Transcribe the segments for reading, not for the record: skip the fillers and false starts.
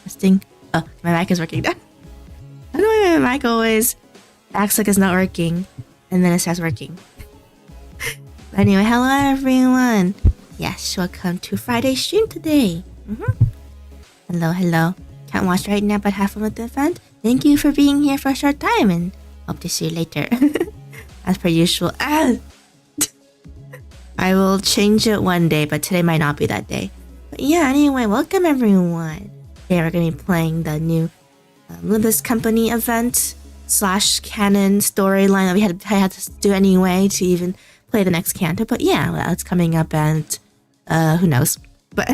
Testing. Oh, my mic is working now. I don't know why my mic always acts like it's not working, and then it starts working. But anyway, hello everyone. Yes, welcome to Friday stream today. Hello, hello. Can't watch right now, but have fun with the event. Thank you for being here for a short time, and hope to see you later. As per usual. I will change it one day, but today might not be that day. But yeah, anyway, welcome everyone. Today we're going to be playing the new Limbus company event / canon storyline that I had to do anyway to even play the next Canto. But yeah, well, it's coming up and who knows. But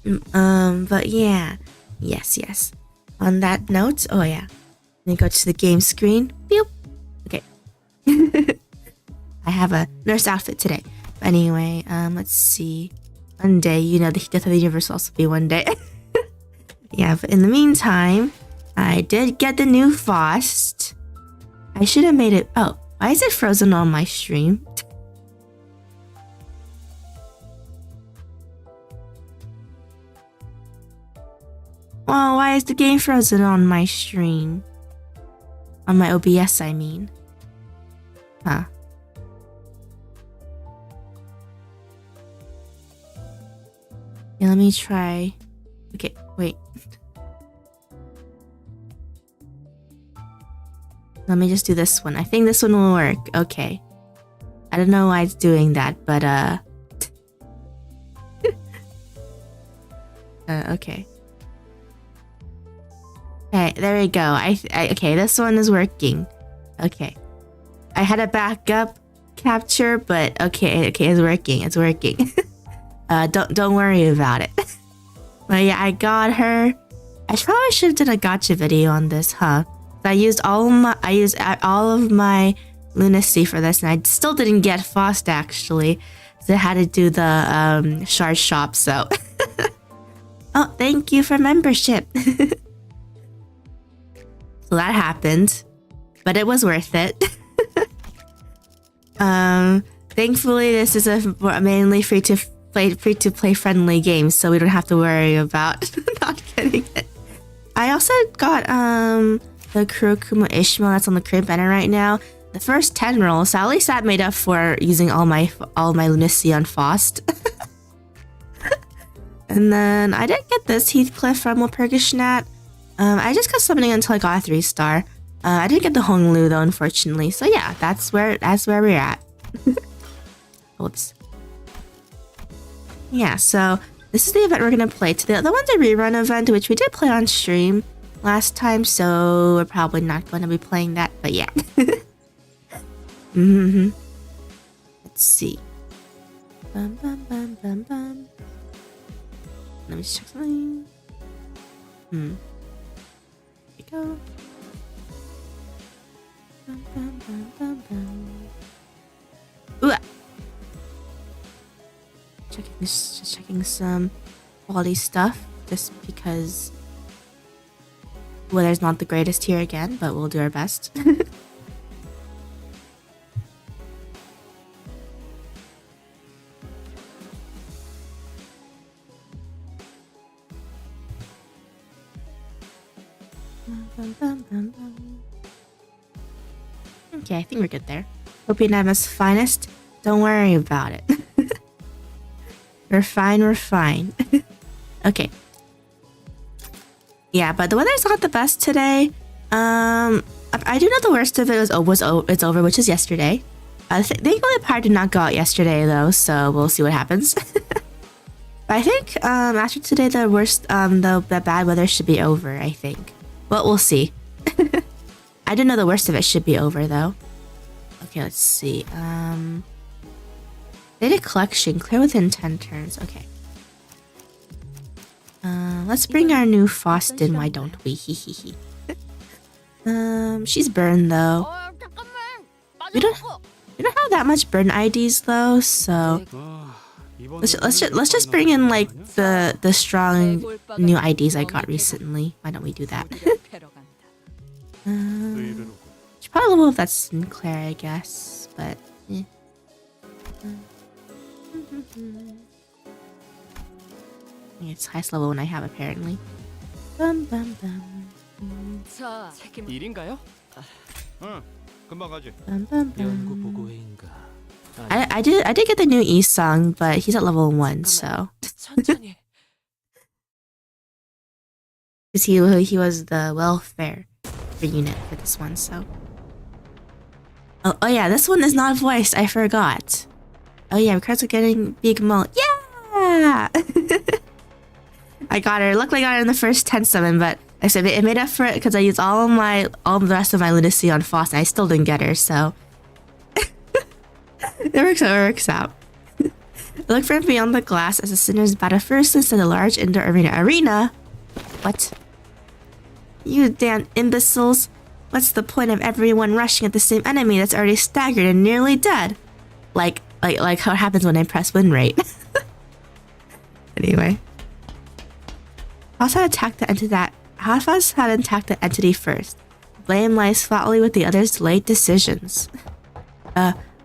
but yeah. Yes. On that note, oh yeah. Let me go to the game screen. Beep. Okay. I have a nurse outfit today. But anyway, let's see. One day, you know, the death of the universe will also be one day. Yeah, but in the meantime, I did get the new Faust. I should have made it... Oh, why is it frozen on my stream? Oh, why is the game frozen on my stream? On my OBS, I mean. Huh. Yeah, let me try. Okay, wait. Let me just do this one. I think this one will work. Okay. I don't know why it's doing that, but okay. Okay, there we go. Okay, this one is working. Okay. I had a backup capture, but okay, it's working. It's working. Don't worry about it. But yeah, I got her. I probably should have done a gotcha video on this, huh? I used all of my lunacy for this, and I still didn't get Faust actually. So I had to do the shard shop. So, oh, thank you for membership. So that happened, but it was worth it. Thankfully, this is a mainly free to play friendly game, so we don't have to worry about not getting it. I also got the Kurokumo Ishmael that's on the crib banner right now. The first 10 rolls, so at least that made up for using all my lunacy on Faust. And then I did get this Heathcliff from Walpurgisnacht. I just got summoning until I got a 3-star. I didn't get the Honglu though, unfortunately. So yeah, that's where we're at. Oops. Yeah, so this is the event we're gonna play today. The other one's a rerun event, which we did play on stream last time, so we're probably not going to be playing that. But yeah. Let's see. Let me just check something. Here we go. Ooh. Just checking some quality stuff, just because weather's not the greatest here again, but we'll do our best. Okay, I think we're good there. Hope you're Nama's finest. Don't worry about it. We're fine. Okay. Yeah, but the weather's not the best today. I do know the worst of it it's over, which is yesterday. Thankfully the power did not go out yesterday though, so we'll see what happens. But I think after today the worst the bad weather should be over, I think. But we'll see. I do know the worst of it should be over though. Okay, let's see. Data collection, clear within 10 turns. Okay. Let's bring our new Faust in, why don't we? Hehehe. She's burned though. We don't have that much burn IDs though, so let's just bring in like the strong new IDs I got recently. Why don't we do that? Should probably level up that Sinclair, I guess, but It's highest level one I have apparently. Bum bum bum. 일인가요? 금방 가지. Bum bum 연구 bum. 보고회인가? I did get the new E song, but he's at level 1, so 천천히. because he was the welfare for unit for this one, so. Oh yeah, this one is not voiced. I forgot. Oh yeah, cards are getting big mullet. Yeah. I got her. Luckily, I got her in the first 10 summon, but I said it made up for it because I used all the rest of my lunacy on Faust, and I still didn't get her. So it works out. Look for him beyond the glass as the sinners battle first instead of the large indoor arena. Arena? What? You damn imbeciles! What's the point of everyone rushing at the same enemy that's already staggered and nearly dead? Like how it happens when I press win rate. Anyway. Faust had attacked the entity first. Blame lies flatly with the other's delayed decisions.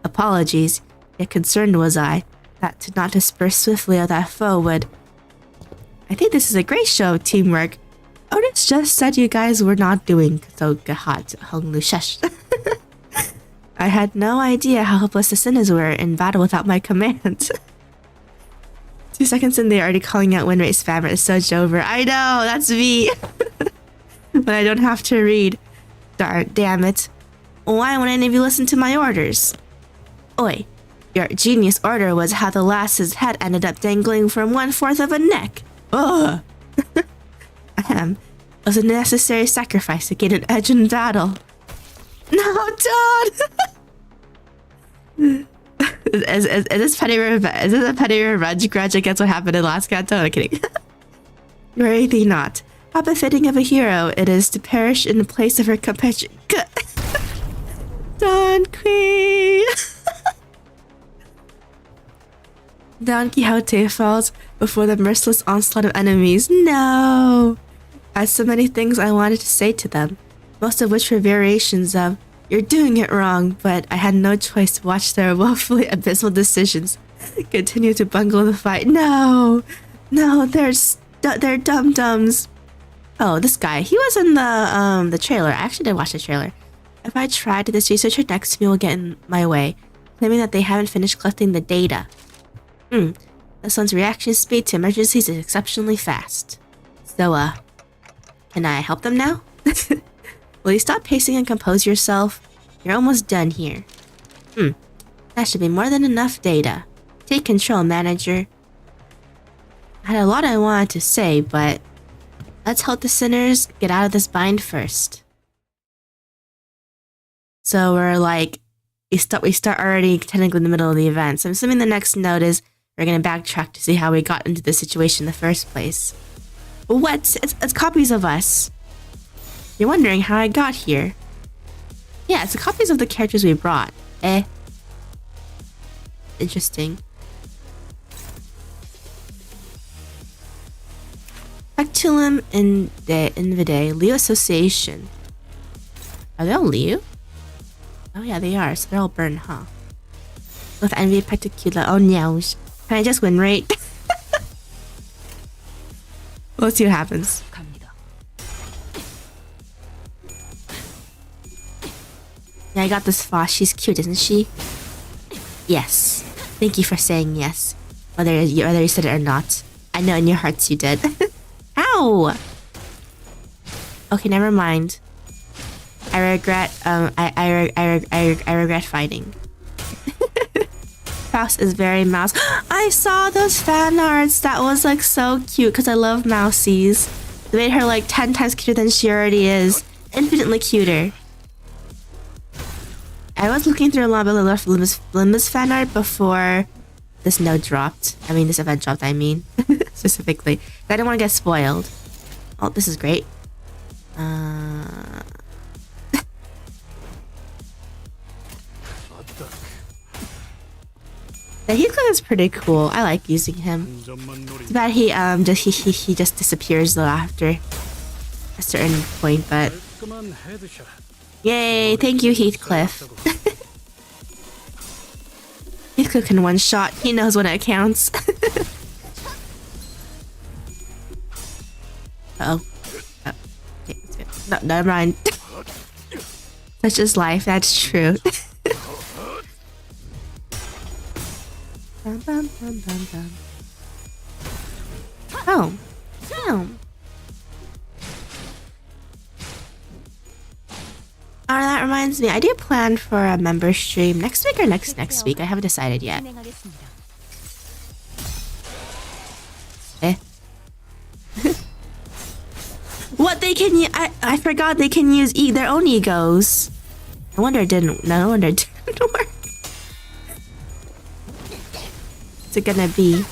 Apologies. Yet concerned was I that to not disperse swiftly of that foe would. I think this is a great show of teamwork. Otis just said you guys were not doing so hot, Hung Lu Shesh. I had no idea how helpless the sinners were in battle without my command. 2 seconds in, they're already calling out win rate spammer. It's so Jover. I know, that's me. But I don't have to read. Damn it. Why won't any of you listen to my orders? Oi, your genius order was how the lass's head ended up dangling from 1/4 of a neck. Ugh. Ahem. It was a necessary sacrifice to gain an edge in battle. No, Todd! Is this petty revenge? Is this a petty revenge grudge against what happened in last Canto? I'm kidding. Worry thee not. How befitting of a hero it is to perish in the place of her companion. Don Queen! Don Quixote falls before the merciless onslaught of enemies. No! I had so many things I wanted to say to them, most of which were variations of, "You're doing it wrong," but I had no choice to watch their woefully abysmal decisions continue to bungle the fight. No! No, they're dum-dums. Oh, this guy. He was in the trailer. I actually did watch the trailer. If I tried, this researcher next to me will get in my way, claiming that they haven't finished collecting the data. This one's reaction speed to emergencies is exceptionally fast. So, can I help them now? Will you stop pacing and compose yourself? You're almost done here. That should be more than enough data. Take control, manager. I had a lot I wanted to say, but let's help the sinners get out of this bind first. So we're like, we start already technically in the middle of the event. So I'm assuming the next note is we're gonna backtrack to see how we got into this situation in the first place. What? It's copies of us. You're wondering how I got here. Yeah, it's the copies of the characters we brought. Interesting. Pectulum Invide, Leo Association. Are they all Leo? Oh yeah, they are. So they're all burned, huh? With envy Pecticula. Oh no. Can I just win rate? We'll see what happens. Yeah, I got this Faust. She's cute, isn't she? Yes. Thank you for saying yes. Whether you said it or not. I know in your hearts you did. Ow! Okay, never mind. I regret regret fighting. Faust is very mouse. I saw those fan arts. That was like so cute because I love mousies. They made her like 10 times cuter than she already is. Infinitely cuter. I was looking through a lot of Limbus fan art before this node dropped. I mean, this event dropped, I mean. Specifically. I didn't want to get spoiled. Oh, this is great. Yeah, Heathcliff is pretty cool. I like using him. It's bad he just disappears though after a certain point, but yay! Thank you, Heathcliff. Heathcliff can one shot. He knows when it counts. No, never mind. Such is life, that's true. Bum, bum, bum, bum, bum. Oh. Oh. Oh, that reminds me. I do plan for a member stream next week or next week. I haven't decided yet. Eh. What they can use? I forgot they can use their own egos. No wonder it didn't. No wonder it didn't work. What's it gonna be?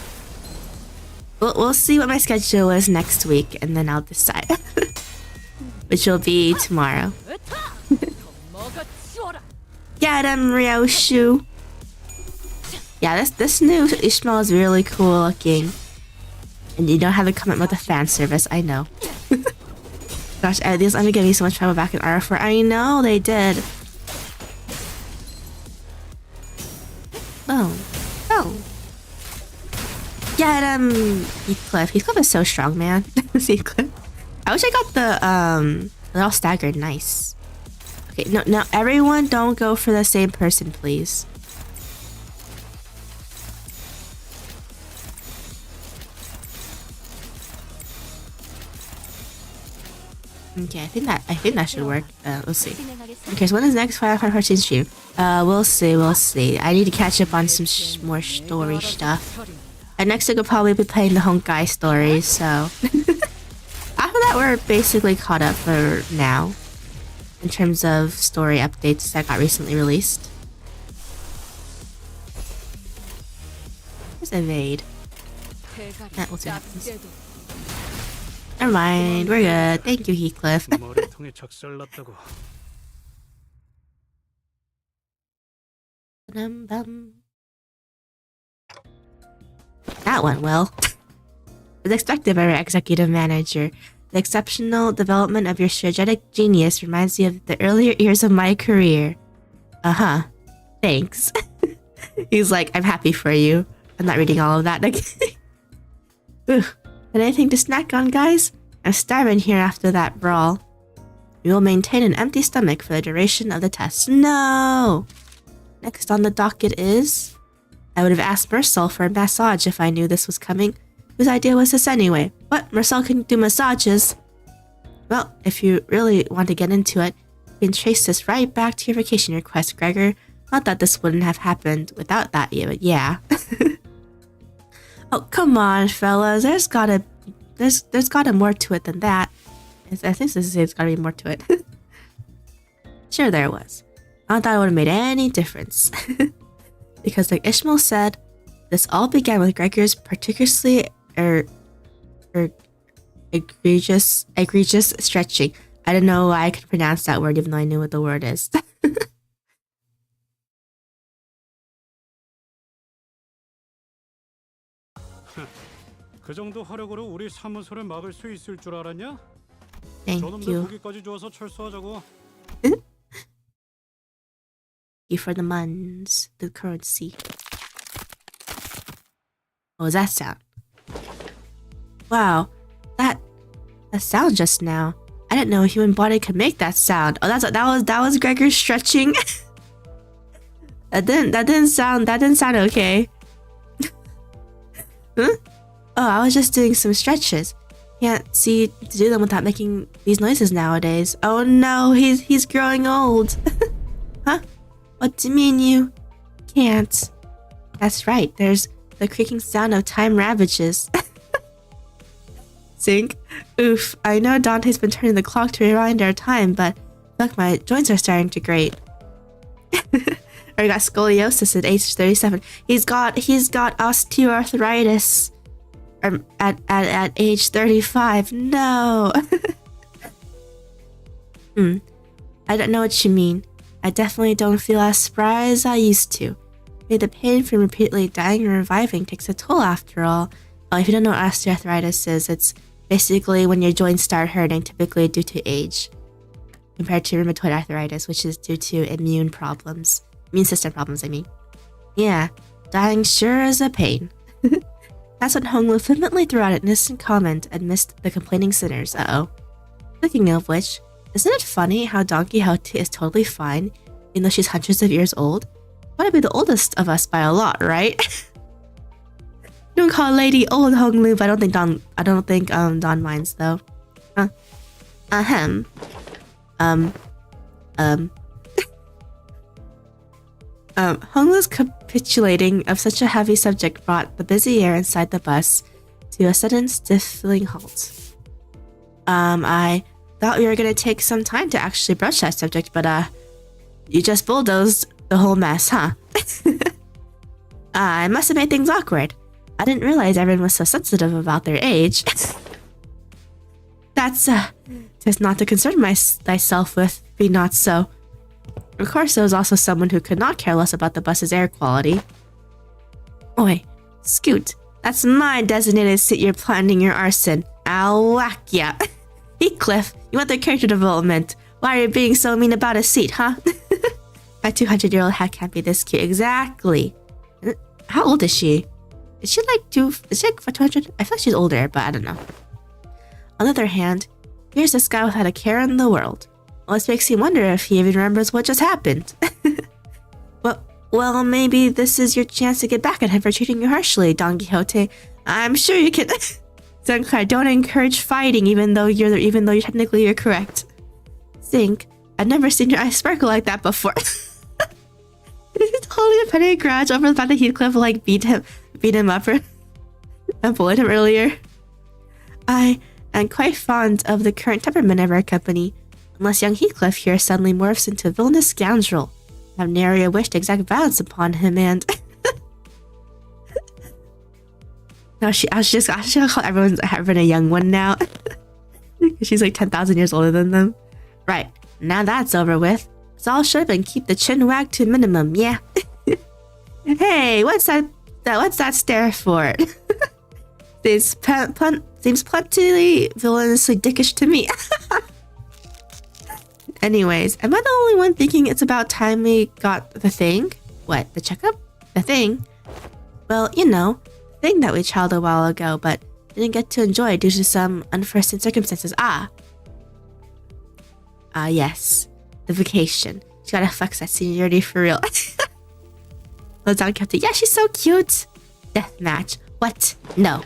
We'll see what my schedule is next week, and then I'll decide. Which will be tomorrow. Get him, Ryoshu. Yeah, this new Ishmael is really cool looking. And you don't have to comment about the fan service, I know. Gosh, these only gave me so much trouble back in R4. I know they did. Oh. Oh. Get him, Heathcliff. Heathcliff is so strong, man. Heathcliff. I wish I got the, they're all staggered. Nice. Okay, no, everyone don't go for the same person, please. Okay, I think that should work. We'll see. Okay, so when is the next Final Fantasy stream? We'll see. I need to catch up on some more story stuff. And next week we'll probably be playing the Honkai story, so... After that, we're basically caught up for now. In terms of story updates that got recently released. Just evade. We'll see what happens. Never mind, we're good. Thank you, Heathcliff. That went well. As expected by our executive manager, the exceptional development of your strategic genius reminds me of the earlier years of my career. Uh-huh. Thanks. He's like, I'm happy for you. I'm not reading all of that. Ooh. Anything to snack on, guys? I'm starving here after that brawl. We will maintain an empty stomach for the duration of the test. No! Next on the docket is... I would have asked Marcel for a massage if I knew this was coming. Whose idea was this anyway? What? Marcel can do massages? Well, if you really want to get into it, you can trace this right back to your vacation request, Gregor. Not that this wouldn't have happened without that, but yeah. Oh, come on, fellas. There's gotta more to it than that. I think there's gotta be more to it. Sure there was. I don't thought it would have made any difference. Because like Ishmael said, this all began with Gregor's particularly egregious stretching. I didn't know why I could pronounce that word even though I knew what the word is. 그 정도 화력으로 우리 사무소를 막을 수 있을 줄 알았냐? Thank 저놈들 you. 무기까지 주어서 철수하자고. Thank you for the muns, the currency. What was that sound? Wow, that sound just now. I didn't know a human body could make that sound. Oh, that was Gregor stretching. that didn't sound okay. Huh? Oh, I was just doing some stretches. Can't see to do them without making these noises nowadays. Oh no, he's growing old. Huh? What do you mean you can't? That's right, there's the creaking sound of time ravages. Sync. Oof, I know Dante's been turning the clock to rewind our time, but look, my joints are starting to grate. Or he got scoliosis at age 37. He's got osteoarthritis at age 35. No. I don't know what you mean. I definitely don't feel as spry as I used to. Maybe the pain from repeatedly dying and reviving takes a toll after all. Well, if you don't know what osteoarthritis is, it's basically when your joints start hurting, typically due to age, compared to rheumatoid arthritis, which is due to immune system problems, I mean. Yeah, dying sure is a pain. That's what Honglu flippantly threw out an innocent comment amidst the complaining sinners. Uh-oh. Speaking of which, Isn't it funny how Don Quixote is totally fine, even though she's hundreds of years old? Gotta be the oldest of us by a lot, right? Don't call Lady old, Hong Lu, but I don't think Don minds though. Ahem. Honglu's capitulating of such a heavy subject brought the busy air inside the bus to a sudden stifling halt. I thought we were gonna take some time to actually broach that subject, but you just bulldozed the whole mess, huh? I must have made things awkward. I didn't realize everyone was so sensitive about their age. That's just not to concern thyself with, be not so. Of course, there was also someone who could not care less about the bus's air quality. Oi, Scoot, that's my designated seat you're planning your arson. I'll whack ya. Heathcliff, you want the character development. Why are you being so mean about a seat, huh? My 200-year-old head can't be this cute. Exactly. How old is she? Is she like 200? I feel like she's older, but I don't know. On the other hand, here's this guy without a care in the world. Well, this makes you wonder if he even remembers what just happened. Well, maybe this is your chance to get back at him for treating you harshly, Don Quixote. I'm sure you can. Zenkar, don't encourage fighting, even though you're technically you're correct. Think, I've never seen your eyes sparkle like that before. He's totally a petty grudge over the fact that Heathcliff beat him up and bullied him earlier. I am quite fond of the current temperament of our company. Unless young Heathcliff here suddenly morphs into a villainous scoundrel. I have nary a wish to exact violence upon him and... No, I should call everyone a young one now. She's like 10,000 years older than them. Right, now that's over with. Let's all shut up and keep the chin wag to a minimum, yeah? Hey, what's that stare for? Seems plenty villainously dickish to me. Anyways, am I the only one thinking it's about time we got the thing? What, the checkup? The thing? Well, you know, the thing that we trialed a while ago, but didn't get to enjoy due to some unforeseen circumstances. Yes. The vacation. She gotta flex that seniority for real. Don Quixote, yeah, she's so cute. Deathmatch. What? No.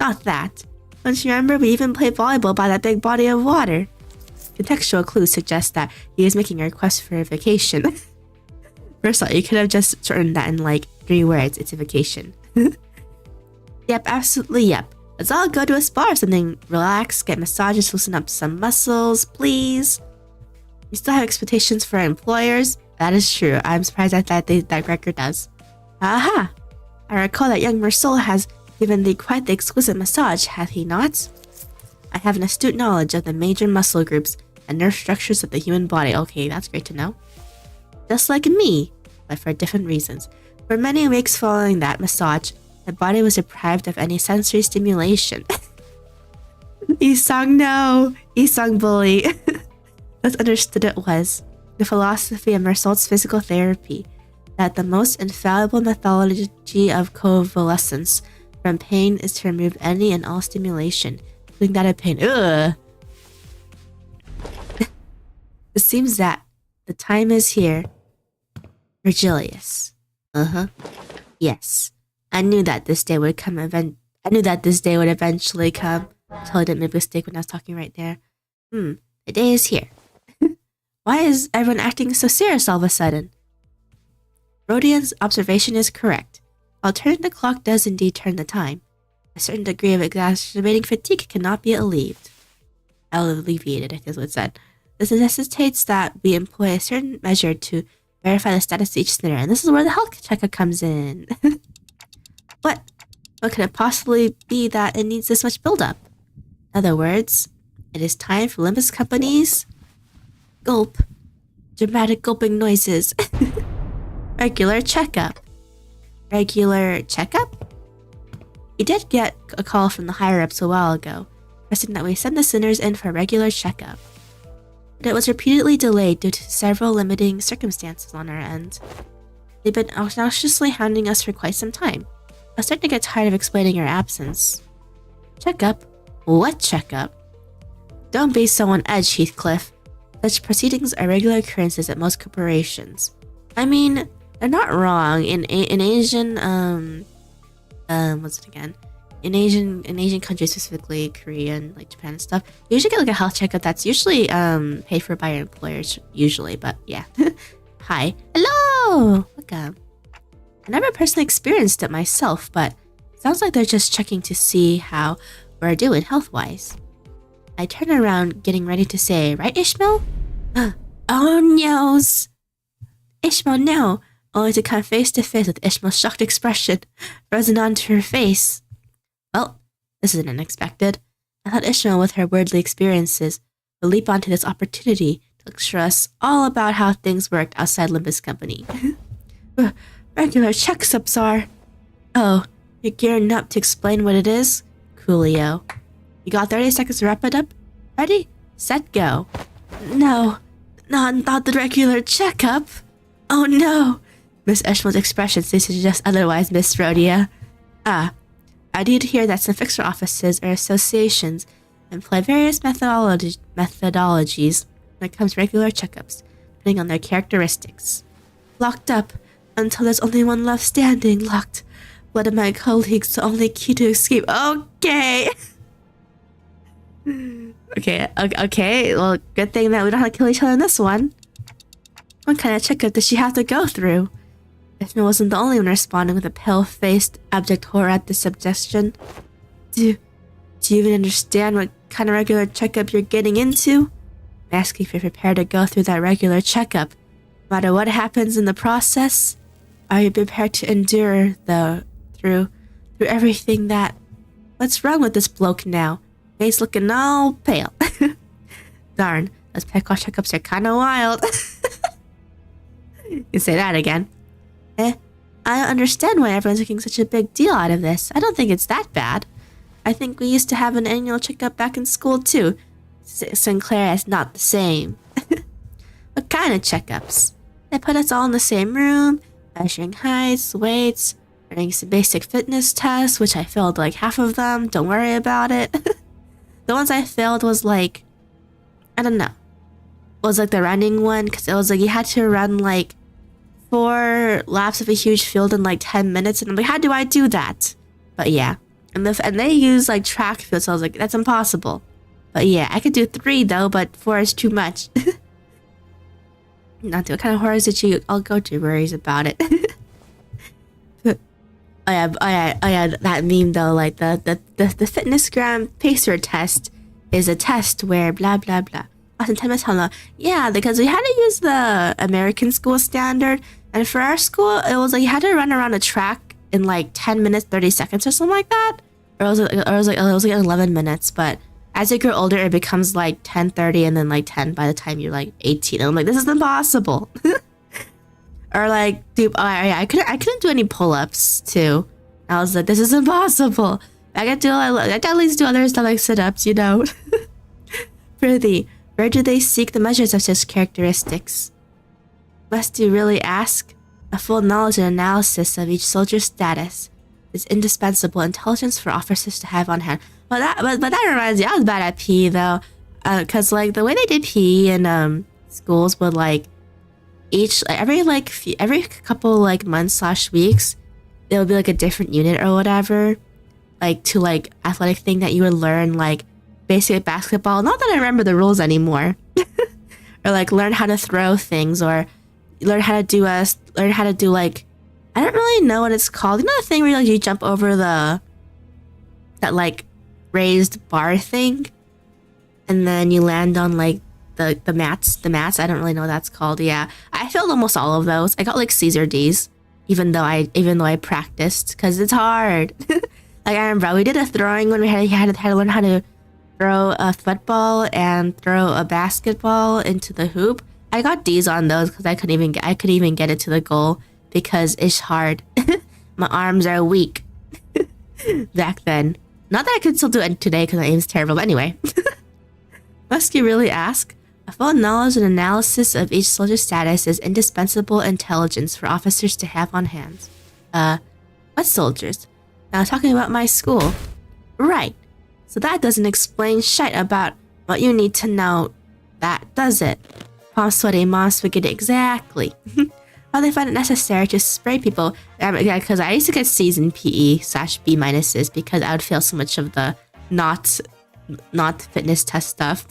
Not that. Don't you remember we even played volleyball by that big body of water? Contextual clues suggest that he is making a request for a vacation. First of all, you could have just shortened that in like 3 words. It's a vacation. Yep, absolutely yep. Let's all go to a spa or something. Relax, get massages, loosen up some muscles, please. We still have expectations for our employers. That is true. I'm surprised that Gregor does. Aha! I recall that young Mersault has given thee quite the exquisite massage, hath he not? I have an astute knowledge of the major muscle groups and nerve structures of the human body. Okay, that's great to know. Just like me, but for different reasons. For many weeks following that massage, my body was deprived of any sensory stimulation. Isang, no! Isang bully. Thus understood it was the philosophy of Mersault's physical therapy that the most infallible methodology of convalescence from pain is to remove any and all stimulation, including that of pain. Ugh! It seems that the time is here. Virgilius. Yes. I knew that this day would come eventually come. Totally didn't make a mistake when I was talking right there. The day is here. Why is everyone acting so serious all of a sudden? Rodian's observation is correct. While turning the clock does indeed turn the time, a certain degree of exacerbating fatigue cannot be alleviated, I think is what it said. This necessitates that we employ a certain measure to verify the status of each sinner, and this is where the health checkup comes in. What could it possibly be that it needs this much build-up? In other words, it is time for Limbus Company's gulp. Dramatic gulping noises. Regular checkup. Regular checkup? We did get a call from the higher-ups a while ago, requesting that we send the sinners in for a regular checkup. But it was repeatedly delayed due to several limiting circumstances on our end. They've been obnoxiously hounding us for quite some time. I was starting to get tired of explaining our absence. Checkup? What checkup? Don't be so on edge, Heathcliff. Such proceedings are regular occurrences at most corporations. I mean, they're not wrong. In Asian, what's it again? In Asian countries, specifically Korea, like Japan and stuff, you usually get like a health checkup that's usually paid for by your employers, usually. But yeah. Hi. Hello! Welcome. I never personally experienced it myself, but it sounds like they're just checking to see how we're doing health-wise. I turn around, getting ready to say, right, Ishmael? Oh, noes! Ishmael, no! Only to come face to face with Ishmael's shocked expression frozen onto her face. Well, this isn't unexpected. I thought Ishmael, with her worldly experiences, would leap onto this opportunity to lecture us all about how things worked outside Limbus Company. Regular checkups are... Oh, you're gearing up to explain what it is? Coolio. You got 30 seconds to wrap it up? Ready? Set, go. No, not the regular checkup. Oh no. Miss Ishmael's expression seems to suggest otherwise, Miss Rhodia. I did hear that some fixer offices or associations employ various methodologies when it comes to regular checkups, depending on their characteristics. Locked up until there's only one left standing. Locked. Blood of my colleagues, the only key to escape. Okay. Okay. Well, good thing that we don't have to kill each other in this one. What kind of checkup does she have to go through? Ishmael wasn't the only one responding with a pale-faced, abject horror at this suggestion. Do you even understand what kind of regular checkup you're getting into? I'm asking if you're prepared to go through that regular checkup. No matter what happens in the process, are you prepared to endure through everything that... What's wrong with this bloke now? Face looking all pale. Darn, those peccal checkups are kinda wild. You say that again. I don't understand why everyone's making such a big deal out of this. I don't think it's that bad. I think we used to have an annual checkup back in school too. Sinclair is not the same. What kind of checkups? They put us all in the same room, measuring heights, weights, running some basic fitness tests, which I failed like half of them. Don't worry about it. The ones I failed was like, I don't know. It was like the running one, because it was like you had to run like 4 laps of a huge field in like 10 minutes, and I'm like, how do I do that? But yeah, and they use like track fields, so I was like, that's impossible. But yeah, I could do 3 though, but 4 is too much. Not what kind of horrors did you all go to? Worries about it. Oh yeah, that meme though, like the fitness gram pacer test is a test where blah blah blah. Yeah, because we had to use the American school standard, and for our school, it was like you had to run around a track in like 10 minutes, 30 seconds or something like that. Or it was like 11 minutes, but as you grow older, it becomes like 10:30 and then like 10 by the time you're like 18. And I'm like, this is impossible. Or like, dude, I couldn't do any pull-ups too. I was like, this is impossible. I could at least do other stuff like sit-ups, you know. Prithee, where do they seek the measures of such characteristics? Must you really ask? A full knowledge and analysis of each soldier's status is indispensable intelligence for officers to have on hand. But that reminds me, I was bad at PE though, cause like the way they did PE in schools would like every couple like months / weeks, there would be like a different unit or whatever, like to like athletic thing that you would learn like basic basketball. Not that I remember the rules anymore, or like learn how to throw things, or learn how to do like, I don't really know what it's called. You know the thing where like you jump over that like raised bar thing, and then you land on like the mats. I don't really know what that's called. Yeah, I failed almost all of those. I got like C's or D's, even though I practiced, because it's hard. Like I remember we did a throwing when we had to learn how to throw a football and throw a basketball into the hoop. I got D's on those because I could even get it to the goal because it's hard. My arms are weak. Back then. Not that I could still do it today because my aim's terrible, but anyway. Must you really ask? A full knowledge and analysis of each soldier's status is indispensable intelligence for officers to have on hand. What soldiers? Now talking about my school. Right. So that doesn't explain shit about what you need to know. That does it. Palm sweaty moms would get it exactly. How they find it necessary to spray people. Yeah, because I used to get C's in PE/B minuses because I would fail so much of the not fitness test stuff.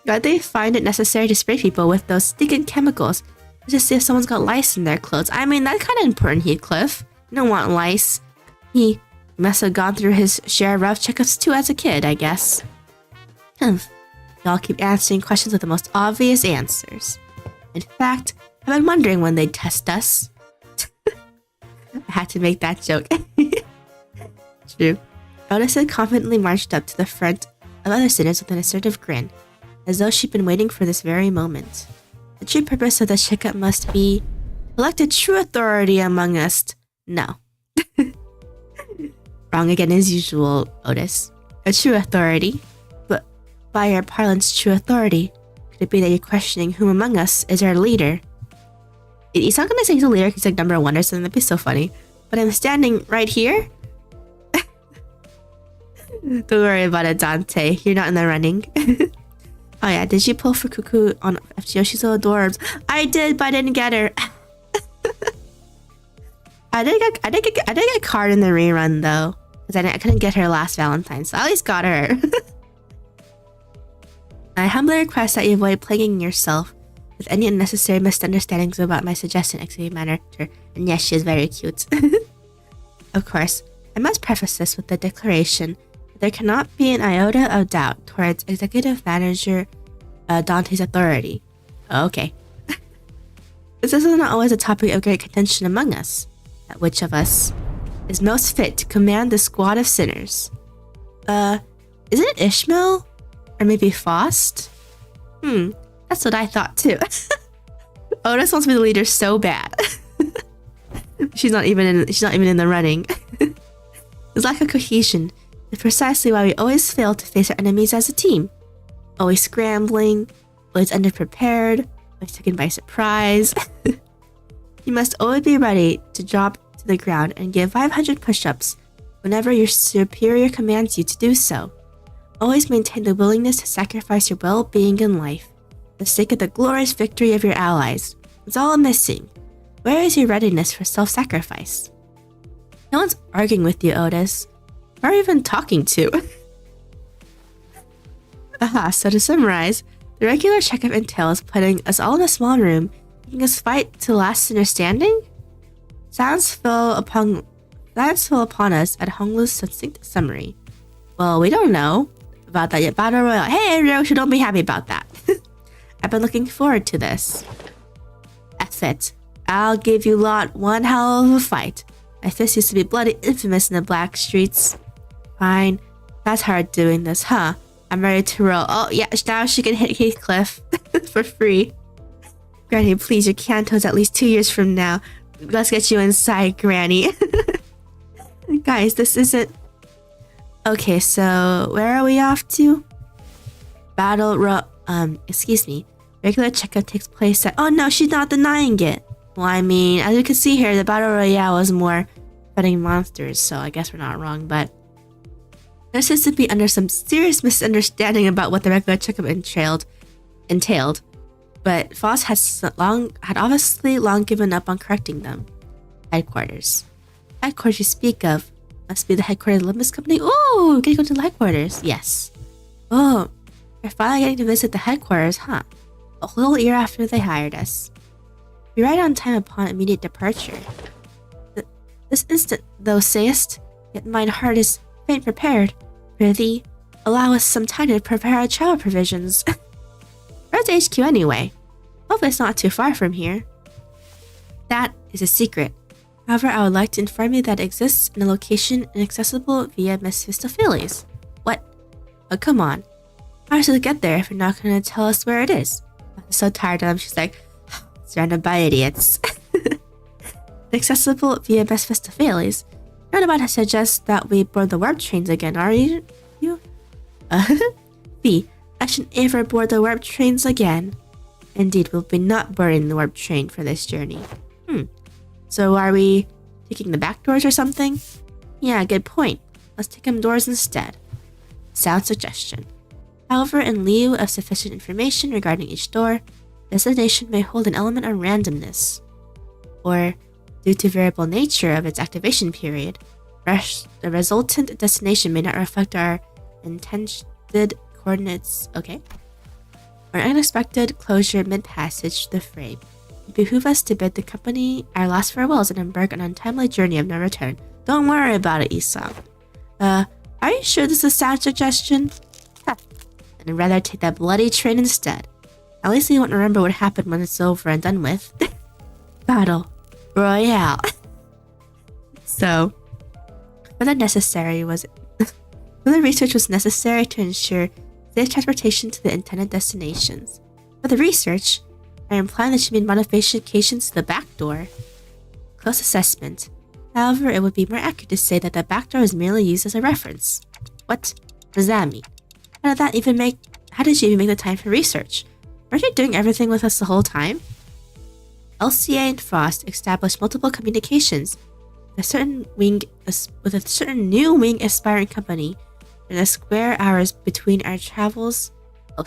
Why they find it necessary to spray people with those stinking chemicals just to see if someone's got lice in their clothes. I mean, that's kind of important, Heathcliff. You don't want lice. He must have gone through his share of rough checkups too as a kid, I guess. Y'all keep answering questions with the most obvious answers. In fact, I've been wondering when they'd test us. I had to make that joke. True. Otis had confidently marched up to the front of other sinners with an assertive grin, as though she'd been waiting for this very moment. The true purpose of the checkup must be to elect a true authority among us. No. Wrong again as usual, Otis. A true authority? But by your parlance, true authority, could it be that you're questioning whom among us is our leader? He's not gonna say he's a leader, he's like number one or something, that'd be so funny. But I'm standing right here? Don't worry about it, Dante. You're not in the running. Oh yeah, did you pull for Cuckoo on FGO? She's so adorbs. I did, but I didn't get her. I did get a card in the rerun though, because I couldn't get her last Valentine's. So I at least got her. I humbly request that you avoid plaguing yourself with any unnecessary misunderstandings about my suggestion, XP manager. And yes, she is very cute. Of course, I must preface this with the declaration that there cannot be an iota of doubt towards Executive Manager Dante's authority. Okay. This is not always a topic of great contention among us. That which of us is most fit to command the squad of sinners? Isn't it Ishmael? Or maybe Faust? That's what I thought too. Otis wants to be the leader so bad. She's not even in the running. This lack of cohesion is precisely why we always fail to face our enemies as a team. Always scrambling, always underprepared, always taken by surprise. You must always be ready to drop to the ground and give 500 push-ups whenever your superior commands you to do so. Always maintain the willingness to sacrifice your well-being in life for the sake of the glorious victory of your allies. It's all missing. Where is your readiness for self-sacrifice? No one's arguing with you, Otis. Who are you even talking to? Aha, so to summarize, the regular checkup entails putting us all in a small room, making us fight to the last understanding? Silence fell upon us at Honglu's succinct summary. Well, we don't know about that yet. Battle Royale. Hey, Ryoshi, don't be happy about that. I've been looking forward to this. F it. I'll give you lot one hell of a fight. My fist used to be bloody infamous in the black streets. Fine. That's hard doing this, huh? I'm ready to roll. Oh, yeah, now she can hit Heathcliff for free. Granny, please, your Canto's at least 2 years from now. Let's get you inside, Granny. Guys, this isn't... Okay, so where are we off to? Excuse me. Regular checkup takes place at... Oh no, she's not denying it. Well, I mean, as you can see here, the Battle Royale was more fighting monsters, so I guess we're not wrong, but... There seems to be under some serious misunderstanding about what the regular checkup entailed, but Faust had obviously long given up on correcting them. Headquarters. Headquarters you speak of must be the headquarters of the Limbus company. Ooh, can you go to the headquarters? Yes. Oh, you're finally getting to visit the headquarters, huh? A whole year after they hired us. Be right on time upon immediate departure. This instant, thou sayest, yet mine heart is faint prepared. Prithee, allow us some time to prepare our travel provisions. Where's HQ anyway? Hope it's not too far from here. That is a secret. However, I would like to inform you that it exists in a location inaccessible via Mephistopheles. What? Oh, come on. How should we get there if you're not going to tell us where it is? I'm so tired of them. She's like, surrounded by idiots. Inaccessible via Mephistopheles. You're not about to suggest that we board the warp trains again, are you? B. I shouldn't ever board the warp trains again. Indeed, we'll be not boarding the warp train for this journey. So are we taking the back doors or something? Yeah, good point. Let's take them doors instead. Sound suggestion. However, in lieu of sufficient information regarding each door, destination may hold an element of randomness, or, due to variable nature of its activation period, the resultant destination may not reflect our intended coordinates, okay? Or unexpected closure mid-passage to the frame. It behoove us to bid the company our last farewells and embark on an untimely journey of no return. Don't worry about it, Esau. Are you sure this is a sound suggestion? Huh. I'd rather take that bloody train instead. At least we won't remember what happened when it's over and done with. Battle Royale. So, further research was necessary to ensure safe transportation to the intended destinations. For the research, I imply that she made modifications to the backdoor. Close assessment. However, it would be more accurate to say that the backdoor is merely used as a reference. What does that mean? How did she even make the time for research? Weren't you doing everything with us the whole time? LCA and Faust established multiple communications with a certain new wing aspiring company in the spare hours between our travels to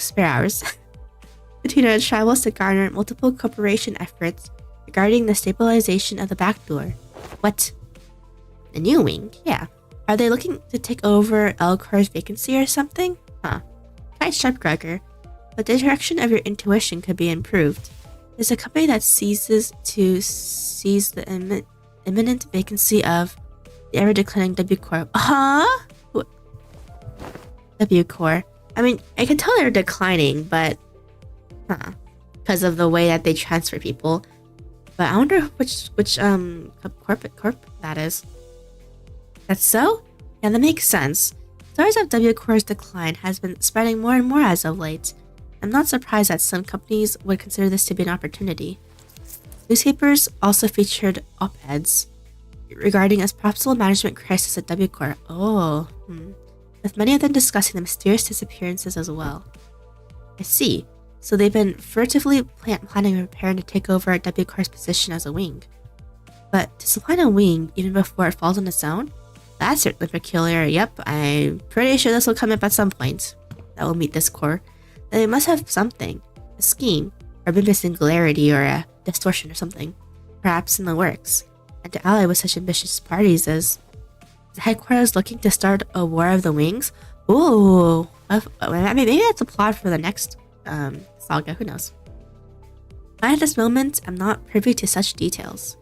garner multiple cooperation efforts regarding the stabilization of the backdoor. What? The new wing? Yeah. Are they looking to take over Elcor's vacancy or something? Huh. Quite sharp, Gregor. But the direction of your intuition could be improved. There's a company that seize the imminent vacancy of the ever-declining W Corp. Huh? W Corp. I mean, I can tell they're declining, but... because of the way that they transfer people. But I wonder which corp that is. That's so? Yeah, that makes sense. Stories of W Corp's decline has been spreading more and more as of late. I'm not surprised that some companies would consider this to be an opportunity. Newspapers also featured op-eds regarding a possible management crisis at W Corp. With many of them discussing the mysterious disappearances as well. I see. So they've been furtively planning and preparing to take over W Corp's position as a wing. But to supplant a wing even before it falls on its own? That's certainly peculiar. Yep, I'm pretty sure this will come up at some point. That will meet this core. They must have something. A scheme, or maybe a singularity, or a distortion or something. Perhaps in the works. And to ally with such ambitious parties as the headquarters looking to start a war of the wings? Ooh. Maybe that's a plot for the next saga, who knows. But at this moment, I'm not privy to such details.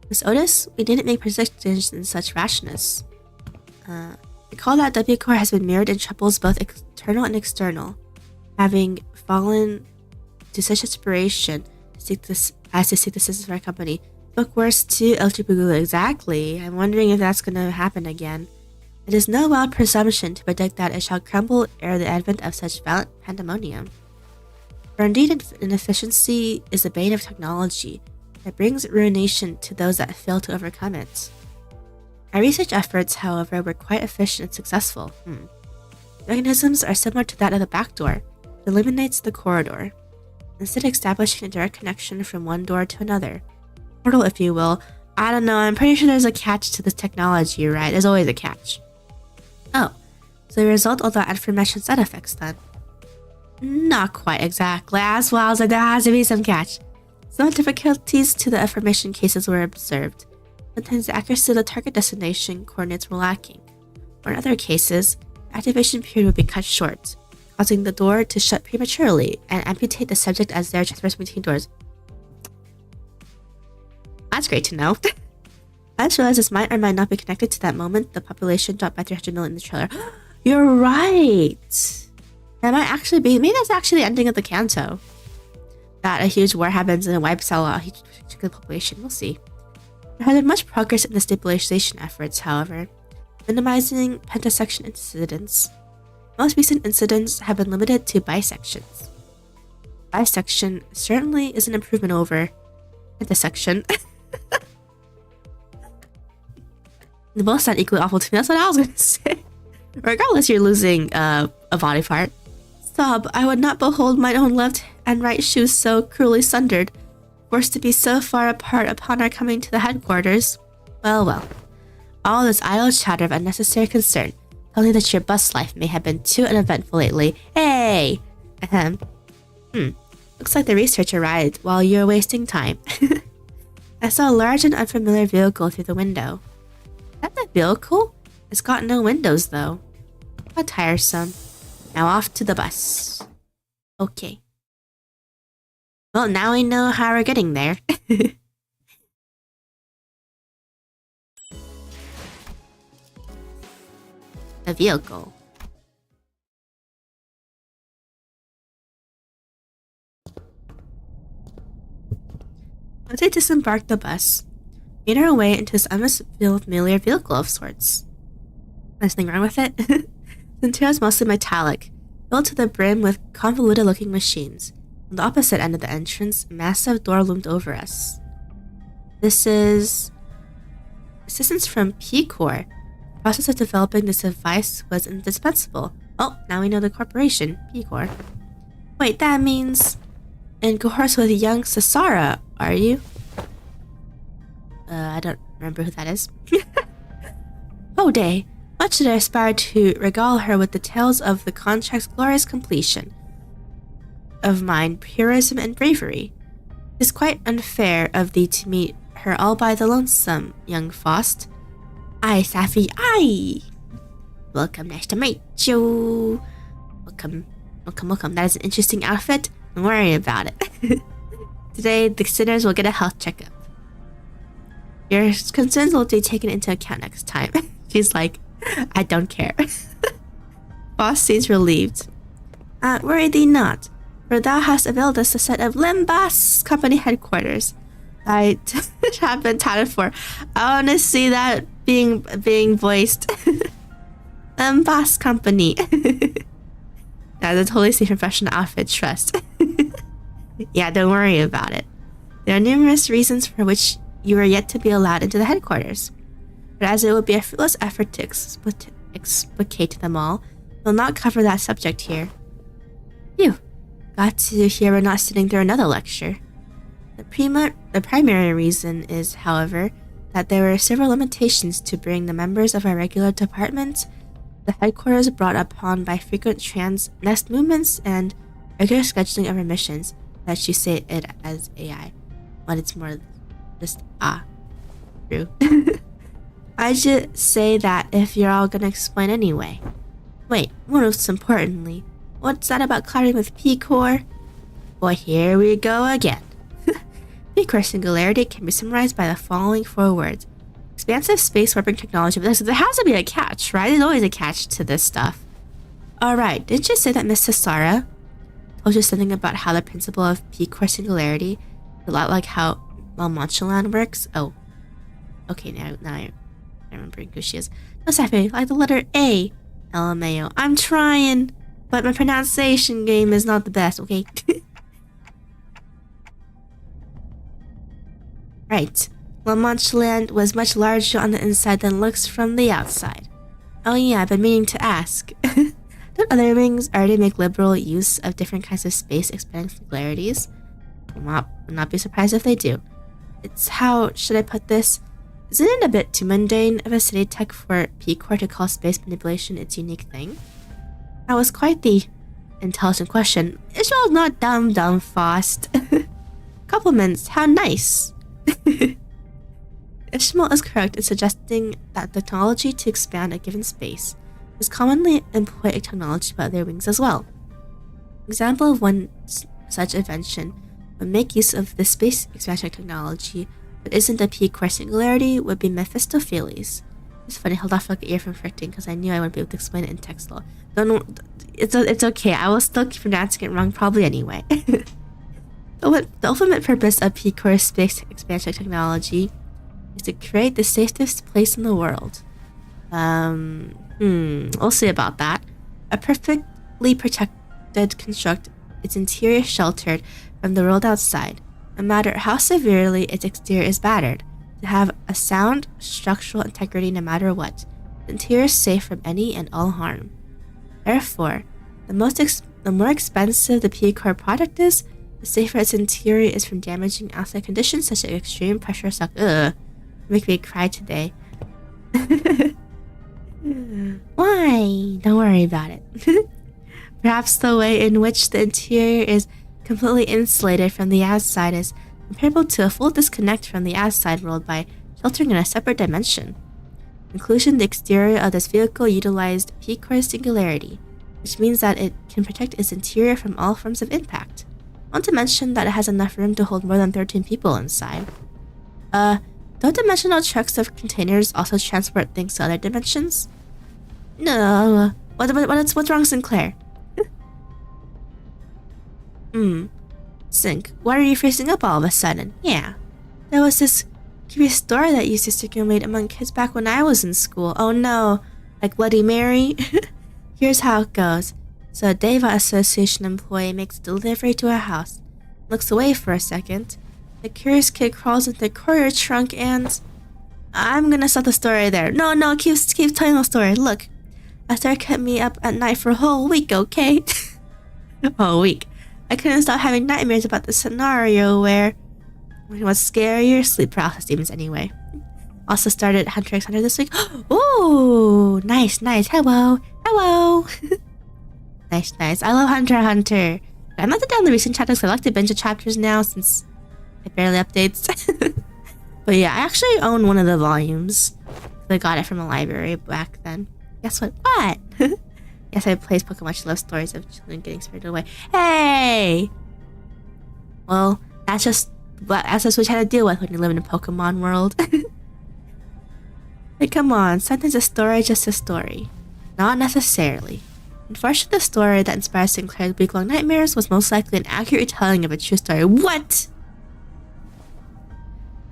Miss Otis, we didn't make predictions in such rashness. Recall that W Corp has been mirrored in troubles both internal and external, having fallen to such desperation to seek the assistance of our company. Look worse to LCB Regular. Exactly. I'm wondering if that's going to happen again. It is no wild presumption to predict that it shall crumble ere the advent of such violent pandemonium. For indeed, inefficiency is the bane of technology that brings ruination to those that fail to overcome it. Our research efforts, however, were quite efficient and successful. The mechanisms are similar to that of the backdoor. It eliminates the corridor, instead establishing a direct connection from one door to another. Portal, if you will. I don't know, I'm pretty sure there's a catch to this technology, right? There's always a catch. Oh, so the result of the aforementioned side effects then? Not quite exactly. As well as there has to be some catch. Some difficulties to the aforementioned cases were observed. Sometimes the accuracy of the target destination coordinates were lacking. Or in other cases, the activation period would be cut short, causing the door to shut prematurely and amputate the subject as they are transversing between doors. That's great to know. I just realized this might or might not be connected to that moment the population dropped by 300 million in the trailer. You're right! That might actually be... Maybe that's actually the ending of the Canto. That a huge war happens and it wipes out a huge population. We'll see. There has been much progress in the stabilization efforts, however, minimizing pentasection incidents. Most recent incidents have been limited to bisections. Bisection certainly is an improvement over pentasection. They both sound equally awful to me. That's what I was going to say. Regardless, you're losing a body part. Sob, I would not behold mine own left and right shoes so cruelly sundered, forced to be so far apart upon our coming to the headquarters. Well, well. All this idle chatter of unnecessary concern telling that your bus life may have been too uneventful lately. Hey! Ahem. Looks like the research arrived while you were wasting time. I saw a large and unfamiliar vehicle through the window. Is that the vehicle? It's got no windows, though. How tiresome. Now off to the bus. Okay. Well, now we know how we're getting there. The vehicle. Once I disembarked the bus, made our way into this unfamiliar vehicle of sorts. There's nothing wrong with it. The interior is mostly metallic, filled to the brim with convoluted-looking machines. On the opposite end of the entrance, a massive door loomed over us. This is assistance from P-Core. The process of developing this device was indispensable. Oh, now we know the corporation, P-Core. Wait, that means in cohorts with young Sasara, are you? I don't remember who that is. Oh, day. Much did I aspire to regale her with the tales of the contract's glorious completion. Of mine, heroism and bravery. It is quite unfair of thee to meet her all by the lonesome, young Faust. Aye, Safi, aye! Welcome, nice to meet you. Welcome. That is an interesting outfit. Don't worry about it. Today, the sinners will get a health checkup. Your concerns will be taken into account next time. She's like, I don't care. Boss seems relieved. Worry thee not, for thou hast availed us a set of Limbus company headquarters. I have been touted for. I want to see that being voiced. Limbus company. That's a totally safe professional outfit, trust. Yeah, don't worry about it. There are numerous reasons for which you are yet to be allowed into the headquarters. But as it would be a fruitless effort to explicate them all, we'll not cover that subject here. Phew. Got to hear we're not sitting through another lecture. The primary reason is, however, that there were several limitations to bring the members of our regular department, the headquarters brought upon by frequent trans-nest movements and regular scheduling of our missions, that you say it as AI, but it's more just true. I should say that if you're all gonna explain anyway. Wait, most importantly, what's that about colliding with P-Core? Boy, here we go again. P-Core singularity can be summarized by the following 4 words. Expansive space warping technology, but there has to be a catch, right? There's always a catch to this stuff. Alright, didn't you say that Miss Sasara told you something about how the principle of P-Core singularity is a lot like how Malmonchalan works? Oh. Okay, now I'm remembering who she is. No, Safi, like the letter A. LMAO. I'm trying, but my pronunciation game is not the best, okay? Right. Malmonchalan was much larger on the inside than looks from the outside. Oh yeah, I've been meaning to ask. Don't other rings already make liberal use of different kinds of space expanding singularities? I'll not be surprised if they do. It's how should I put this? Isn't it a bit too mundane of a city tech for P-Core to call space manipulation its unique thing? That was quite the intelligent question. Ishmael's not dumb, Faust. Compliments, how nice. Ishmael is correct in suggesting that the technology to expand a given space is commonly employed in technology by other wings as well. Example of one such invention would make use of the space expansion technology but isn't a P-Core singularity would be Mephistopheles. It's funny, hold off like an ear from fricting because I knew I wouldn't be able to explain it in text law. It's okay, I will still keep pronouncing it wrong probably anyway. The ultimate purpose of P-Core space expansion technology is to create the safest place in the world. We'll see about that. A perfectly protected construct, its interior sheltered from the world outside, no matter how severely its exterior is battered, to have a sound structural integrity no matter what. The interior is safe from any and all harm. Therefore, the more expensive the P-Core product is, the safer its interior is from damaging outside conditions such as extreme pressure suck. Ugh, make me cry today. Why? Don't worry about it. Perhaps the way in which the interior is completely insulated from the outside is comparable to a full disconnect from the outside world by sheltering in a separate dimension. Conclusion: the exterior of this vehicle utilized P-core singularity, which means that it can protect its interior from all forms of impact. Not to mention that it has enough room to hold more than 13 people inside. Don't dimensional trucks of containers also transport things to other dimensions? No. What's wrong, Sinclair? Sync, why are you freezing up all of a sudden? Yeah. There was this creepy story that used to circulate among kids back when I was in school. Oh no. Like Bloody Mary? Here's how it goes. So a Deva Association employee makes a delivery to a house, looks away for a second. The curious kid crawls into the courier trunk and... I'm gonna stop the story there. No, keep telling the story. Look, a story kept me up at night for a whole week, okay? A whole week. I couldn't stop having nightmares about the scenario where... What's scarier? Sleep paralysis demons anyway. Also started Hunter x Hunter this week. Ooh, nice. Hello. Nice. I love Hunter x Hunter. I'm not down the recent chapters. I like to binge the chapters now since it barely updates. But yeah, I actually own one of the volumes. I got it from a library back then. Guess what? What? Yes, I plays Pokemon. She loves stories of children getting spirited away. Hey! Well, that's just what you had to deal with when you live in a Pokemon world. Like, come on. Sometimes a story is just a story. Not necessarily. Unfortunately, the story that inspired Sinclair's week-long nightmares was most likely an accurate retelling of a true story. What?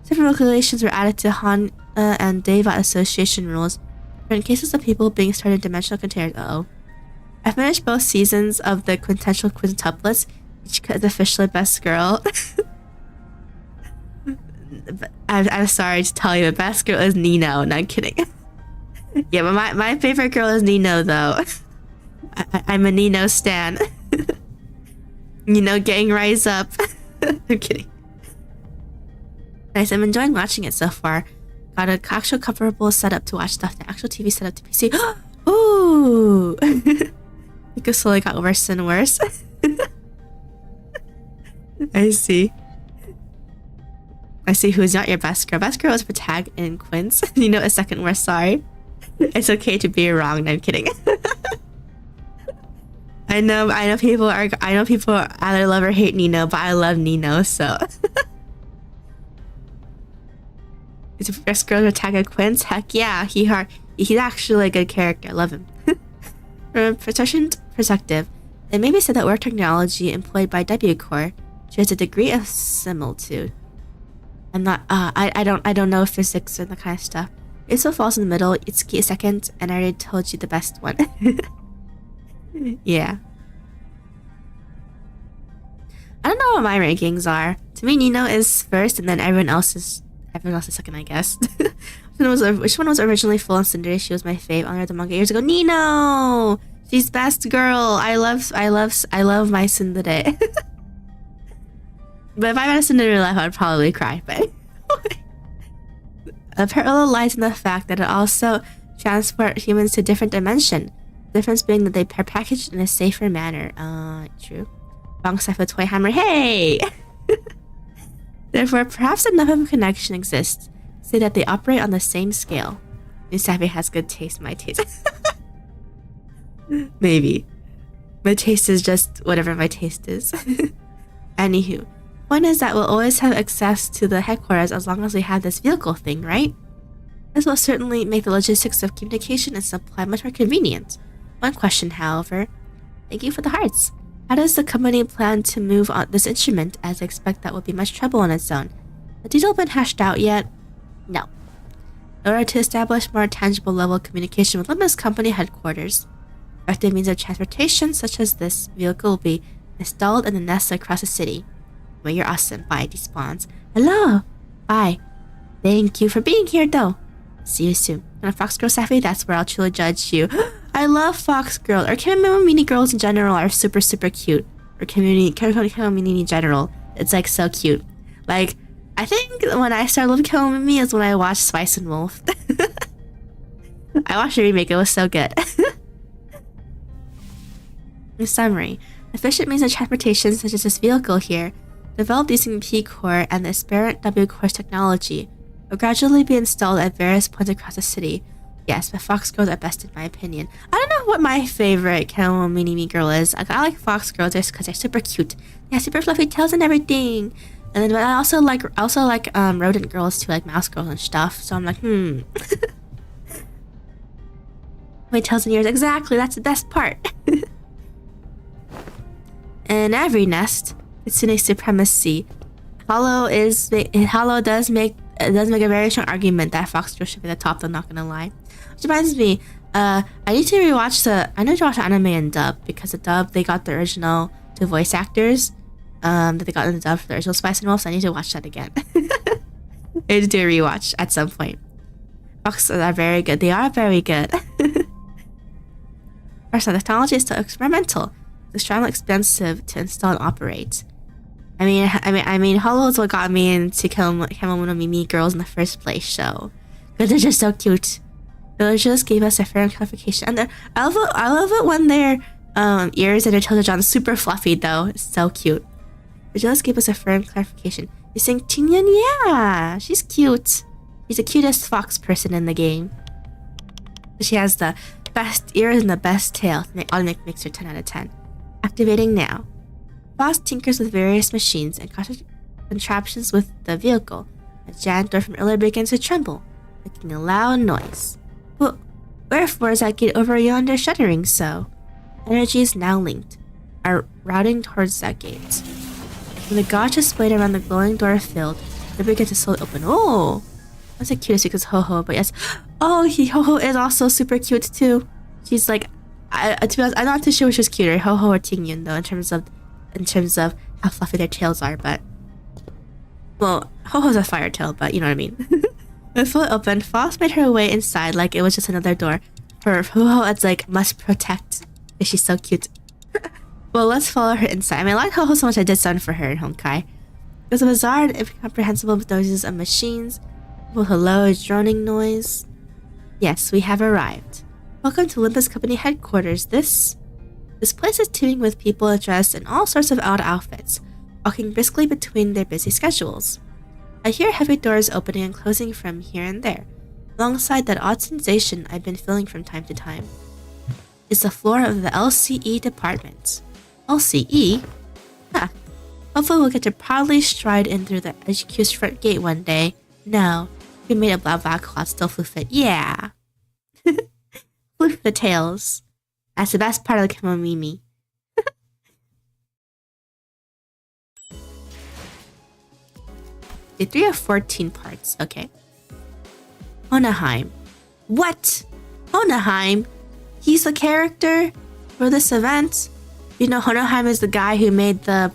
Different regulations were added to Han and Deva Association rules for in cases of people being started in dimensional containers. I finished both seasons of the quintessential quintuplets. Each is officially best girl. I'm sorry to tell you, the best girl is Nino. No, I'm kidding. Yeah, but my favorite girl is Nino, though. I'm a Nino stan. Gang rise up. I'm kidding. Nice, I'm enjoying watching it so far. Got an actual comfortable setup to watch stuff, the actual TV setup to PC. Ooh! It slowly got worse and worse. I see who's not your best girl. Best girl is Protag and Quince. A second worst, sorry. It's okay to be wrong. No, I'm kidding. I know people either love or hate Nino, but I love Nino, so. Is the best girl Protag and Quince? Heck yeah, he's actually a good character. I love him. From a protection perspective, it may be said that work technology employed by W Core shares a degree of similitude. I'm not. I don't know physics or that kind of stuff. It still falls in the middle. It's key second, and I already told you the best one. Yeah. I don't know what my rankings are. To me, Nino is first, and then everyone else is second, I guess. Which one was originally full on Tsundere? She was my fave. I read the manga years ago. Nino, she's best girl. I love my Tsundere. But if I met a Tsundere life, I'd probably cry. But the parallel lies in the fact that it also transports humans to a different dimension. The difference being that they are packaged in a safer manner. True. Wrong stuff with Toy Hammer. Hey! Therefore, perhaps enough of a connection exists to say that they operate on the same scale. Usabi has good taste, my taste. Maybe. My taste is just whatever my taste is. Anywho, point is that we'll always have access to the headquarters as long as we have this vehicle thing, right? This will certainly make the logistics of communication and supply much more convenient. One question, however. Thank you for the hearts. How does the company plan to move on this instrument, as I expect that would be much trouble on its own? The detail been hashed out yet? No. In order to establish more tangible level of communication with Limbus company headquarters, effective means of transportation such as this vehicle will be installed in the nests across the city. Well, you're awesome. Bye, despawns. Hello! Bye. Thank you for being here, though. See you soon. And a Fox Girl Safi, that's where I'll truly judge you. I love Fox Girls. Or Mini girls in general are super, super cute. Or Mini in general. It's like so cute. Like, I think when I started loving Mimi is when I watched Spice and Wolf. I watched the remake, it was so good. In summary, efficient means of transportation such as this vehicle here, developed using P-Core and the Aspirant W-Core technology, will gradually be installed at various points across the city. Yes, but Fox girls are best in my opinion. I don't know what my favorite Canto mini-me girl is. I like Fox girls just because they're super cute. They have super fluffy tails and everything. And then, but I also like rodent girls too, like mouse girls and stuff. So I'm like, my tails and ears, exactly. That's the best part. In every nest, it's in a supremacy. Hollow does make a very strong argument that Fox girls should be the top. I'm not gonna lie. Which reminds me, I need to rewatch the anime in dub, because the dub they got the original two voice actors that they got in the dub for the original Spice and Wolf, so I need to watch that again. I need to do a rewatch at some point. Foxes are very good. They are very good. First, the technology is still experimental. It's extremely expensive to install and operate. I mean, Hollow is what got me into Kemono Mimi girls in the first place, so because they're just so cute. Villagers gave us a fair clarification, and I love it when their ears and their tails are drawn super fluffy though. It's so cute. Villagers gave us a firm clarification. You think Tinyan? Yeah, she's cute. She's the cutest fox person in the game. She has the best ears and the best tail. Automatic makes her 10 out of 10. Activating now. Faust tinkers with various machines and contraptions with the vehicle. A giant door from earlier begins to tremble, making a loud noise. Well, wherefore is that gate over yonder shuddering so? Energy is now linked, are routing towards that gate. When the gauge displayed around the glowing door filled, they begin to slowly open. Oh! That's the cutest because Ho-Ho, but yes. Oh, Ho-Ho is also super cute too. She's like, to be honest, I'm not too sure which is cuter, Ho-Ho or Tingyun though, in terms of how fluffy their tails are, but well, Ho-Ho's a fire tail, but you know what I mean. When fully open, Faust made her way inside like it was just another door. For Ho-Ho, it's like must protect. She's so cute. Well, let's follow her inside. I mean, I like Ho-Ho so much I did something for her in Honkai. There's a bizarre and incomprehensible noises of machines, with a low droning noise. Yes, we have arrived. Welcome to Limbus Company headquarters. This place is teeming with people dressed in all sorts of odd outfits, walking briskly between their busy schedules. I hear heavy doors opening and closing from here and there, alongside that odd sensation I've been feeling from time to time. It's the floor of the LCE department. LCE? Huh. Hopefully we'll get to proudly stride in through the HQ's front gate one day. No, we made a blah blah cloth still floof it. Yeah. Floof the tails. That's the best part of the Kemomimi. The 3 of 14 parts. Okay. Hohenheim. What? Hohenheim? He's the character for this event? You know, Hohenheim is the guy who made the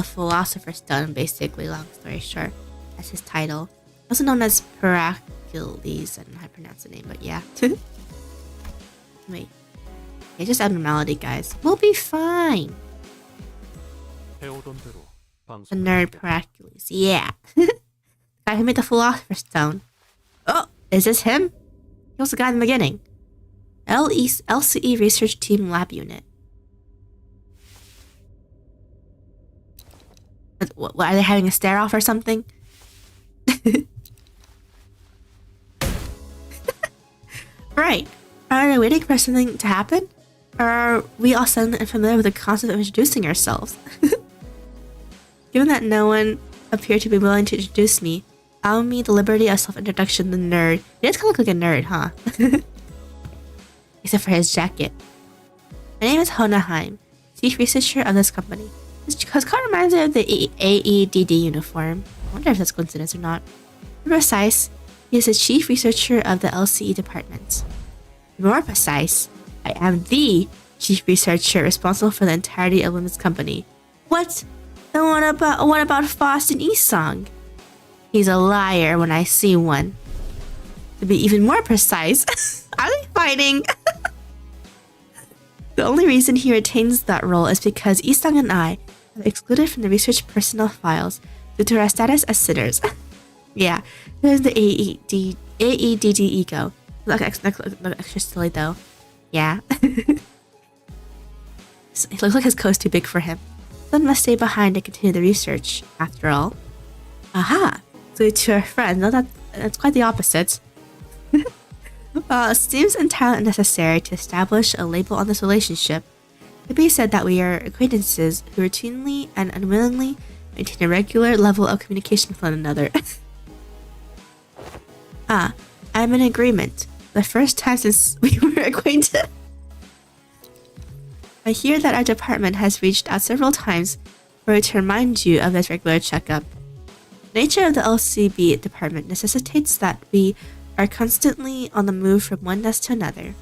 Philosopher's Stone, basically, long story short. That's his title. Also known as Paracules. I don't know how to pronounce the name, but yeah. Wait. It's just abnormality, guys. We'll be fine. The nerd Paracules. Yeah. The guy who made the Philosopher's Stone. Oh, is this him? He was the guy in the beginning. LCE Research Team Lab Unit. What, are they having a stare-off or something? Right. Are they waiting for something to happen? Or are we all suddenly unfamiliar with the concept of introducing ourselves? Given that no one appeared to be willing to introduce me, allow me the liberty of self-introduction, the nerd. He does kind of look like a nerd, huh? Except for his jacket. My name is Hohenheim, chief researcher of this company. This card reminds me of the AEDD uniform. I wonder if that's coincidence or not. To be precise, he is the chief researcher of the LCE department. To be more precise, I am the chief researcher responsible for the entirety of Limbus Company. What? Then what about Faust and Isong? He's a liar when I see one. To be even more precise, are they fighting? The only reason he retains that role is because Isong and I have excluded from the research personnel files due to our status as sitters. Yeah, there's the AEDD ego. Look extra silly though. Yeah. It looks like his coat's too big for him. Someone must stay behind and continue the research, after all. Aha! So to our friend, no, that's quite the opposite. While it seems entirely unnecessary to establish a label on this relationship, it can be said that we are acquaintances who routinely and unwillingly maintain a regular level of communication with one another. I'm in agreement. The first time since we were acquainted. I hear that our department has reached out several times for it to remind you of this regular checkup. The nature of the LCB department necessitates that we are constantly on the move from one desk to another.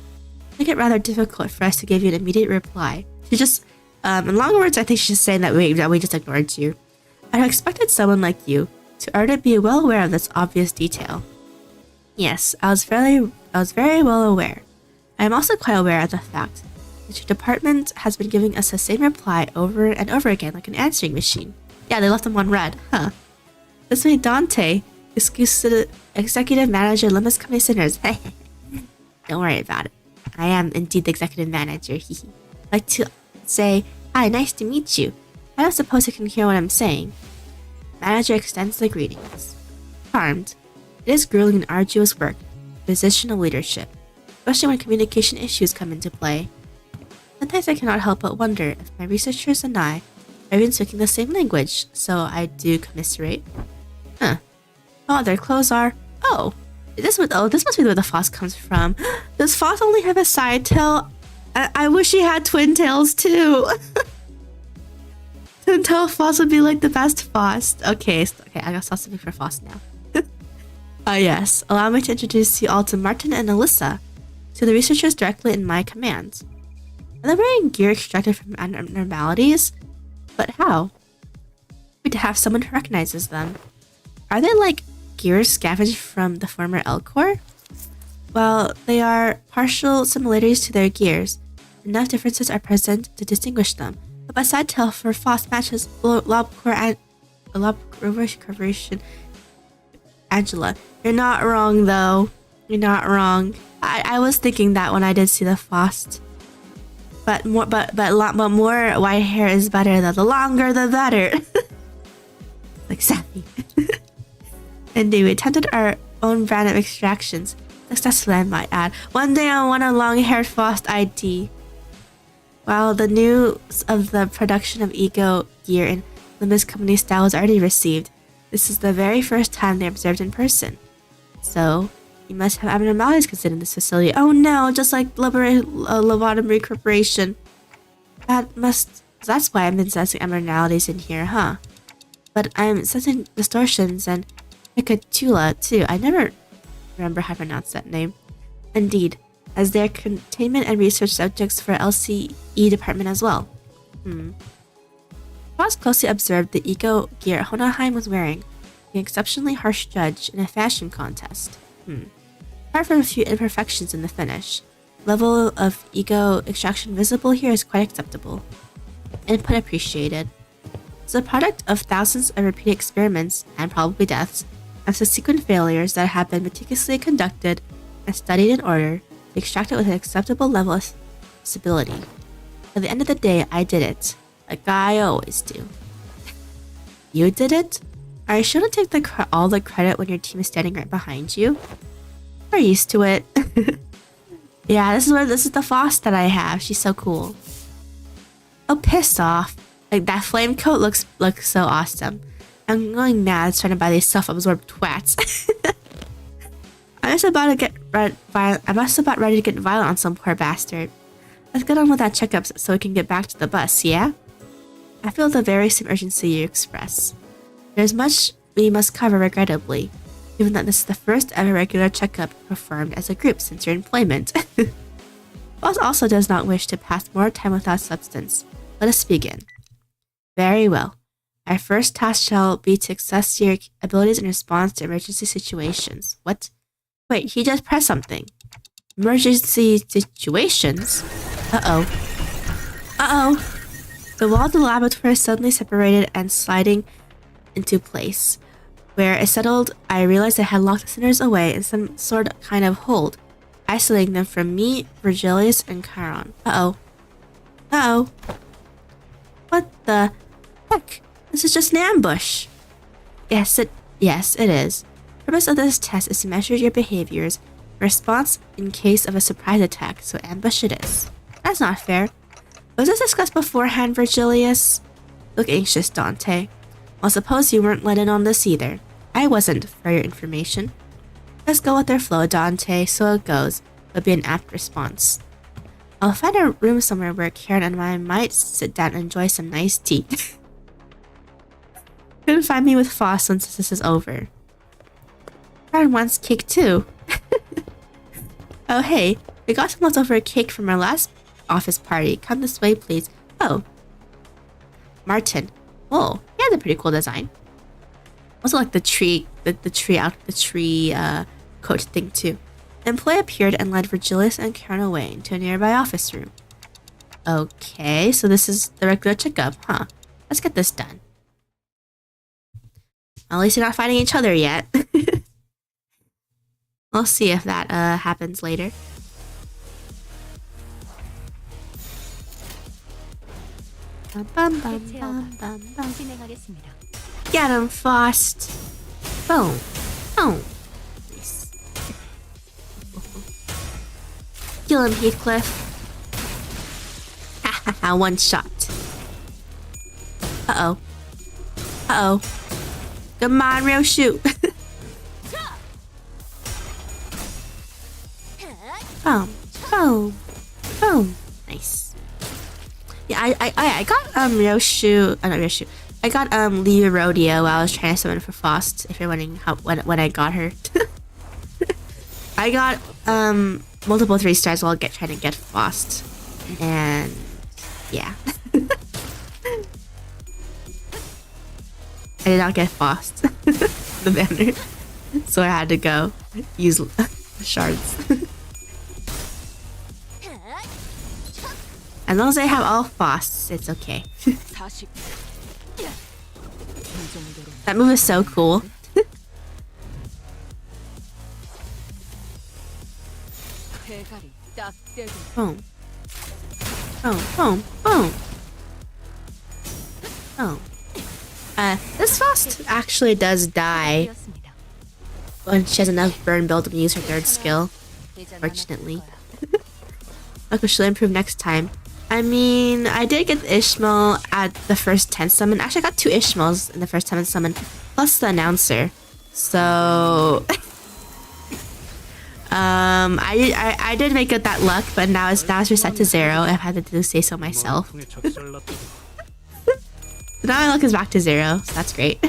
Make it rather difficult for us to give you an immediate reply. She just, in long words, I think she's saying that we just ignored you. I have expected someone like you to already be well aware of this obvious detail. Yes, I was very well aware. I am also quite aware of the fact that your department has been giving us the same reply over and over again like an answering machine. Yeah, they left them on red, huh? This made Dante, executive manager, Limbus Company Sinners. Don't worry about it. I am indeed the executive manager. Like to say, hi, nice to meet you. I don't suppose you can hear what I'm saying. Manager extends the greetings. Charmed. It is grueling and arduous work, positional leadership, especially when communication issues come into play. Sometimes I cannot help but wonder if my researchers and I are even speaking the same language, so I do commiserate. Oh, their clothes are... Oh, this must be where the Faust comes from. Does Faust only have a side tail? I wish he had twin tails too. Twin tail Faust would be like the best Faust. Okay, I gotta stop something for Faust now. Yes, allow me to introduce you all to Martin and Alyssa, to the researchers directly in my command. Are they wearing gear extracted from abnormalities? But how? We to have someone who recognizes them. Are they like gears scavenged from the former L-Core? Well, they are partial similarities to their gears. Enough differences are present to distinguish them. But my side tail for Faust matches Lob-Core and Lob-Corporation. Angela, you're not wrong though. You're not wrong. I was thinking that when I did see the Faust. But more white hair is better though. The longer the better. Like Sappy. Indeed, we attempted our own brand of extractions. Successfully, I might add. One day I want a long-haired Faust ID. While the news of the production of Ego gear in Limbus Company style was already received, this is the very first time they observed in person. So, you must have abnormalities considered in this facility. Oh no, just like Lobotomy Corporation. That's why I've been sensing abnormalities in here, huh? But I'm sensing distortions and Hikatula too. I never remember how to pronounce that name. Indeed, as they're containment and research subjects for LCE department as well. Ross closely observed the eco gear Honaheim was wearing, being an exceptionally harsh judge in a fashion contest. Apart from a few imperfections in the finish, level of ego extraction visible here is quite acceptable. Input appreciated. It's a product of thousands of repeated experiments, and probably deaths, and subsequent failures that have been meticulously conducted and studied in order to extract it with an acceptable level of stability. At the end of the day, I did it. Like I always do. You did it? Are you sure to take all the credit when your team is standing right behind you? We're used to it. Yeah, this is the Faust that I have. She's so cool. Oh, piss off. Like that flame coat looks so awesome. I'm going mad trying to buy these self-absorbed twats. I must about ready to get violent on some poor bastard. Let's get on with that checkup so we can get back to the bus, yeah? I feel the very same urgency you express. There's much we must cover regrettably, given that this is the first ever regular checkup performed as a group since your employment. Boss also does not wish to pass more time without substance. Let us begin. Very well. Our first task shall be to assess your abilities in response to emergency situations. What? Wait, he just pressed something. Emergency situations? Uh-oh. Uh-oh. The wall of the laboratory suddenly separated and sliding into place. Where it settled, I realized I had locked the sinners away in some kind of hold. isolating them from me, Virgilius, and Chiron. Uh-oh. Uh-oh. What the heck? This is just an ambush. Yes, it is. The purpose of this test is to measure your behaviors in response in case of a surprise attack, so ambush it is. That's not fair. Was this discussed beforehand, Virgilius? Look anxious, Dante. Well, suppose you weren't let in on this either. I wasn't, for your information. Let's go with their flow, Dante, so it goes. Would be an apt response. I'll find a room somewhere where Karen and I might sit down and enjoy some nice tea. Couldn't find me with Faust once this is over. Karen wants cake too. Oh hey, we got some leftover cake from our last office party. Come this way, please. Oh. Martin. Oh, he has a pretty cool design. Also like the tree coat thing too. An employee appeared and led Virgilius and Karen away into a nearby office room. Okay, so this is the regular checkup, huh? Let's get this done. At least they're not fighting each other yet. We'll see if that happens later. Bum, bum, bum, bum, bum. Get him, Faust. Boom. Boom. Nice. Kill him, Heathcliff. Ha ha ha, one shot. Uh-oh. Uh-oh. Come on, real shoot. Boom. Boom. Boom. Nice. Yeah, I got Ryoshu. Not Ryoshu. I got Lee Rodeo while I was trying to summon for Faust. If you're wondering how when I got her, I got multiple 3 stars while trying to get Faust, and yeah, I did not get Faust, the banner, so I had to go use shards. As long as I have all Fausts, it's okay. That move is so cool. Boom. Boom, boom, boom. Oh. This Faust actually does die when she has enough burn build to use her 3rd skill. Fortunately. Okay, she'll improve next time. I mean, I did get the Ishmael at the first 10 summon. Actually, I got 2 Ishmaels in the first 10 summon, plus the announcer. So, I did make it that luck, but now it's reset to 0. I've had to do say so myself. So now my luck is back to 0, so that's great.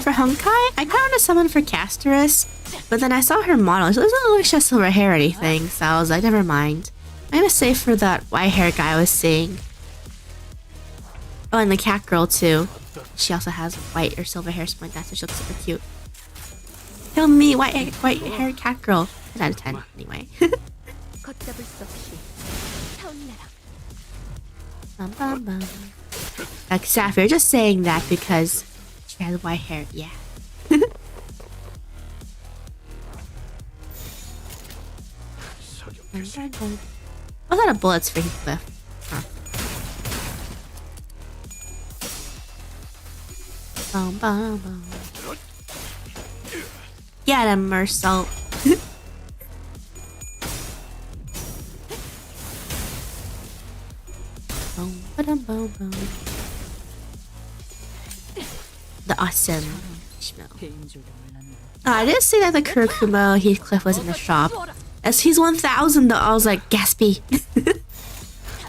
For Honkai, I kind of want to summon for Casterus, but then I saw her model. So it doesn't look like she has silver hair or anything, so I was like, never mind. I'm gonna save for that white hair guy I was seeing. Oh, and the cat girl too. She also has white or silver hair, something like that, so she looks super cute. Kill me, white hair cat girl. 10 out of 10, anyway. Bum, bum, bum. Like, Saf, you're just saying that because she has white hair, yeah. What lot of bullets for Heathcliff? Huh. Boom, boom, boom. Get him, Mersault. Boom, ba-dum, boom, boom. The awesome smell. Oh, I didn't see that the Kurikumo Heathcliff was in the shop. As he's 1,000 though, I was like, gaspy.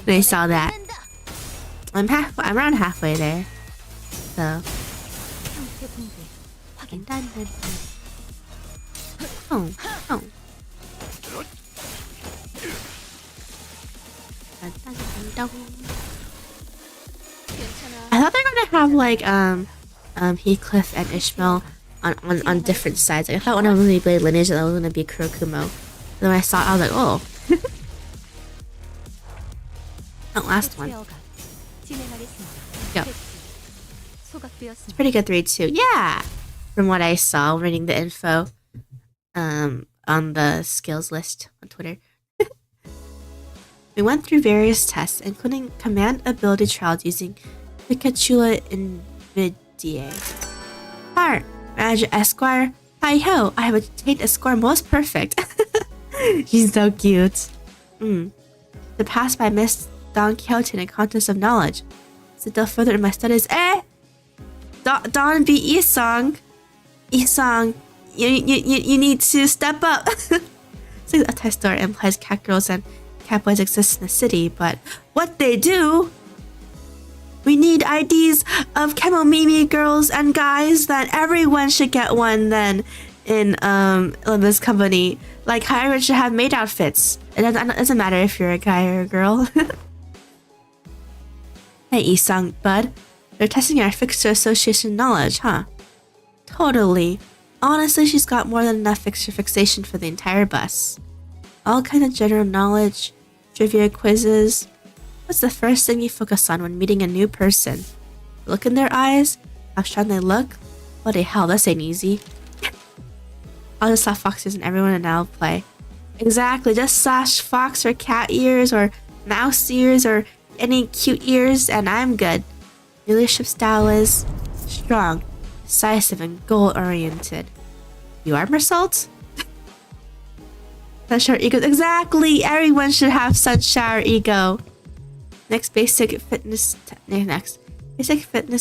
When I saw that. I'm around halfway there. So. Oh, oh. I thought they're gonna have like Heathcliff and Ishmael on different sides. Like, I thought one of them was gonna be Blade Lineage and the other was gonna be Kurikumo. Then when I saw it, I was like, oh. That last one. Go. It's pretty good 3-2. Yeah! from what I saw reading the info on the skills list on Twitter. We went through various tests, including command ability trials using Pikachu Invidier. Hi, Manager Esquire. Hi-ho, I have attained a score most perfect. She's so cute. Surpassed by Miss Don Quixote in a contest of knowledge. So delve further in my studies. Don be Isong. Isong, you need to step up. So a test store implies cat girls and cat boys exist in the city, but what they do? We need IDs of Chemomimi girls and guys. Then everyone should get one. Then in Limbus company, like how everyone should have maid outfits. It doesn't matter if you're a guy or a girl. Hey, Isang, bud. They're testing our fixture association knowledge, huh? Totally. Honestly, she's got more than enough fixture fixation for the entire bus. All kind of general knowledge, trivia quizzes. What's the first thing you focus on when meeting a new person? Look in their eyes? How strong they look? Bloody hell, this ain't easy. I'll just slash foxes and everyone and I'll play. Exactly, just slash fox or cat ears or mouse ears or any cute ears and I'm good. Your leadership style is strong, decisive, and goal-oriented. You armor salt? Sunshine ego. Exactly! Everyone should have sunshine ego. Next, basic fitness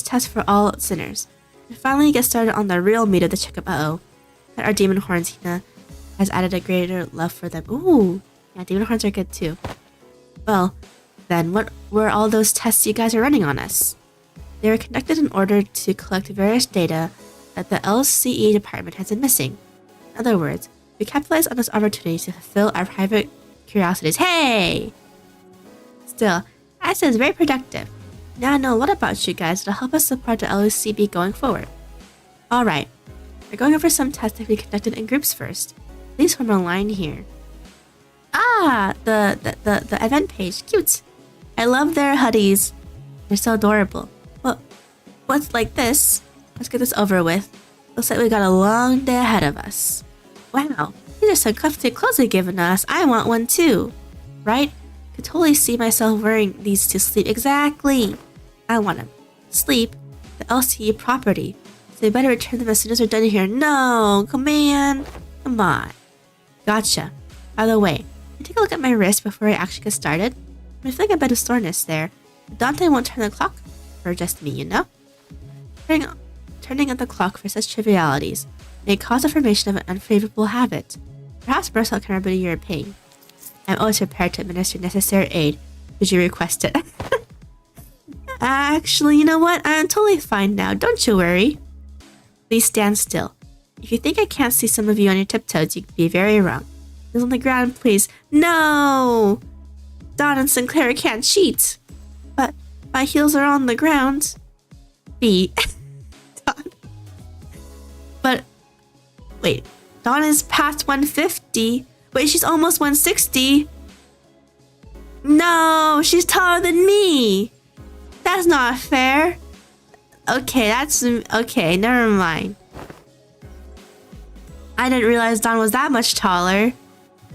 test for all sinners. And finally, get started on the real meat of the checkup. That our demon horns, Hina, has added a greater love for them. Ooh, yeah, demon horns are good too. Well, then, what were all those tests you guys are running on us? They were conducted in order to collect various data that the LCE department has been missing. In other words, we capitalized on this opportunity to fulfill our private curiosities. Hey! Still, I said it's very productive. Now I know a lot about you guys that'll help us support the LCB going forward. Alright, we're going over some tests that we conducted in groups first. Please form a line here. Ah! The event page. Cute! I love their hoodies. They're so adorable. Well, what's like this? Let's get this over with. Looks like we got a long day ahead of us. Wow, these are some comfy clothes they've given us. I want one too. Right? Could totally see myself wearing these to sleep. Exactly. I want them. Sleep. The LCE property. So they better return them as soon as we're done here. No, come on. Gotcha. By the way, can you take a look at my wrist before I actually get started? I'm feeling a bit of soreness there. Dante won't turn the clock for just me, you know? Turning on the clock for such trivialities may cause the formation of an unfavorable habit. Perhaps Bursal can remedy your pain. I'm always prepared to administer necessary aid should you request it. Actually, you know what? I'm totally fine now. Don't you worry. Please stand still. If you think I can't see some of you on your tiptoes, you'd be very wrong. Heels on the ground, please. No! Don and Sinclair can't cheat. But my heels are on the ground. B. Don. But wait, Dawn is past 150. Wait, she's almost 160. No, she's taller than me. That's not fair. Okay, never mind. I didn't realize Dawn was that much taller.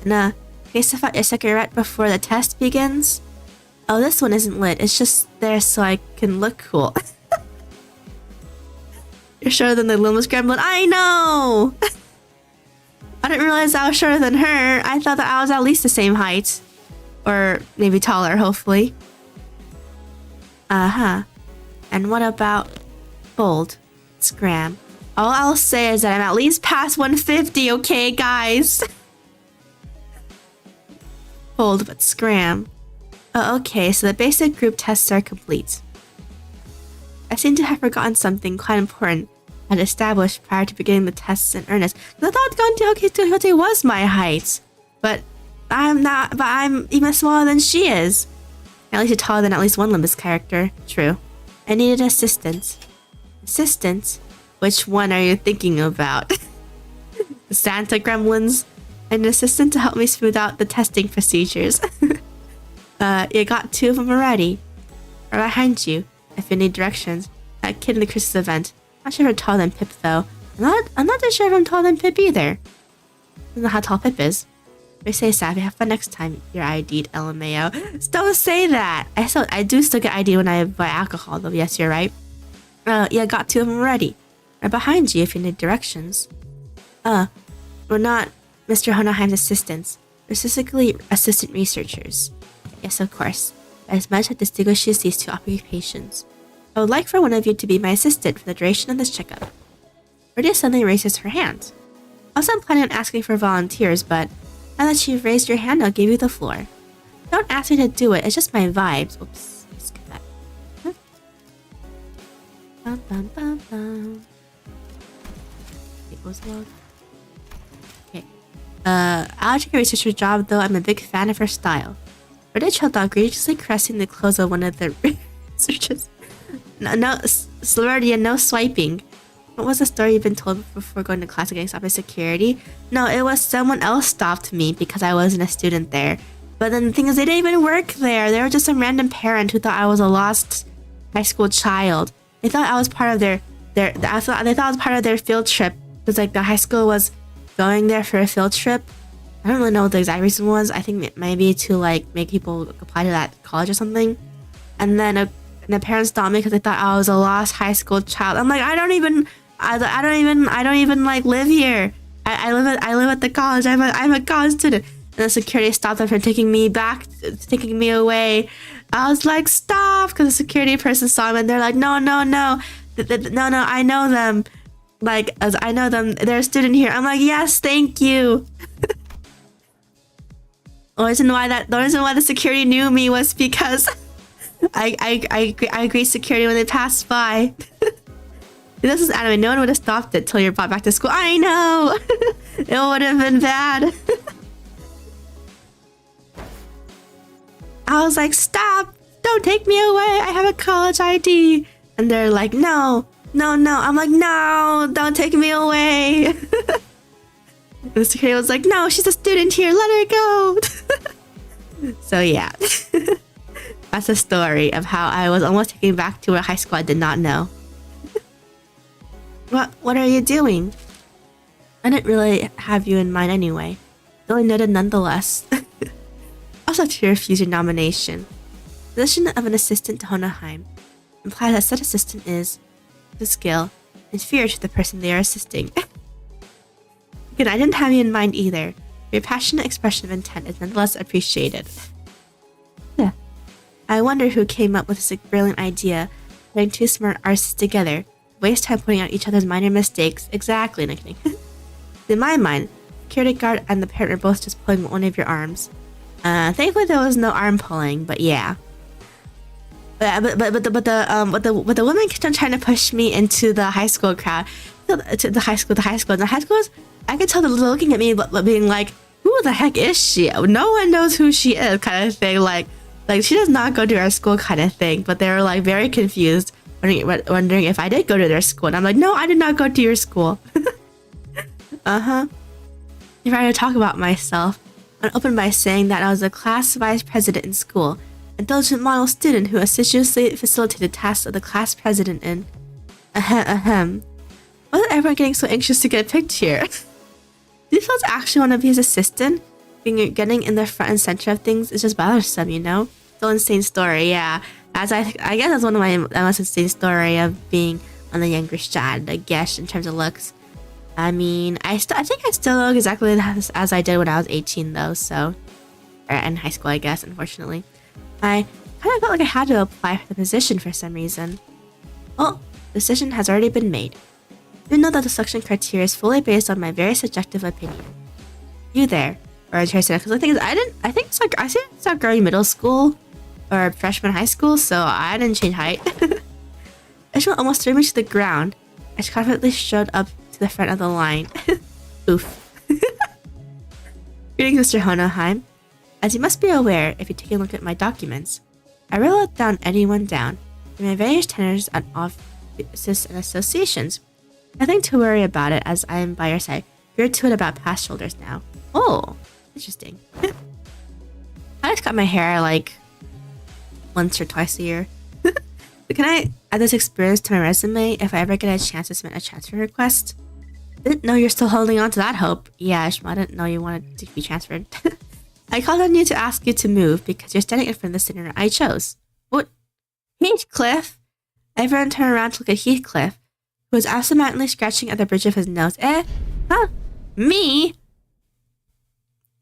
And case about your cigarette before the test begins. Oh, this one isn't lit. It's just there so I can look cool. You're shorter than the Limbus gremlin. I know! I didn't realize I was shorter than her. I thought that I was at least the same height. Or maybe taller, hopefully. And what about bold? Scram. All I'll say is that I'm at least past 150, okay, guys? Bold, but scram. Oh, okay, so the basic group tests are complete. I seem to have forgotten something quite important I had established prior to beginning the tests in earnest. I thought Quixote was my height, but I'm even smaller than she is. At least you're taller than at least one Limbus character. True. I needed assistance. Assistance? Which one are you thinking about? The Santa gremlins? An assistant to help me smooth out the testing procedures. You got 2 of them already. Right behind you, if you need directions. That kid in the Christmas event. Not sure how tall than Pip though. I'm not too sure if I'm taller than Pip either. I don't know how tall Pip is. They say Savvy, have fun next time you're ID'd, LMAO. Don't say that! I do still get ID'd when I buy alcohol though, yes, you're right. Yeah, got 2 of them already. Right behind you if you need directions. We're not Mr. Honaheim's assistants. We're specifically assistant researchers. Yes, of course. As much that distinguishes these 2 occupations. I would like for one of you to be my assistant for the duration of this checkup. Rhodia suddenly raises her hand. I wasn't planning on asking for volunteers, but now that you've raised your hand, I'll give you the floor. Don't ask me to do it, it's just my vibes. Oops, let's skip that. Bum, bum, bum, bum. It goes well. Okay. I'll take a researcher job, though I'm a big fan of her style. Rhodia chilled out, graciously caressing the clothes of one of the researchers. No, Rhodia, no swiping. What was the story you've been told before going to class and getting stopped by security? No, it was someone else stopped me because I wasn't a student there. But then the thing is, they didn't even work there. They were just some random parent who thought I was a lost high school child. They thought I was part of they thought I was part of their field trip. Because like the high school was going there for a field trip. I don't really know what the exact reason was. I think maybe to like make people apply to that college or something. And then the parents stopped me because they thought I was a lost high school child. I'm like, I don't even like live here. I live at the college. I'm a college student. And the security stopped them from taking me away. I was like, stop, because the security person saw me and they're like, no, I know them. Like, as I know them, they're a student here. I'm like, yes, thank you. The reason why the security knew me was because I greet security when they passed by. This is anime. No one would have stopped it till you're brought back to school. I know. It would have been bad. I was like, stop! Don't take me away! I have a college ID! And they're like, no! I'm like, no! Don't take me away! And the security was like, no, she's a student here, let her go! So yeah. That's a story of how I was almost taken back to a high school I did not know. What are you doing? I didn't really have you in mind anyway. Though I noted nonetheless. Also to refuse your nomination. The position of an assistant to Honaheim implies that said assistant is, the skill, inferior to the person they are assisting. Again, I didn't have you in mind either. Your passionate expression of intent is nonetheless appreciated. Yeah. I wonder who came up with this brilliant idea, putting 2 smart artists together, waste time pointing out each other's minor mistakes. Exactly, Nick. In my mind, the security guard and the parent were both just pulling one of your arms. Thankfully there was no arm pulling, but yeah. But the woman kept on trying to push me into the high school crowd. To the high school. And the high schools, I could tell they're looking at me but being like, who the heck is she? No one knows who she is, kind of thing. Like she does not go to our school, kind of thing. But they were like very confused, wondering if I did go to their school. And I'm like, no, I did not go to your school. If I were to talk about myself, I'd open by saying that I was a class vice president in school, a diligent model student who assiduously facilitated tasks of the class president in... Wasn't everyone getting so anxious to get picked here? Do you feel actually want to be his assistant? Getting in the front and center of things is just bothersome, you know? Still insane story, yeah. I guess that's one of my most insane story of being on the younger side, I guess, in terms of looks. I mean, I think I still look exactly as I did when I was 18, though, so... Or in high school, I guess, unfortunately. I kind of felt like I had to apply for the position for some reason. Well, the decision has already been made. You know that the selection criteria is fully based on my very subjective opinion. You there, or interested, because the thing is, I stopped growing middle school, or freshman high school, so I didn't change height. Ishmael almost threw me to the ground. I confidently showed up to the front of the line. Oof. Greetings, Mr. Honaheim. As you must be aware, if you take a look at my documents, I wrote down anyone down in my various tenors and offices and associations. Nothing to worry about it, as I am by your side. You're to it about past shoulders now. Oh, interesting. I just cut my hair like once or twice a year. Can I add this experience to my resume if I ever get a chance to submit a transfer request? Didn't know you're still holding on to that hope. Yeah, Ishma, I didn't know you wanted to be transferred. I called on you to ask you to move because you're standing in front of the sinner I chose. What? Heathcliff? Everyone turned around to look at Heathcliff, who was absentmindedly scratching at the bridge of his nose. Huh? Me?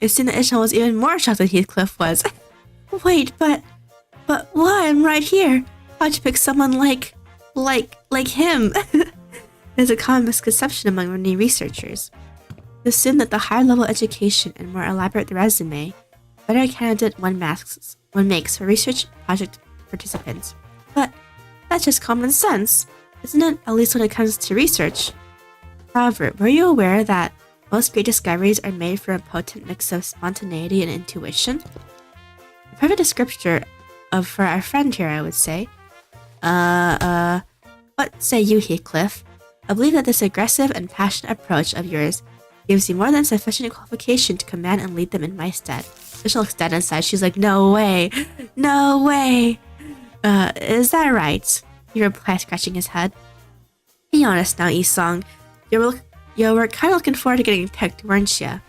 It seemed that Ishma was even more shocked than Heathcliff was. Wait, but why? I'm right here. How'd you pick someone like him? There's a common misconception among many researchers. They assume that the higher level education and more elaborate the resume, better a candidate one makes for research project participants. But that's just common sense, isn't it? At least when it comes to research. However, were you aware that most great discoveries are made from a potent mix of spontaneity and intuition? A perfect descriptor for our friend here, I would say. What say you, Heathcliff? I believe that this aggressive and passionate approach of yours gives you more than sufficient qualification to command and lead them in my stead. She looks dead inside. She's like, no way. No way. Is that right? He replied, scratching his head. Be honest now, Isong. You were kind of looking forward to getting picked, weren't you?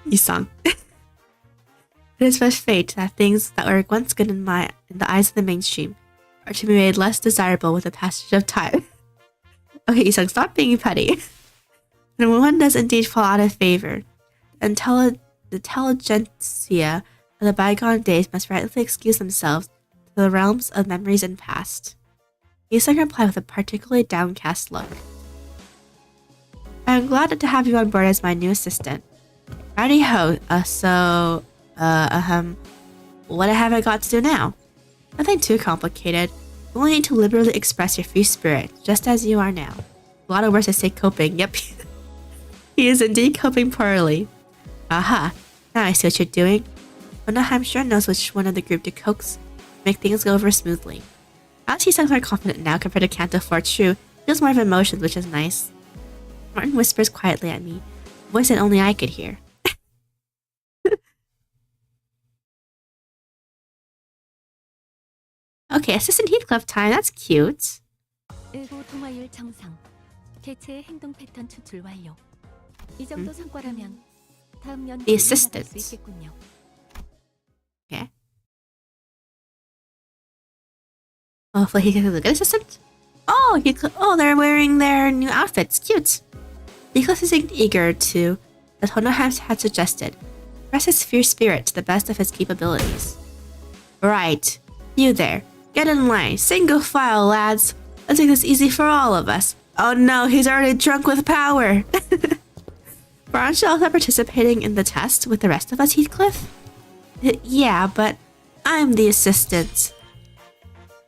Isong. It is but fate that things that were once good in the eyes of the mainstream are to be made less desirable with the passage of time. Okay, Isong, stop being petty. And when one does indeed fall out of favor, the intelligentsia of the bygone days must rightly excuse themselves to the realms of memories and past. Isong replied with a particularly downcast look. I am glad to have you on board as my new assistant. Righty-ho, what have I got to do now? Nothing too complicated. You only need to liberally express your free spirit, just as you are now. A lot of words to say coping. Yep. He is indeed coping poorly. Aha. Now I see what you're doing. But now I'm sure knows which one of the group to coax to make things go over smoothly. As he sounds more confident now compared to Canto for true, he feels more of emotions, which is nice. Martin whispers quietly at me, a voice that only I could hear. Okay, Assistant Heathcliff time. That's cute. 일고 통화율 정상. 개체의 행동 패턴 추출 완료. 이 정도 성과라면 다음 연도에 The assistant. 수 있겠군요. Okay. Hopefully he can look at assistant. Oh, they're wearing their new outfits. Cute. Heathcliff is eager to, as Honoham had suggested, express his fierce spirit to the best of his capabilities. Right. You there. Get in line. Single file, lads. Let's make this easy for all of us. Oh no, he's already drunk with power. Aren't you also participating in the test with the rest of us, Heathcliff? Yeah, but I'm the assistant.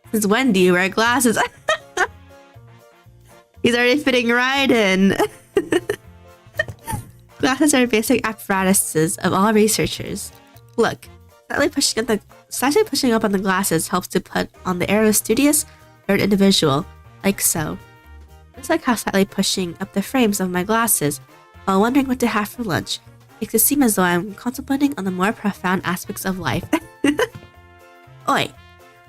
Since when do you wear glasses? He's already fitting right in. Glasses are basic apparatuses of all researchers. Look, slightly pushing up on the glasses helps to put on the air of a studious, alert individual, like so. Just like how slightly pushing up the frames of my glasses while wondering what to have for lunch makes it seem as though I'm contemplating on the more profound aspects of life. Oi,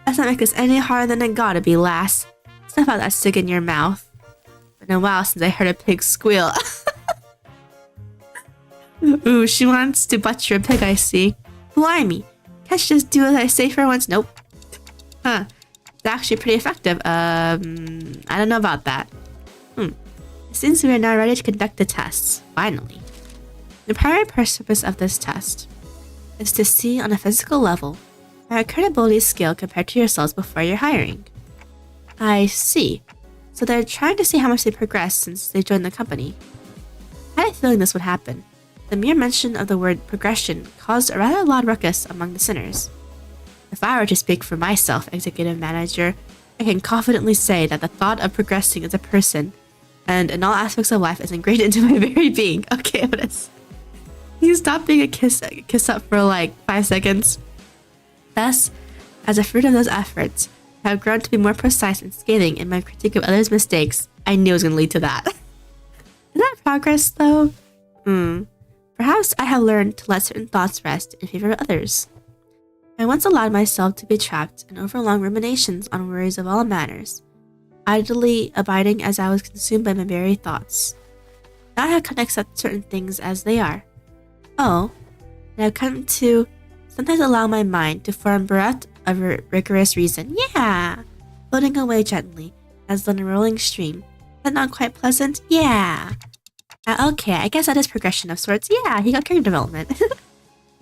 let's not make this any harder than it gotta be, lass. Stuff out that cig in your mouth. Been a while since I heard a pig squeal. Ooh, she wants to butcher a pig, I see. Blimey, can't you just do as I say for once? Nope. Huh. It's actually pretty effective. I don't know about that. It seems we are now ready to conduct the tests, finally. The primary purpose of this test is to see on a physical level how your credibility scale compared to yourselves before your hiring. I see. So they're trying to see how much they progressed since they joined the company. I had a feeling this would happen. The mere mention of the word progression caused a rather loud ruckus among the sinners. If I were to speak for myself, executive manager, I can confidently say that the thought of progressing as a person and in all aspects of life is ingrained into my very being. Okay, Otis. You stop being a kiss up for like 5 seconds. Thus, as a fruit of those efforts, I have grown to be more precise and scathing in my critique of others' mistakes. I knew it was going to lead to that. Is that progress, though? Perhaps I have learned to let certain thoughts rest in favor of others. I once allowed myself to be trapped in overlong ruminations on worries of all manners. idly abiding as I was consumed by my very thoughts. Now I have come to accept certain things as they are. Oh, and I've come to sometimes allow my mind to form bereft of rigorous reason. Yeah! Floating away gently, as though in a rolling stream. That not quite pleasant? Yeah! Okay, I guess that is progression of sorts. Yeah, he got character development.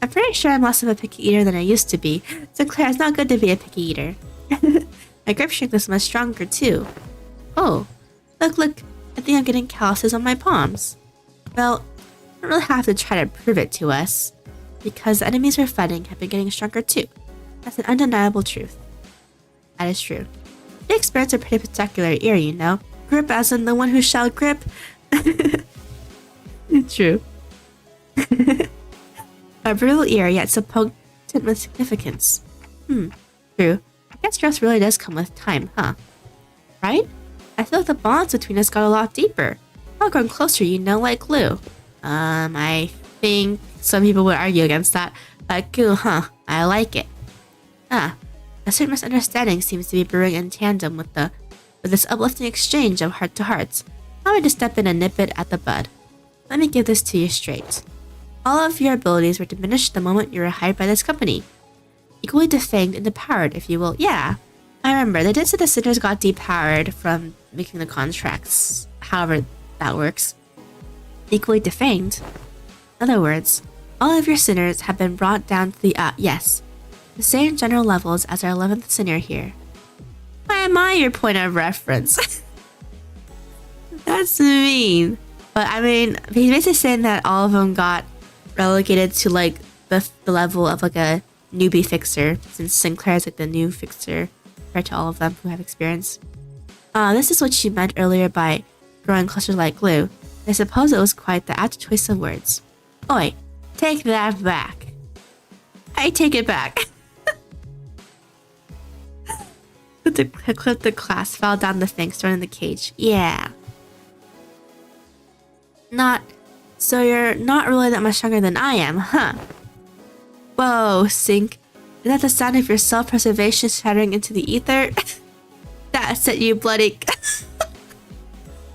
I'm pretty sure I'm less of a picky eater than I used to be. Sinclair, it's not good to be a picky eater. My grip strength is much stronger too. Oh, look, I think I'm getting calluses on my palms. Well, I don't really have to try to prove it to us, because the enemies we're fighting have been getting stronger too. That's an undeniable truth. That is true. They experience a pretty particular ear, you know. Grip as in the one who shall grip. True. A brutal ear, yet so potent with significance. True. I guess trust really does come with time, huh? Right? I feel like the bonds between us got a lot deeper. We're all growing closer, you know, like glue. I think some people would argue against that. Like glue, huh? I like it. A certain misunderstanding seems to be brewing in tandem with this uplifting exchange of heart-to-hearts. Allow me to step in and nip it at the bud. Let me give this to you straight. All of your abilities were diminished the moment you were hired by this company. Equally defanged and depowered, if you will. Yeah, I remember. They did say the sinners got depowered from making the contracts. However that works. Equally defanged. In other words, all of your sinners have been brought down to the, the same general levels as our 11th sinner here. Why am I your point of reference? That's mean. But I mean, he's basically saying that all of them got relegated to like the level of like a newbie fixer, since Sinclair is like the new fixer compared to all of them who have experience. This is what she meant earlier by growing closer like glue. I suppose it was quite the apt choice of words. Oi, take that back. I take it back. Clip the class, fell down the thing, thrown in the cage. Yeah. So you're not really that much stronger than I am, huh? Whoa, Sink. Is that the sound of your self-preservation shattering into the ether? That's it, you bloody...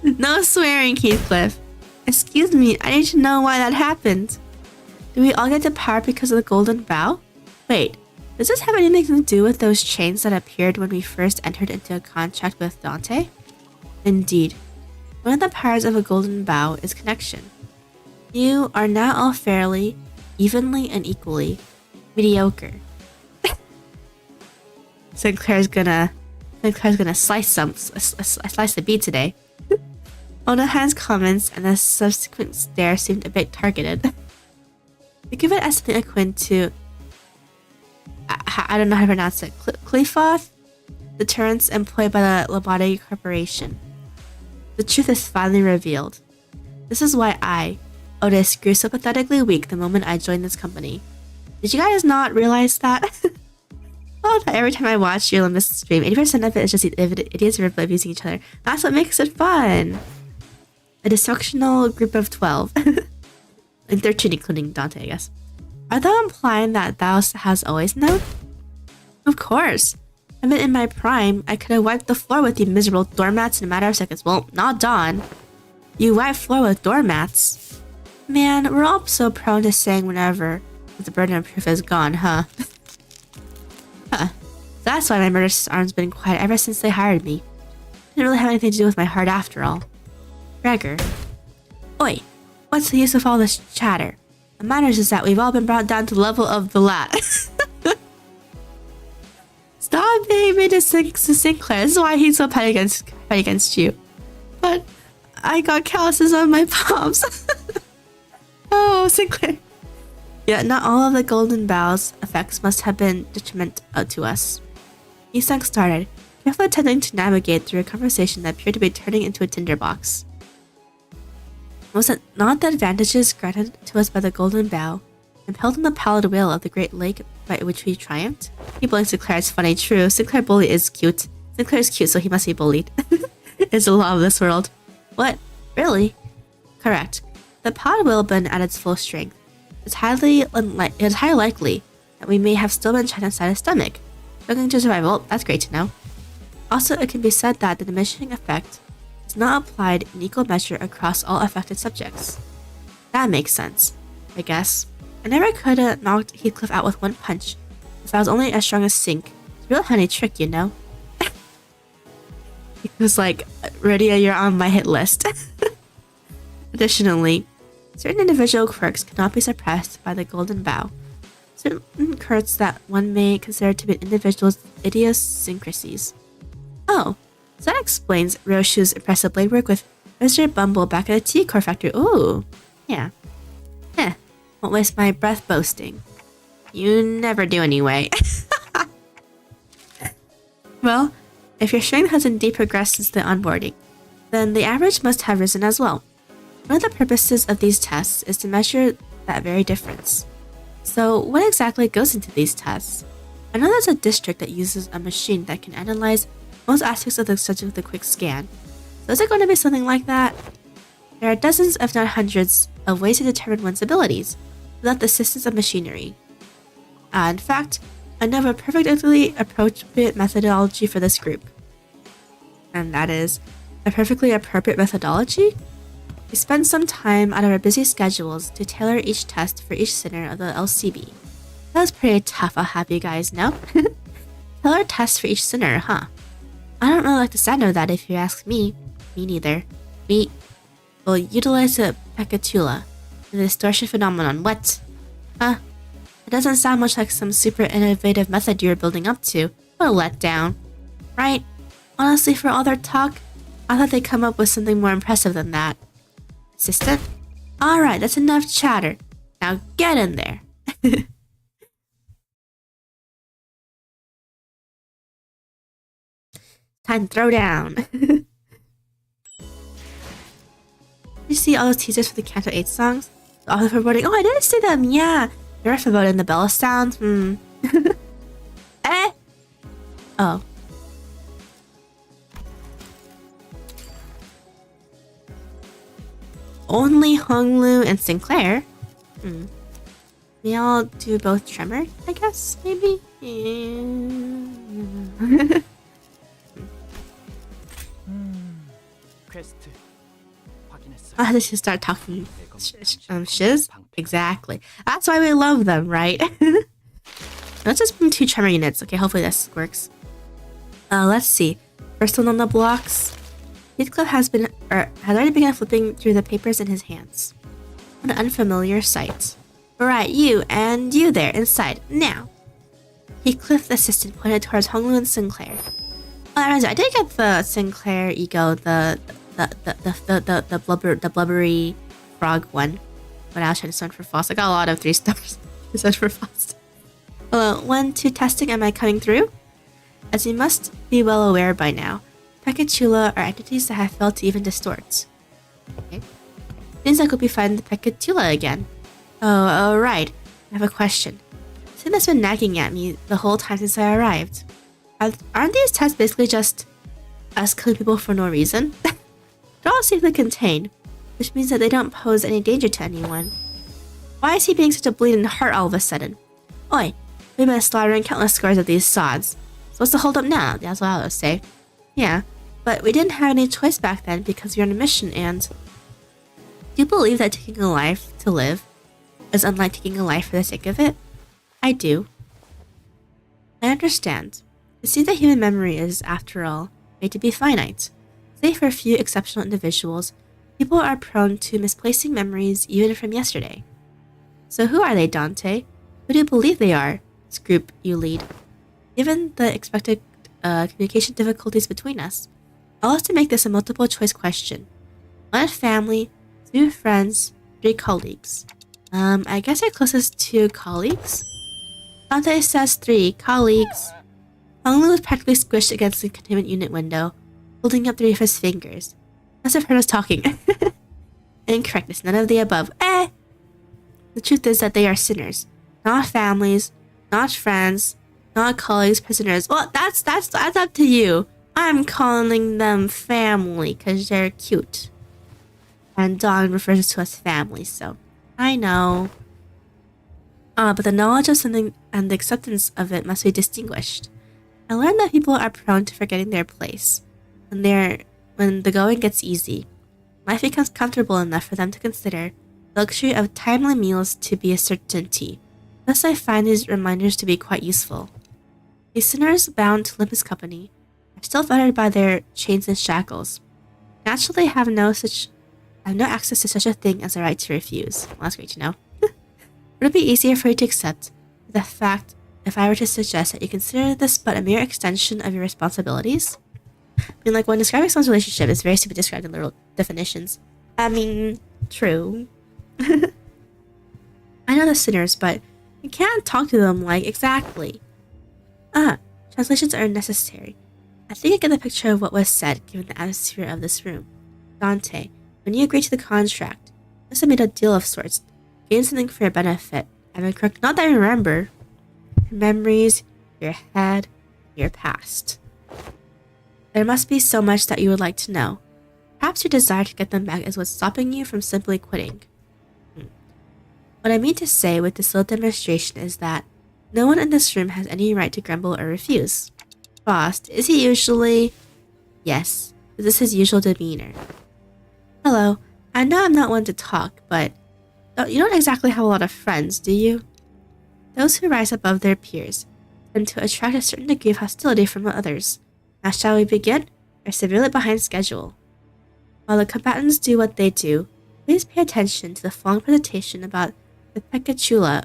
No swearing, Heathcliff. Excuse me, I need to know why that happened. Did we all get to power because of the golden bow? Wait, does this have anything to do with those chains that appeared when we first entered into a contract with Dante? Indeed. One of the powers of a golden bow is connection. You are now all fairly, evenly, and equally mediocre. Sinclair's gonna slice the beat today. Onahan's comments and the subsequent stare seemed a bit targeted. To give it as something akin to, I don't know how to pronounce it, Qlifoth, deterrence employed by the Labate Corporation. The truth is finally revealed. This is why I, Otis, grew so pathetically weak the moment I joined this company. Did you guys not realize that? Well, every time I watch your Limbus stream, 80% of it is just idiots abusing each other. That's what makes it fun. A dysfunctional group of 12. And 13 including Dante, I guess. Are thou implying that thou has always known? Of course. I mean, in my prime, I could have wiped the floor with you miserable doormats in a matter of seconds. Well, not Dawn. You wipe floor with doormats? Man, we're all so prone to saying whenever the burden of proof is gone, huh? That's why my murderous arm's been quiet ever since they hired me. Didn't really have anything to do with my heart after all. Gregor. Oi, what's the use of all this chatter? What matters is that we've all been brought down to the level of the lat. Stop being made to Sinclair. This is why he's so petty against you. But I got calluses on my palms. Oh, Sinclair. Yet not all of the Golden Bow's effects must have been detrimental to us. Isang started, carefully attempting to navigate through a conversation that appeared to be turning into a tinderbox. Was it not the advantages granted to us by the Golden Bow, impelled in the pallid whale of the Great Lake by which we triumphed? He bullying Sinclair is funny, true. Sinclair bully is cute. Sinclair is cute, so he must be bullied. It's the law of this world. What? Really? Correct. The pallid whale been at its full strength. It is highly likely that we may have still been trapped inside his stomach. Struggling to survival, that's great to know. Also, it can be said that the diminishing effect is not applied in equal measure across all affected subjects. That makes sense, I guess. I never could have knocked Heathcliff out with one punch if I was only as strong as Sink. It's a real honey trick, you know? He was like, Radia, you're on my hit list. Additionally, certain individual quirks cannot be suppressed by the golden bow. Certain quirks that one may consider to be an individual's idiosyncrasies. Oh, so that explains Roshu's impressive blade work with Mr. Bumble back at the tea core factory. Ooh, yeah. Won't waste my breath boasting. You never do anyway. Well, if your strength has indeed progressed since the onboarding, then the average must have risen as well. One of the purposes of these tests is to measure that very difference. So what exactly goes into these tests? I know there's a district that uses a machine that can analyze most aspects of the subject with a quick scan. So is it going to be something like that? There are dozens, if not hundreds, of ways to determine one's abilities without the assistance of machinery. In fact, I know of a perfectly appropriate methodology for this group. And that is a perfectly appropriate methodology? We spend some time out of our busy schedules to tailor each test for each sinner of the LCB. That was pretty tough, I'll have you guys know. Tailor tests for each sinner, huh? I don't really like the sound of that if you ask me. Me neither. We will utilize the Pecatula, the distortion phenomenon. What? It doesn't sound much like some super innovative method you're building up to. What a letdown. Right? Honestly, for all their talk, I thought they'd come up with something more impressive than that. Assistant? Alright, that's enough chatter. Now get in there. Time to throw down. Did you see all those teasers for the Canto 8 songs? The author foreboding. Oh, I didn't see them. Yeah. They're foreboding the bell sounds. Eh? Oh. Only Honglu and Sinclair? They all do both Tremor, I guess, maybe? I should start talking shiz? Exactly. That's why we love them, right? Let's just bring 2 Tremor units. Okay, hopefully this works. Let's see. First one on the blocks. Heathcliff has already begun flipping through the papers in his hands. What an unfamiliar sight. Alright, you and you there, inside, now. Heathcliff, the assistant, pointed towards Honglu and Sinclair. Oh, I did get the Sinclair ego, the blubbery frog one. But I was trying to search for Faust. I got a lot of 3 stars to search for Faust. Hello, 1, 2 testing, am I coming through? As you must be well aware by now, Pecatula are entities that have failed to even distort. Okay. Seems like we'll be fighting the Pecatula again. Oh, right. I have a question. Something that's been nagging at me the whole time since I arrived. Aren't these tests basically just us killing people for no reason? They all seem to contain, which means that they don't pose any danger to anyone. Why is he being such a bleeding heart all of a sudden? Oi, we've been slaughtering countless scores of these sods. So what's the hold up now? That's what I would say. Yeah, but we didn't have any choice back then because we were on a mission and... Do you believe that taking a life to live is unlike taking a life for the sake of it? I do. I understand. It seems that human memory is, after all, made to be finite. Save for a few exceptional individuals, people are prone to misplacing memories even from yesterday. So who are they, Dante? Who do you believe they are? This group you lead. Given the expected communication difficulties between us, I'll have to make this a multiple choice question. 1 family, 2 friends, 3 colleagues. I guess our closest 2 colleagues? Dante says 3 colleagues. Honglu was practically squished against the containment unit window, holding up 3 of his fingers. Must have heard us talking. Incorrectness, none of the above. The truth is that they are sinners. Not families, not friends, not colleagues, prisoners. Well, that's up to you. I'm calling them family because they're cute. And Dawn refers to us family, so I know. But the knowledge of something and the acceptance of it must be distinguished. I learned that people are prone to forgetting their place. When the going gets easy, life becomes comfortable enough for them to consider the luxury of timely meals to be a certainty. Thus I find these reminders to be quite useful. The sinners bound to Limbus company are still fettered by their chains and shackles. Naturally have no access to such a thing as a right to refuse. Well, that's great to know. Would it be easier for you to accept the fact if I were to suggest that you consider this but a mere extension of your responsibilities? I mean, like, when describing someone's relationship, it's very stupid described in literal definitions. I mean, true. I know the sinners, but you can't talk to them like exactly. Translations are necessary. I think I get the picture of what was said given the atmosphere of this room. Dante, when you agreed to the contract, you must have made a deal of sorts, gained something for your benefit. Am I correct? Not that I remember. Your memories, your head, your past. There must be so much that you would like to know. Perhaps your desire to get them back is what's stopping you from simply quitting. What I mean to say with this little demonstration is that no one in this room has any right to grumble or refuse. Faust, is he usually... Yes, this is his usual demeanor. Hello, I know I'm not one to talk, but you don't exactly have a lot of friends, do you? Those who rise above their peers tend to attract a certain degree of hostility from others. Now shall we begin? We're severely behind schedule. While the combatants do what they do, please pay attention to the following presentation about the Pekachula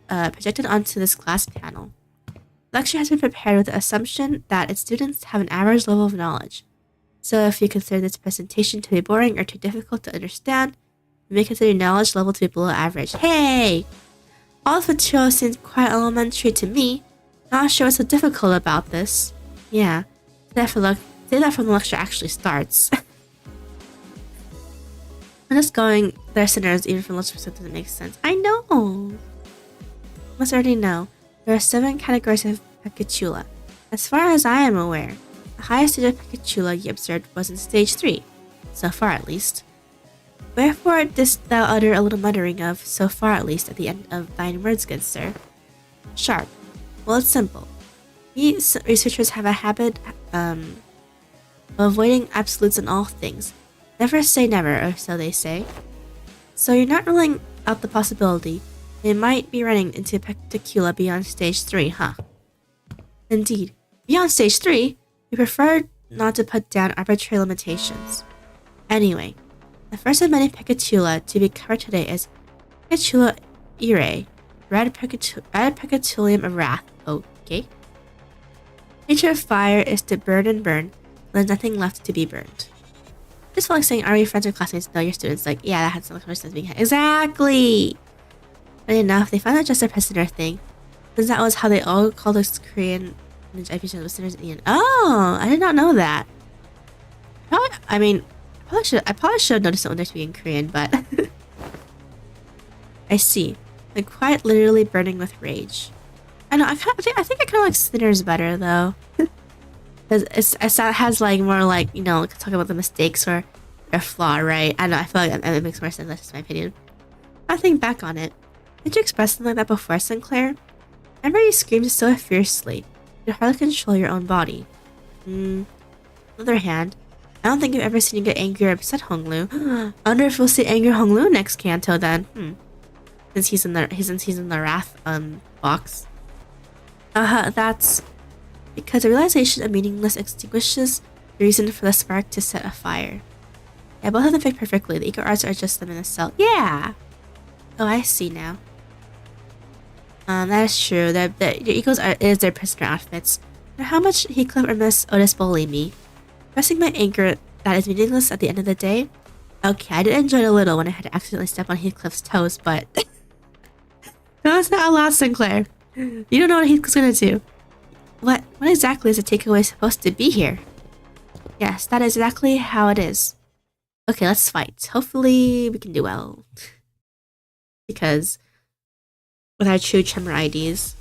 projected onto this glass panel. The lecture has been prepared with the assumption that its students have an average level of knowledge. So if you consider this presentation to be boring or too difficult to understand, you may consider your knowledge level to be below average. Hey! All of the material seems quite elementary to me. Not sure what's so difficult about this. Yeah, say that from the lecture actually starts. I'm just going, they're sinners even from the lecture perspective doesn't make sense. I know! You must already know. There are 7 categories of Pekachula. As far as I am aware, the highest stage of Pekachula you observed was in stage 3. So far at least. Wherefore didst thou utter a little muttering of, so far at least, at the end of thine words, good sir? Sharp. Well, it's simple. We researchers have a habit of avoiding absolutes in all things. Never say never, or so they say. So you're not ruling out the possibility they might be running into Pekachula beyond stage 3, huh? Indeed. Beyond stage 3, we prefer not to put down arbitrary limitations. Anyway, the first of many Pekachula to be covered today is Pekachula Ire, Red Pekatulium of Wrath. Okay. Nature of fire is to burn and burn, when there's nothing left to be burned. Just felt like saying, are we friends or classmates? No, your students. Like, yeah, that had some sense being had. Exactly! Funny enough, they found out just a prisoner thing, since that was how they all called us Korean episode listeners in the end. Oh, I did not know that. I probably should have noticed it when they're speaking Korean, but I see. Like quite literally burning with rage. I know. I think I kind of like Sinners better though, because it has like more like, you know, talking about the mistakes or their flaw, right? I know. I feel like it makes more sense. That's just my opinion. I think back on it. Did you express something like that before, Sinclair? Remember you screamed so fiercely you could hardly control your own body. On the other hand, I don't think I've ever seen you get angry or upset, Honglu. I wonder if we'll see angry Honglu next Canto then. Since he's in the wrath box. That's because the realization of meaningless extinguishes the reason for the spark to set a fire. Yeah, both of them fit perfectly. The eco arts are just them in a cell. Yeah. Oh, I see now. That is true. The egos is their prisoner outfits. No matter how much Heathcliff or Miss Otis bully me, expressing my anger that is meaningless at the end of the day. Okay, I did enjoy it a little when I had to accidentally step on Heathcliff's toes, but don't say out loud, Sinclair. You don't know what Heathcliff's gonna do. What exactly is the takeaway supposed to be here? Yes, that is exactly how it is. Okay, let's fight. Hopefully we can do well. Because with our true Tremor IDs.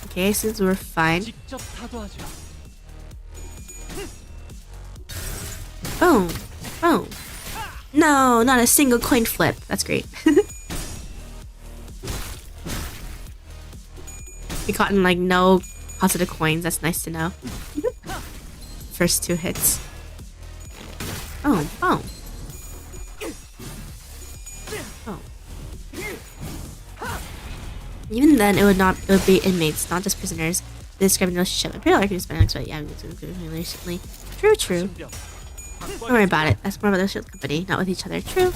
Okay, since we're fine. Boom. Boom. No, not a single coin flip. That's great. We gotten like no positive coins. That's nice to know. First 2 hits. Oh. Oh. Even then, it would be inmates, not just prisoners. They describe a relationship. I feel like we spent but yeah, recently. True. Don't worry about it. That's more about the shield company, not with each other. True.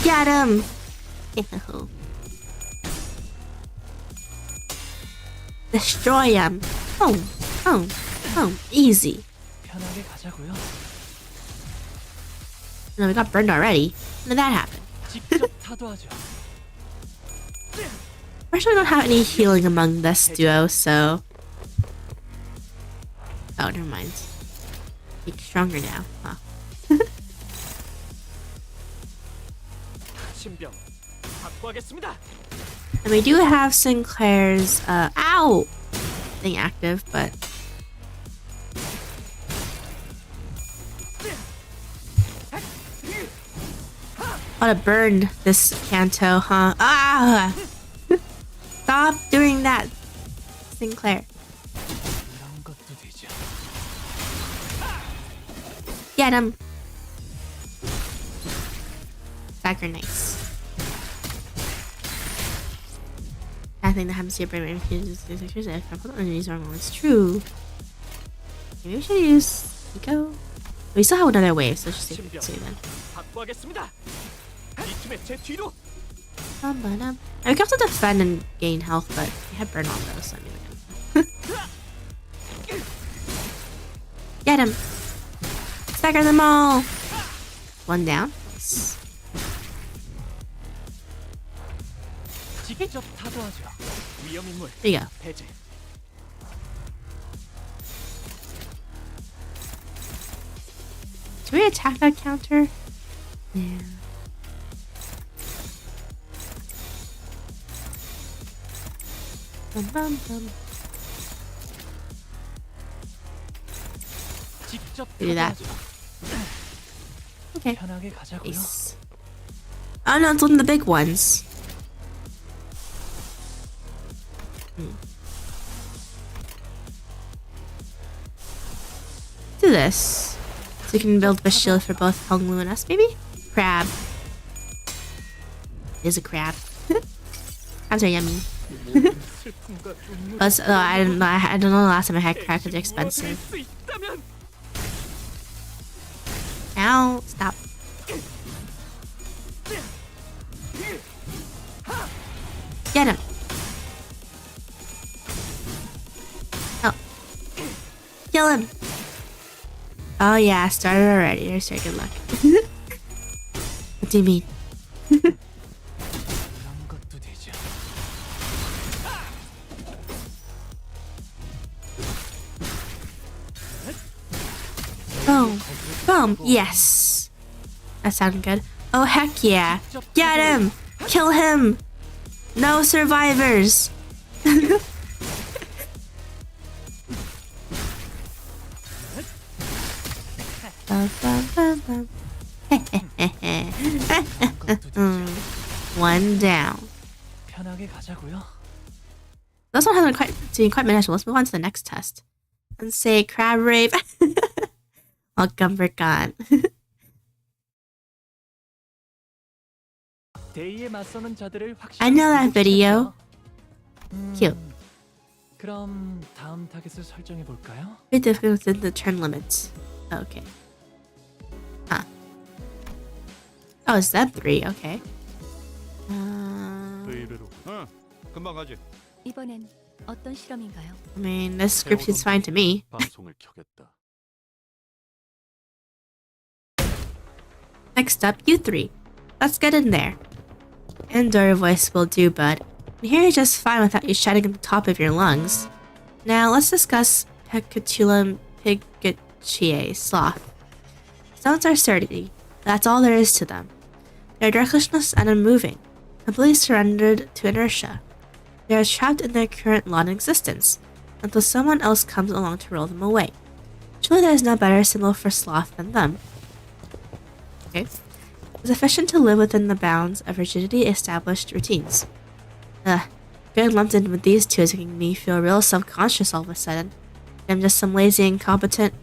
Get him! Destroy him! Oh, easy. No, we got burned already. When did that happen? Actually, we don't have any healing among this duo, so... Oh, never mind. He's stronger now. Huh. And we do have Sinclair's, ow! Thing active, but... Ought to burn this Canto, huh? Ah! Stop doing that, Sinclair. Get him. Dagger, nice. I think that happens to your brain infuses pictures and underneath normal. It's true. Maybe we should use Nico. We still have another wave, so let's just take it then. And we can also defend and gain health, but we have burn on those, so I'm gonna get him. Stagger them all. 1 down. Nice. There you go. Do we attack that counter? Yeah. Do that. Okay. Nice. Oh no, it's one of the big ones. Do this. So we can build a shield for both Hong Lu and us, maybe? Crab. It is a crab. Crabs are yummy. I don't know the last time I had crab because they're expensive. Ow, stop. Get him. Oh. Kill him. Oh yeah, started already. There's your good luck. What do you mean? Boom. Boom. Yes. That sounded good. Oh heck yeah. Get him. Kill him. No survivors. One down. This one hasn't been quite manageable. Let's move on to the next test. And say crab rave. Welcome for God. I know that video. Cute. Bit difficult within the turn limits. Okay. Huh. Oh, it's that 3. Okay. 이번엔 어떤 실험인가요? I mean, this script seems fine to me. Next up, you 3. Let's get in there. Indoor voice will do, bud. And here you're just fine without you shouting at the top of your lungs. Now, let's discuss Pecatulum pigaceae, sloth. Stones are sturdy. That's all there is to them. They are directionless and unmoving, completely surrendered to inertia. They are trapped in their current law in existence, until someone else comes along to roll them away. Surely there is no better symbol for sloth than them. Okay. It's efficient to live within the bounds of rigidity established routines. Getting lumped in with these two is making me feel real self-conscious all of a sudden. I'm just some lazy incompetent.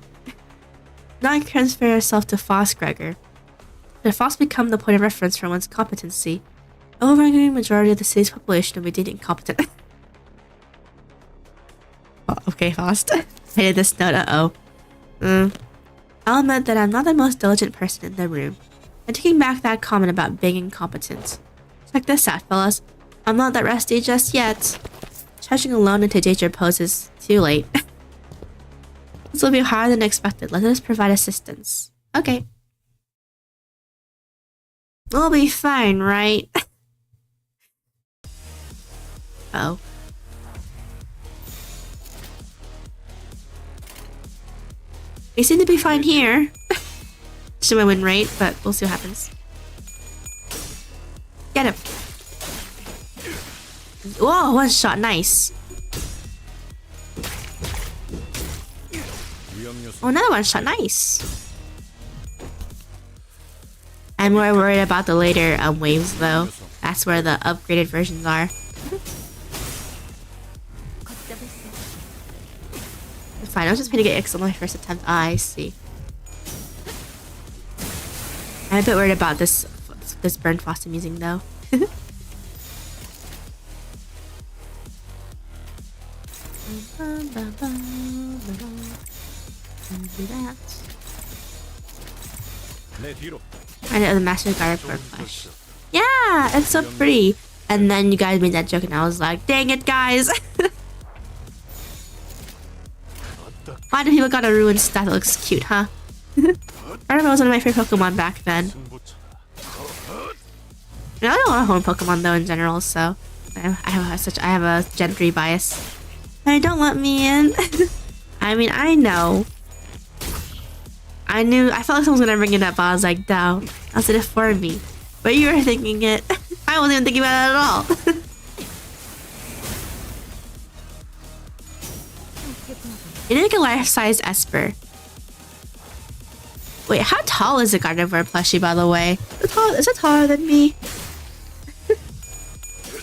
Now transfer yourself to Faust, Gregor. Did Faust become the point of reference for one's competency? The overwhelming majority of the city's population will be deemed incompetent. Oh, okay, Faust. I did this note, I'll admit that I'm not the most diligent person in the room. I'm taking back that comment about being incompetent. Check this out, fellas. I'm not that rusty just yet. Charging alone into danger poses too late. This will be harder than expected. Let us provide assistance. Okay. We'll be fine, right? Oh. We seem to be fine here. Should my win rate, but we'll see what happens. Get him. Whoa, one shot, nice. Oh, another one shot, nice. I'm more worried about the later waves though. That's where the upgraded versions are. Fine, I was just going to get X on my first attempt. Ah, I see. I'm a bit worried about this burn Faust I'm using though. I know the Master Guard for Flesh. Yeah, it's so pretty. And then you guys made that joke and I was like, dang it, guys. Why do people got a ruined stat that looks cute, huh? Artival was one of my favorite Pokemon back then. I don't want to home Pokemon though in general, so I have a Gen 3 bias. Hey, don't let me in. I mean, I know. I felt like someone was gonna bring it up, but I was like, no, that's it for me. But you were thinking it. I wasn't even thinking about it at all. You need like a life-size Esper. Wait, how tall is the Gardevoir plushie, by the way? Is it taller than me? Let's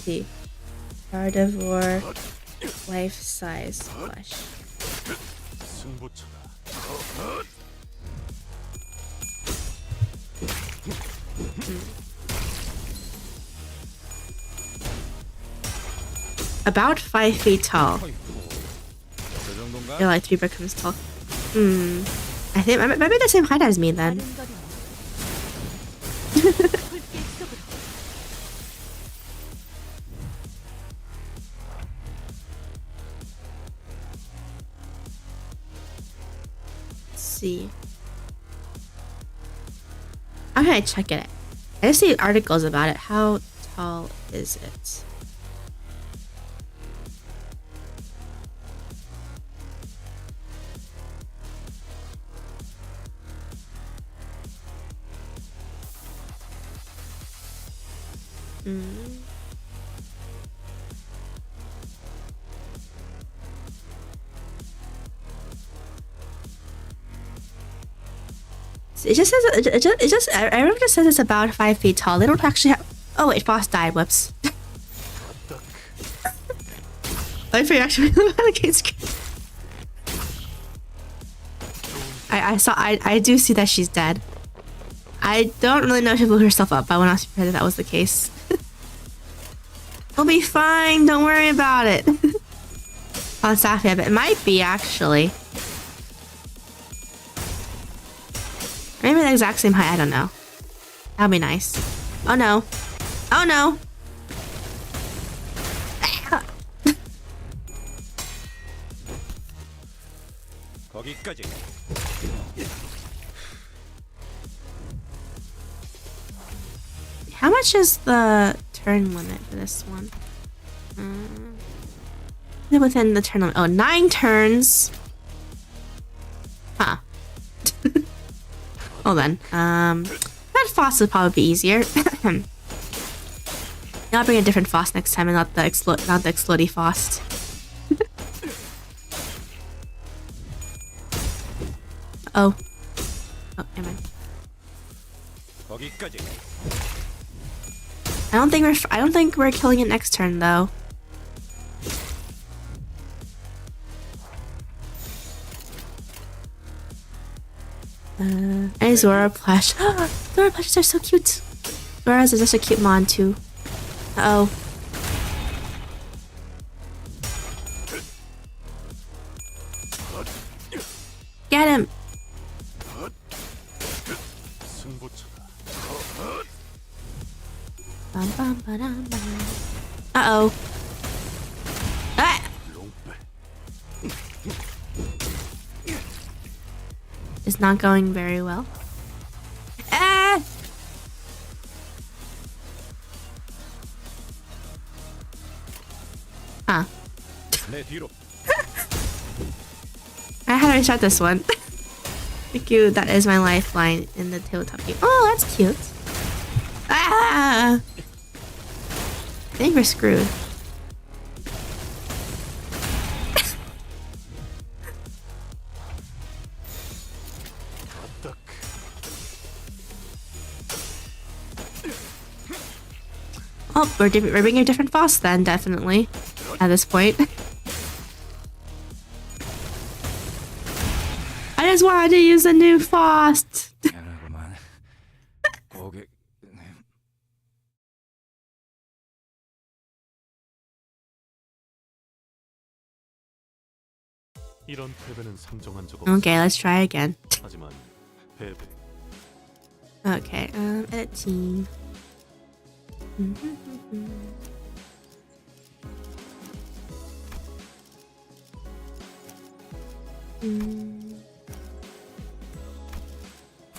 see. Gardevoir life-size plush. About 5 feet tall. You're like 3 becomes tall. I think maybe the same height as me then. Let's see. How can I check it? I just see articles about it. How tall is it? It just says I remember it says it's about 5 feet tall. They don't actually have. Oh wait, Faust died. Whoops. I figured actually I do see that she's dead. I don't really know if she blew herself up, but I went off surprised that was the case. We'll be fine. Don't worry about it. On Safia, but it might be actually. Maybe the exact same height. I don't know. That'll be nice. Oh no. Oh no. How much is the turn limit for this one? Within the turn limit. Oh, 9 turns. Huh. Well then, that Faust would probably be easier. I'll bring a different Faust next time and not the explodey Faust. Oh. Oh, never mind. I don't think we're killing it next turn though. And Zora plush. Zora plushes are so cute. Zora's is just a cute mon too. Uh oh. Get him! Uh-oh. Ah! It's not going very well. Ah! Huh. I had to restart this one. Thank you, that is my lifeline in the tabletop game. Oh, that's cute. Ah! I think we're screwed. Oh, we're bringing a different Faust then, definitely. At this point. I just wanted to use a new Faust. Okay, let's try again. Okay, edit team.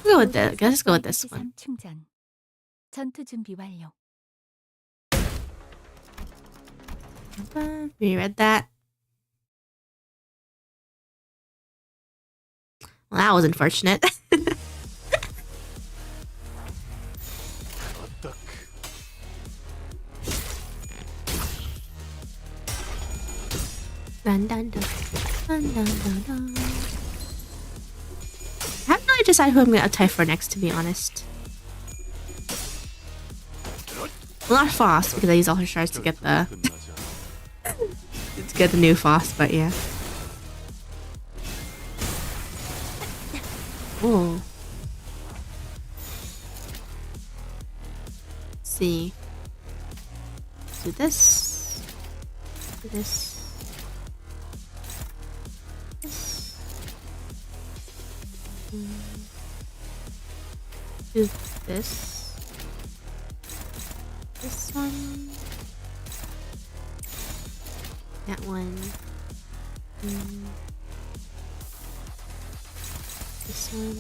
Go with this. Let's go with this one. 충전. 전투 준비 완료. Reread that. Well, that was unfortunate. Dun, dun, dun. Dun, dun, dun, dun. I haven't really decided who I'm going to uptype for next, to be honest. Well, not Faust, because I use all her shards to get the new Faust, but yeah. Ooh. Let's see. Do this. Do this. Do this. This one. That one. This one.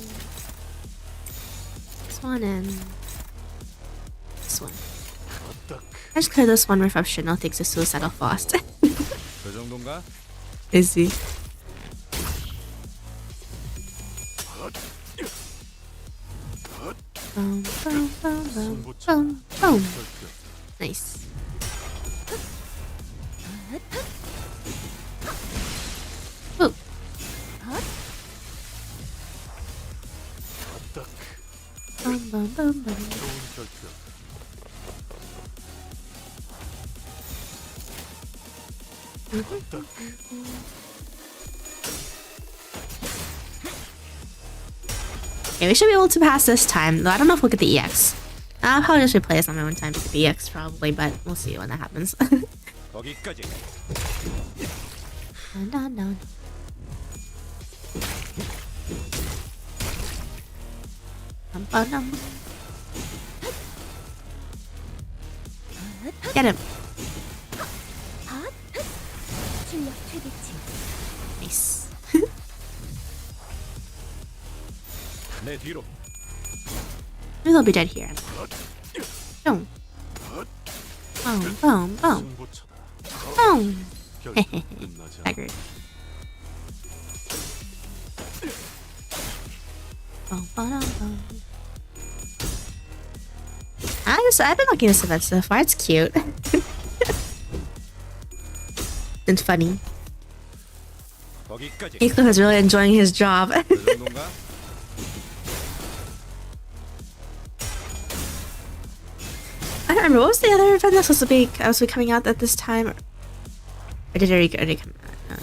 This one and this one. I just clear this one with optional thanks to Suicidal Faust. Is he? Boom, boom, boom, boom, boom, boom. Nice. Ooh. Boom, boom, boom, boom. Okay, we should be able to pass this time, though I don't know if we'll get the EX. I'll probably just replay this on my own time to get the EX probably, but we'll see when that happens. Dun, dun, dun. Get him. Nice. Maybe they'll be dead here. Boom. Boom, boom, boom. Boom. Hehe. Staggered. Boom, boom, boom. I've been liking this event so far. It's cute. And funny. Heathcliff is really enjoying his job. I don't remember, what was the other event that was supposed to be coming out at this time? Or did it already come out?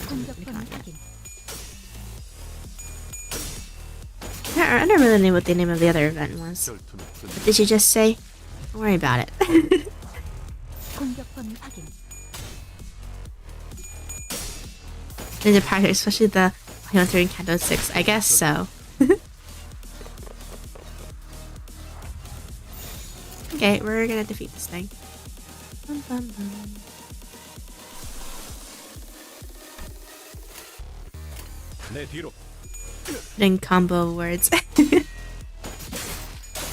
I I don't really know what the name of the other event was. What did you just say? Don't worry about it. 공격 범위 확인. Ninja Pirate, especially the one through in Canto 6. I guess so. Okay, we're gonna defeat this thing. Bum, bum, bum. Putting combo words.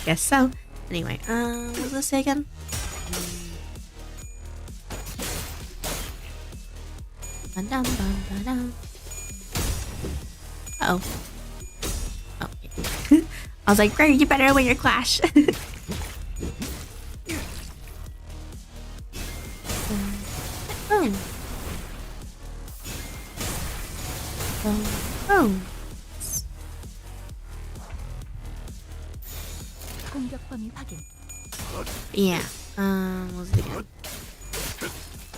Guess so. Anyway, what was this say again? Uh-oh. Oh, yeah. I was like, Greg, you better win your clash. Oh. Oh. 공격 범위 확인. Yeah. What was it again?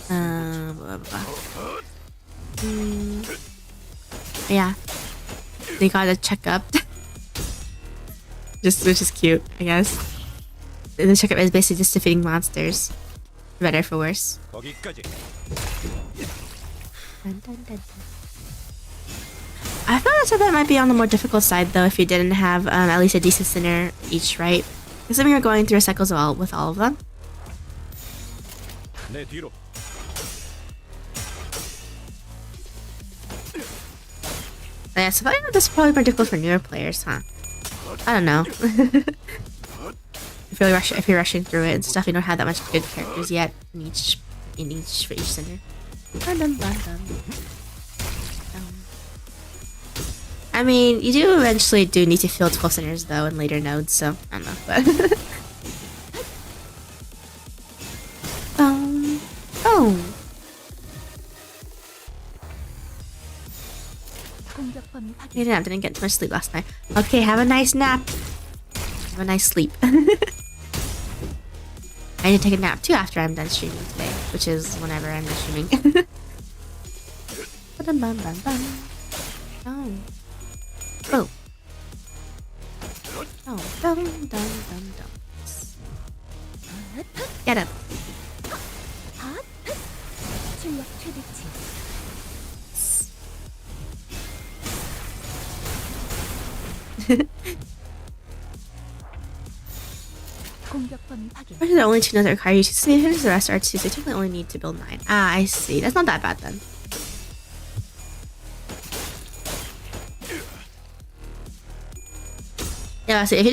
Blah, blah, blah. Yeah. They got a checkup. Which is cute, I guess. The checkup is basically just defeating monsters. For better, for worse. Dun, dun, dun, dun. I thought that might be on the more difficult side, though, if you didn't have at least a decent sinner each, right? Assuming you're going through cycles with all of them. Yeah, so I think this is probably more difficult for newer players, huh? I don't know. If you're rushing through it and stuff, you don't have that much good characters yet for each sinner. I mean, you do eventually need to field 12 sinners though in later nodes, so I don't know. But oh. Didn't get too much sleep last night. Okay, have a nice nap. Have a nice sleep. I need to take a nap too after I'm done streaming today, which is whenever I'm done streaming. Oh. Oh. Oh. Dum. Get up. Those are the only two nodes that require you to see. Here's the rest are 2, so you typically only need to build 9. Ah, I see. That's not that bad then. Yeah, so if you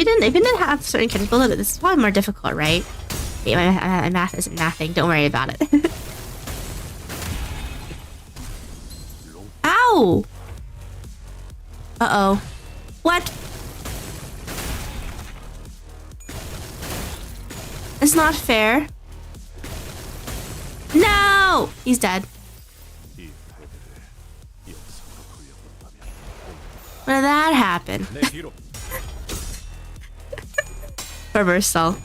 didn't have certain characters below it, this is probably more difficult, right? Yeah, my math isn't mathing. Don't worry about it. Ow! Uh-oh. What? It's not fair. No! He's dead. When did that happen? Reversal.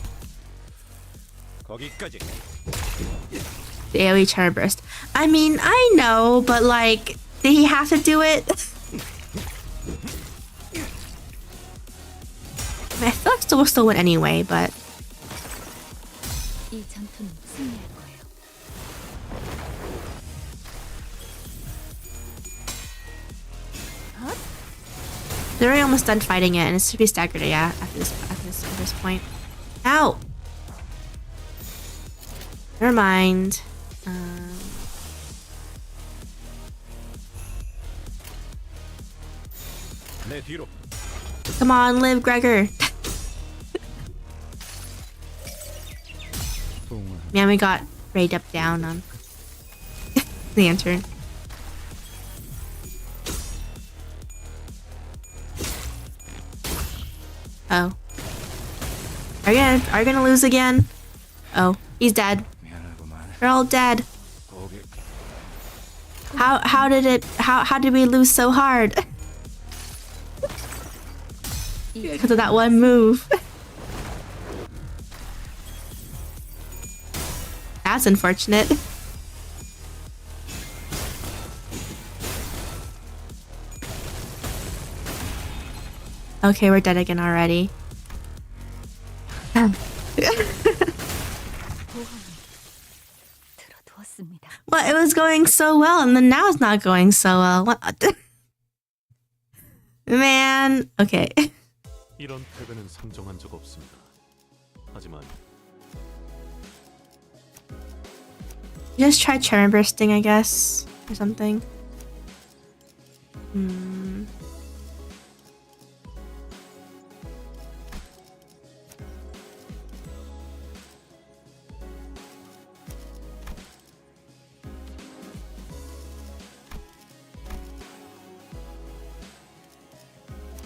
The AoE charm burst. I mean, I know, but like, did he have to do it? I mean, I feel like we'll still win anyway, but they're already almost done fighting it, and it should be staggered, yeah, at this point. Ow! Never mind. Come on, live, Gregor. Man, we got raid up down on Lantern. Oh. Are you gonna lose again? Oh, he's dead. They're all dead. How did we lose so hard? Because of that one move. That's unfortunate. Okay, we're dead again already. 들어두었습니다. Well, it was going so well, and then now it's not going so well. What? Man. Okay. 이런 패배는 상정한 적 없습니다. 하지만 Just try charm bursting, I guess, or something.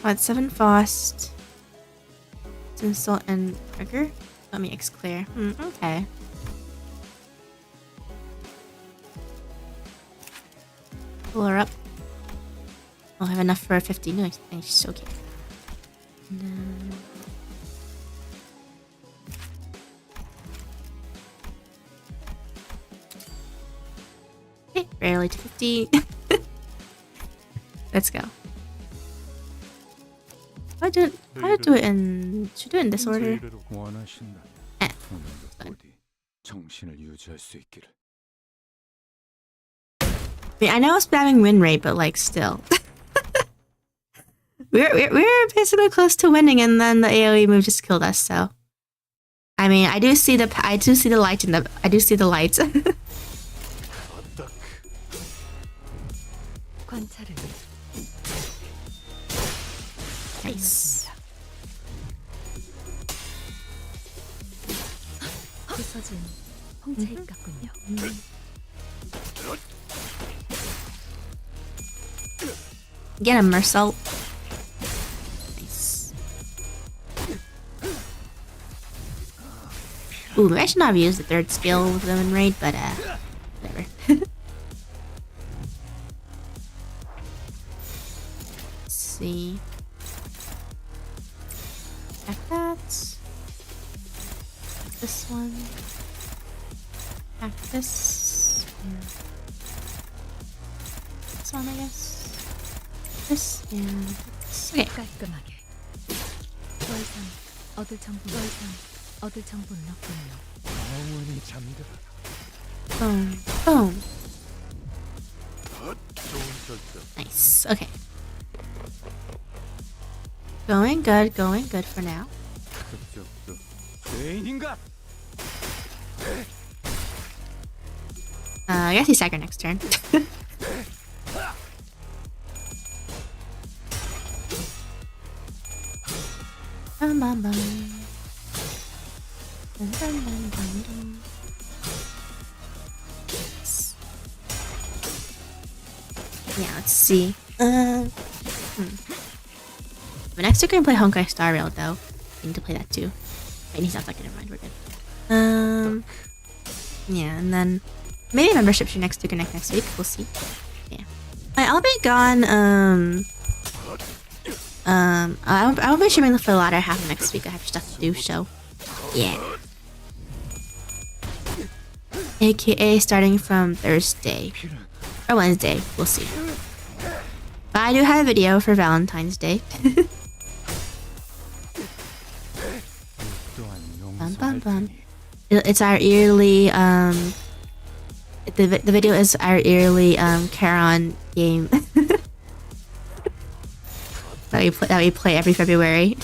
What, 7 Faust? Insult and trigger? Let me X clear. Okay. Pull her up. I'll have enough for 50. Nice. Okay. And then... Okay, barely to 50. Let's go. I do it in... Should do it in this order. Eh. I mean, I know it's spamming win rate, but like still. we're basically close to winning, and then the AoE move just killed us. So, I mean, I do see the light in the. I do see the lights. Nice. Get him, Mersault. Nice. Ooh, maybe I should not have used the third skill with them in raid, but whatever. Let's see. Check that. This one. Back this. Yeah. This one, I guess. This and this. Okay. Boom. Boom. Nice. Okay. Going good for now. I guess he's stagger next turn. Bum, bum, bum. Dun, dun, dun, dun, dun. Yeah, let's see. But next we're gonna play Honkai Star Rail though. I need to play that too. Wait, he's not stuck. Never mind, we're good. Yeah, and then maybe membership should next week or next week. We'll see. Yeah, I'll be gone. I'll be streaming for the latter half of next week. I have stuff to do, so yeah. AKA starting from Thursday or Wednesday. We'll see. But I do have a video for Valentine's Day. Bum, bum, bum. It's our yearly the video is our yearly Charon game that we play every February.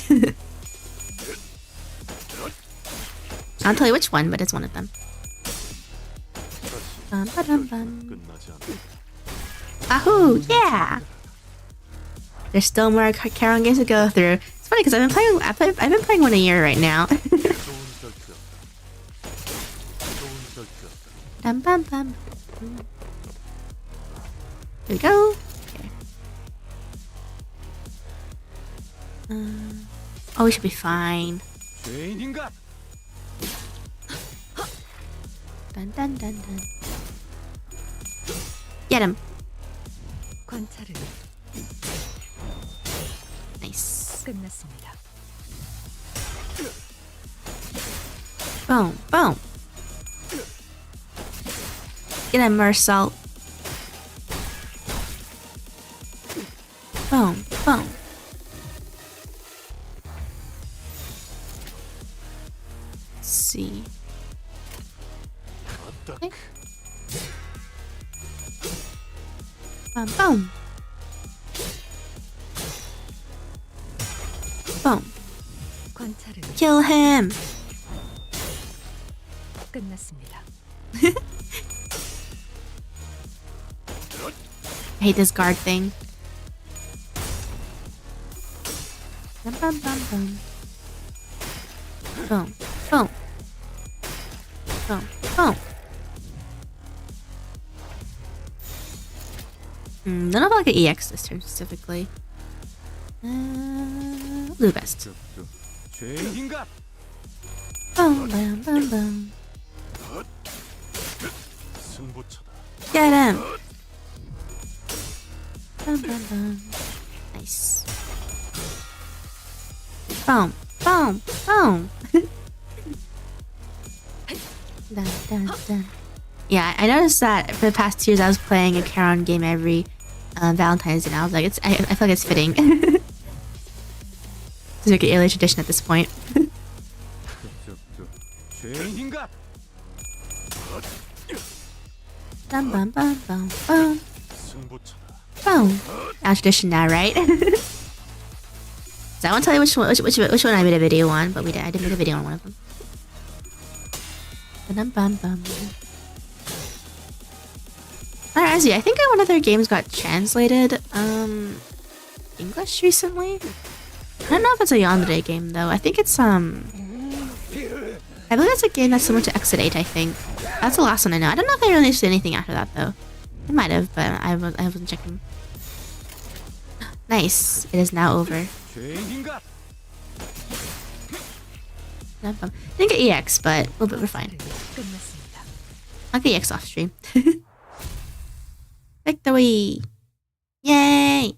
I'll tell you which one, but it's one of them. Bum, ba-dum, bum. Ahoo! Yeah. There's still more Charon games to go through. It's funny because I've been playing one a year right now. Bum, bum, bum. Here we go. Okay. Oh, we should be fine. Dun, dun, dun, dun. Get him. Nice. Boom, boom. Get him, Mersault. Boom, boom. boom. Boom. 관찰은 Kill him. 끝났습니다. I hate this guard thing. Bum, bum, bum, bum. Boom. Boom. Boom. Boom. None of like an EX this turn specifically. Limbus. Boom, boom, boom, boom. 승부처다. Get him. Boom, boom, boom. Nice. Boom, boom, boom. Dun, dun, dun. Yeah, I noticed that for the past 2 years I was playing a Charon game every Valentine's Day, and I was like, I feel like it's fitting. It's like an alien tradition at this point. Bum, bum, bum, bum, bum. Boom. Now tradition now, right? So I won't tell you which one I made a video on, but I did make a video on one of them. Bum, bum, bum. Honestly, I think one of their games got translated English recently. I don't know if it's a Yandere game though. I think it's I believe it's a game that's similar to Exit 8, I think. That's the last one I know. I don't know if they released anything after that though. It might have, but I wasn't checking. Nice. It is now over. I didn't get EX, but we're fine. I'll get EX off stream. Victory! Yay!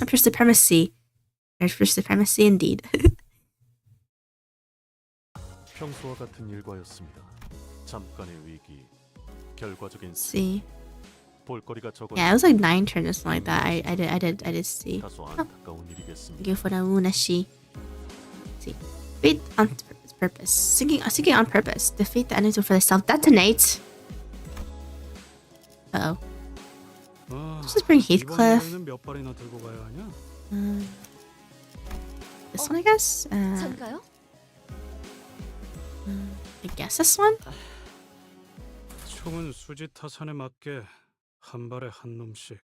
Emperor supremacy. Emperor supremacy indeed. 평소와 같은 일과였습니다. 잠깐의 위기, 결과적인 See. 볼거리가 적어. Yeah, it was like 9 turns or something like that. I did see. 다소 안타까운 일이겠습니다. Thank you for the lunacy. See. Defeat on purpose. Sinking on purpose. Defeat the enemies before they self-detonate. Uh-oh. Just bring Heathcliff. 몇 발이나 들고 가야 하냐? This one, I guess? 전가요? I guess this one? 총은 수지 타산에 맞게 한 발에 한 놈씩.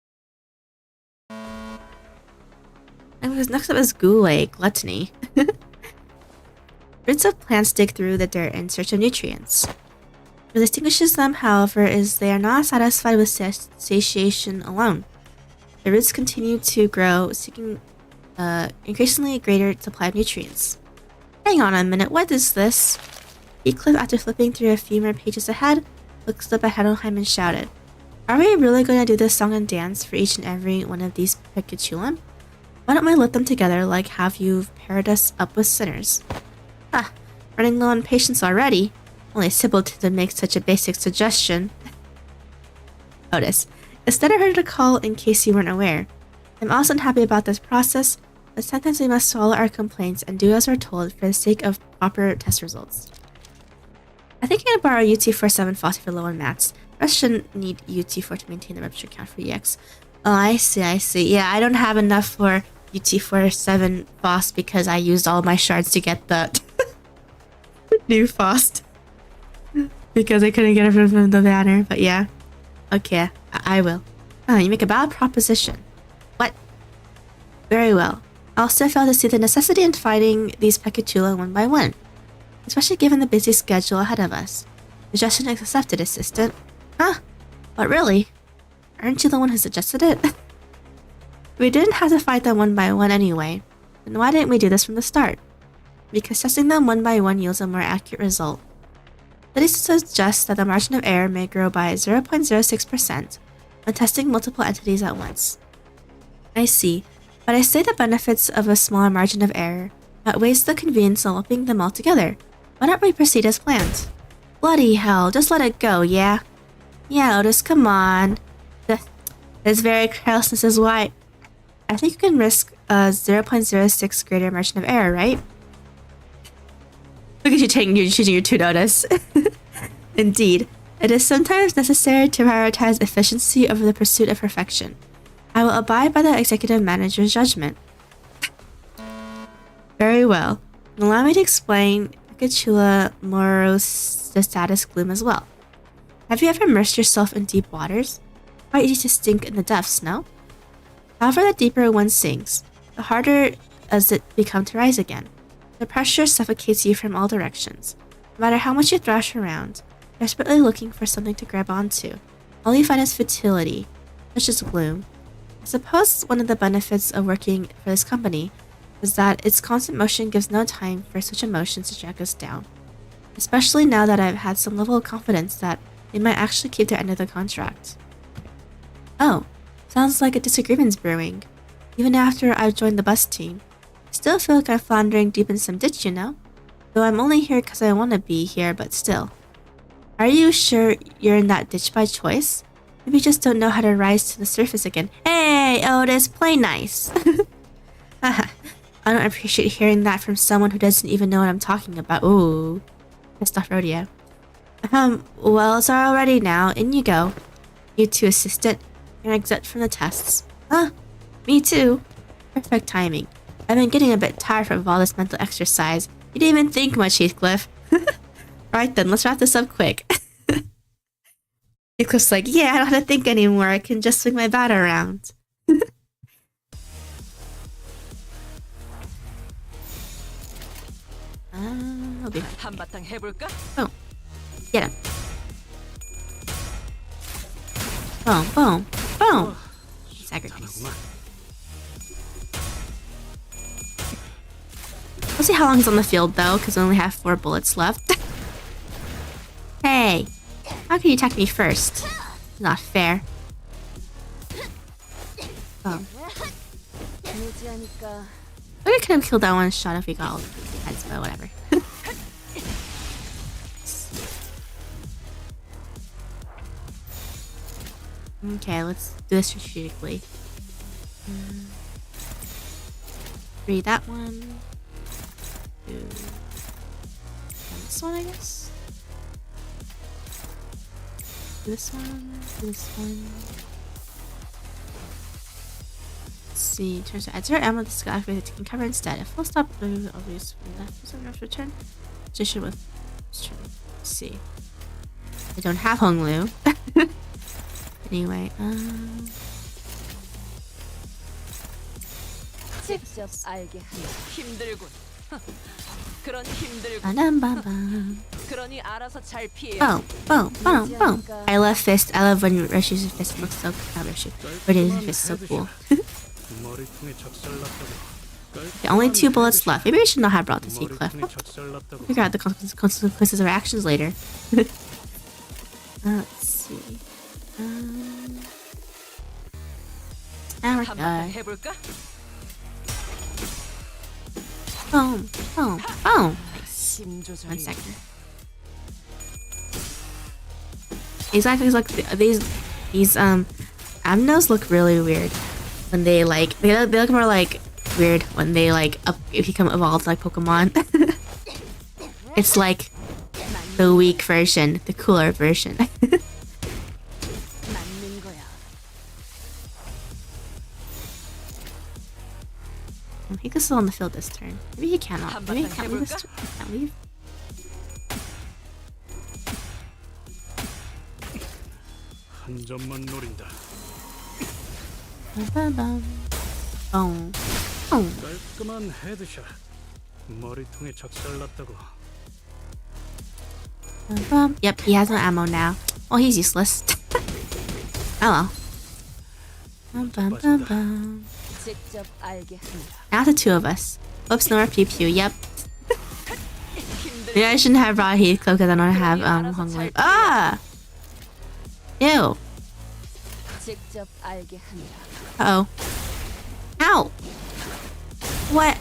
And next up is Goulet, Gluttony. Roots of plants dig through the dirt in search of nutrients. What distinguishes them, however, is they are not satisfied with satiation alone. The roots continue to grow, seeking increasingly greater supply of nutrients. Hang on a minute, what is this? Heathcliff, after flipping through a few more pages ahead, looked up at Heidelheim and shouted, "Are we really going to do this song and dance for each and every one of these peculium? Why don't we let them together like have you paired us up with sinners?" Ah, running low on patience already. Only Sybil to make such a basic suggestion. Otis, instead I heard a call in case you weren't aware. I'm also unhappy about this process, but sometimes we must swallow our complaints and do as we're told for the sake of proper test results. I think I'm gonna borrow UT47 Faust for low on mats. The rest shouldn't need UT4 to maintain the register count for EX. Oh, I see. Yeah, I don't have enough for UT47 Faust because I used all my shards to get the new Faust. Because I couldn't get it from the banner, but yeah. Okay, I will. Oh, you make a bad proposition. What? Very well. I'll still fail to see the necessity in fighting these Pekatula one by one, especially given the busy schedule ahead of us. Suggestion accepted, assistant. Huh? But really? Aren't you the one who suggested it? We didn't have to fight them one by one anyway. Then why didn't we do this from the start? Because testing them one by one yields a more accurate result. Studies suggest that the margin of error may grow by 0.06% when testing multiple entities at once. I see, but I say the benefits of a smaller margin of error outweighs the convenience of lumping them all together. Why don't we proceed as planned? Bloody hell, just let it go, yeah? Yeah, Otis, come on. This very carelessness is why. I think you can risk a 0.06 greater margin of error, right? Look at you choosing your two, Otis. Indeed. It is sometimes necessary to prioritize efficiency over the pursuit of perfection. I will abide by the executive manager's judgment. Very well. Allow me to explain Picachula morostatus gloom as well. Have you ever immersed yourself in deep waters? Quite easy to stink in the depths, no? However, the deeper one sinks, the harder does it become to rise again. The pressure suffocates you from all directions. No matter how much you thrash around, desperately looking for something to grab onto, all you find is futility, such as gloom. I suppose one of the benefits of working for this company is that its constant motion gives no time for such emotions to drag us down. Especially now that I've had some level of confidence that they might actually keep their end of the contract. Oh, sounds like a disagreement's brewing. Even after I've joined the bus team, I still feel like I'm floundering deep in some ditch, you know? Though I'm only here because I want to be here, but still. Are you sure you're in that ditch by choice? Maybe you just don't know how to rise to the surface again. Hey, Otis, play nice. I don't appreciate hearing that from someone who doesn't even know what I'm talking about. Ooh, pissed off rodeo. Well, it's already now. In you go. You two, assistant. You're exempt from the tests. Huh? Me too. Perfect timing. I've been getting a bit tired from all this mental exercise. You didn't even think much, Heathcliff. Right then, let's wrap this up quick. Heathcliff's like, yeah, I don't have to think anymore. I can just swing my bat around. I'll be fine. Oh, get him. Boom, boom, boom. Sacrifice. We'll see how long he's on the field though, because I only have 4 bullets left. Hey, how can you attack me first? Not fair. Oh. I could have killed that one shot if we got all the heads, but whatever. Okay, let's do this strategically. 3 that one. 2 this one, I guess. This one. This one. Let's see. Turns to add 0 ammo. This guy activated to cover instead. If full stop, obvious return. Position with. Let's see. I don't have Hong Lu. Anyway, 직접 알게 하면 힘들군. 그런 힘들군. 그러니 알아서 잘 피해. Boom, boom, boom, boom. I love fist. I love when Rishi's fist looks so not Rishi. Radiant's fist so cool. Okay, only 2 bullets left. Maybe we should not have brought this Heathcliff. Figure out the consequences of our actions later. Let's see. And we're good. Boom, boom, boom. Nice. 1 second. Exactly, like these amnos look really weird when they like they look more like weird when they like become evolved like Pokemon. It's like the weak version, the cooler version. He could still on the field this turn. Maybe he cannot. Maybe he can't leave this turn. He can't leave. Bum, bum. Boom. Boom. 깔끔한 헤드샷. 머리통에 작살났다고. Yep, he has no ammo now. Well, he's useless. Oh well. Now the 2 of us. Whoops, no more pew pew. Yep. Maybe I shouldn't have brought Heathcliff because I don't have Hong Lu. Ah! Ew. Uh-oh. Ow! What?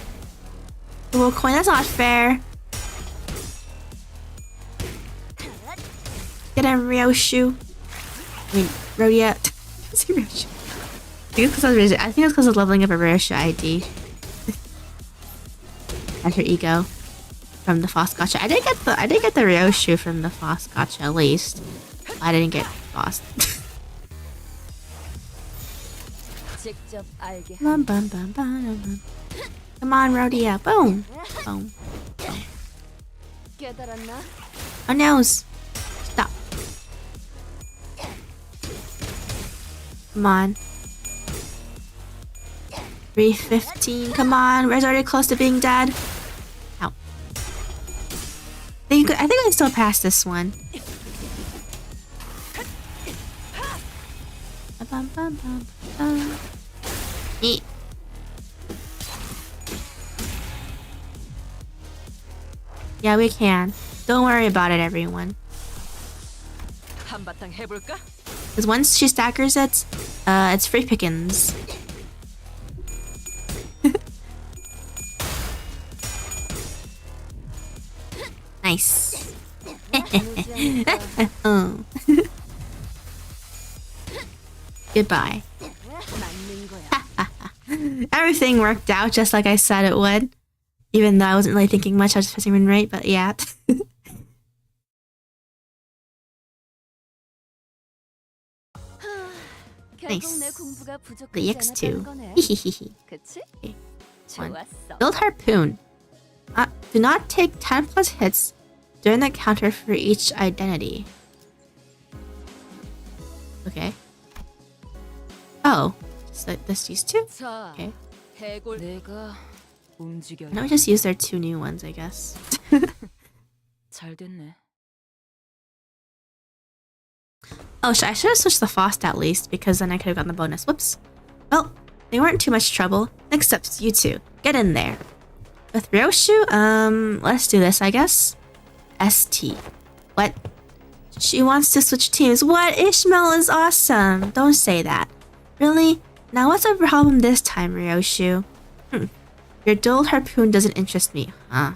The little coin? That's not fair. Get him, Ryoshu. I mean, Rodeo. Say Ryoshu. I think it's because of leveling up a Ryoshu ID. And her ego. From the Faust gacha. I did get the Ryoshu from the Faust gacha at least. I didn't get lost. 직접 알게. Bum, bum, bum, bum, bum. Come on, rodeo. Boom. Boom. 깨달았나? Oh no. Stop. Come on. 315. Come on. Red's already close to being dead. Ow. I think I can still pass this one. Bum, bum, bum, bum. Eat. Yeah, we can. Don't worry about it, everyone. 한바탕 해볼까? Because once she staggers it, it's free pickings. Nice. Oh. Goodbye. 맞는 거야. Everything worked out just like I said it would. Even though I wasn't really thinking much, I was just pressing win rate, but yeah. 결국 내 Nice. 공부가 The 부족하지 X2. 않았다는 거네. Hihihi. 그치? Okay. 좋았어. Build harpoon. Do not take 10 plus hits during the counter for each identity. Okay. Oh. So this these two? 자, Okay. 해골 내가 움직여. Now we just use their two new ones, I guess. 잘 됐네. Oh, I should have switched the Faust at least, because then I could have gotten the bonus. Whoops. Well, they weren't too much trouble. Next up, you two. Get in there. With Ryoshu, let's do this, I guess. ST. What? She wants to switch teams. What? Ishmael is awesome. Don't say that. Really? Now what's the problem this time, Ryoshu? Your dual harpoon doesn't interest me, huh?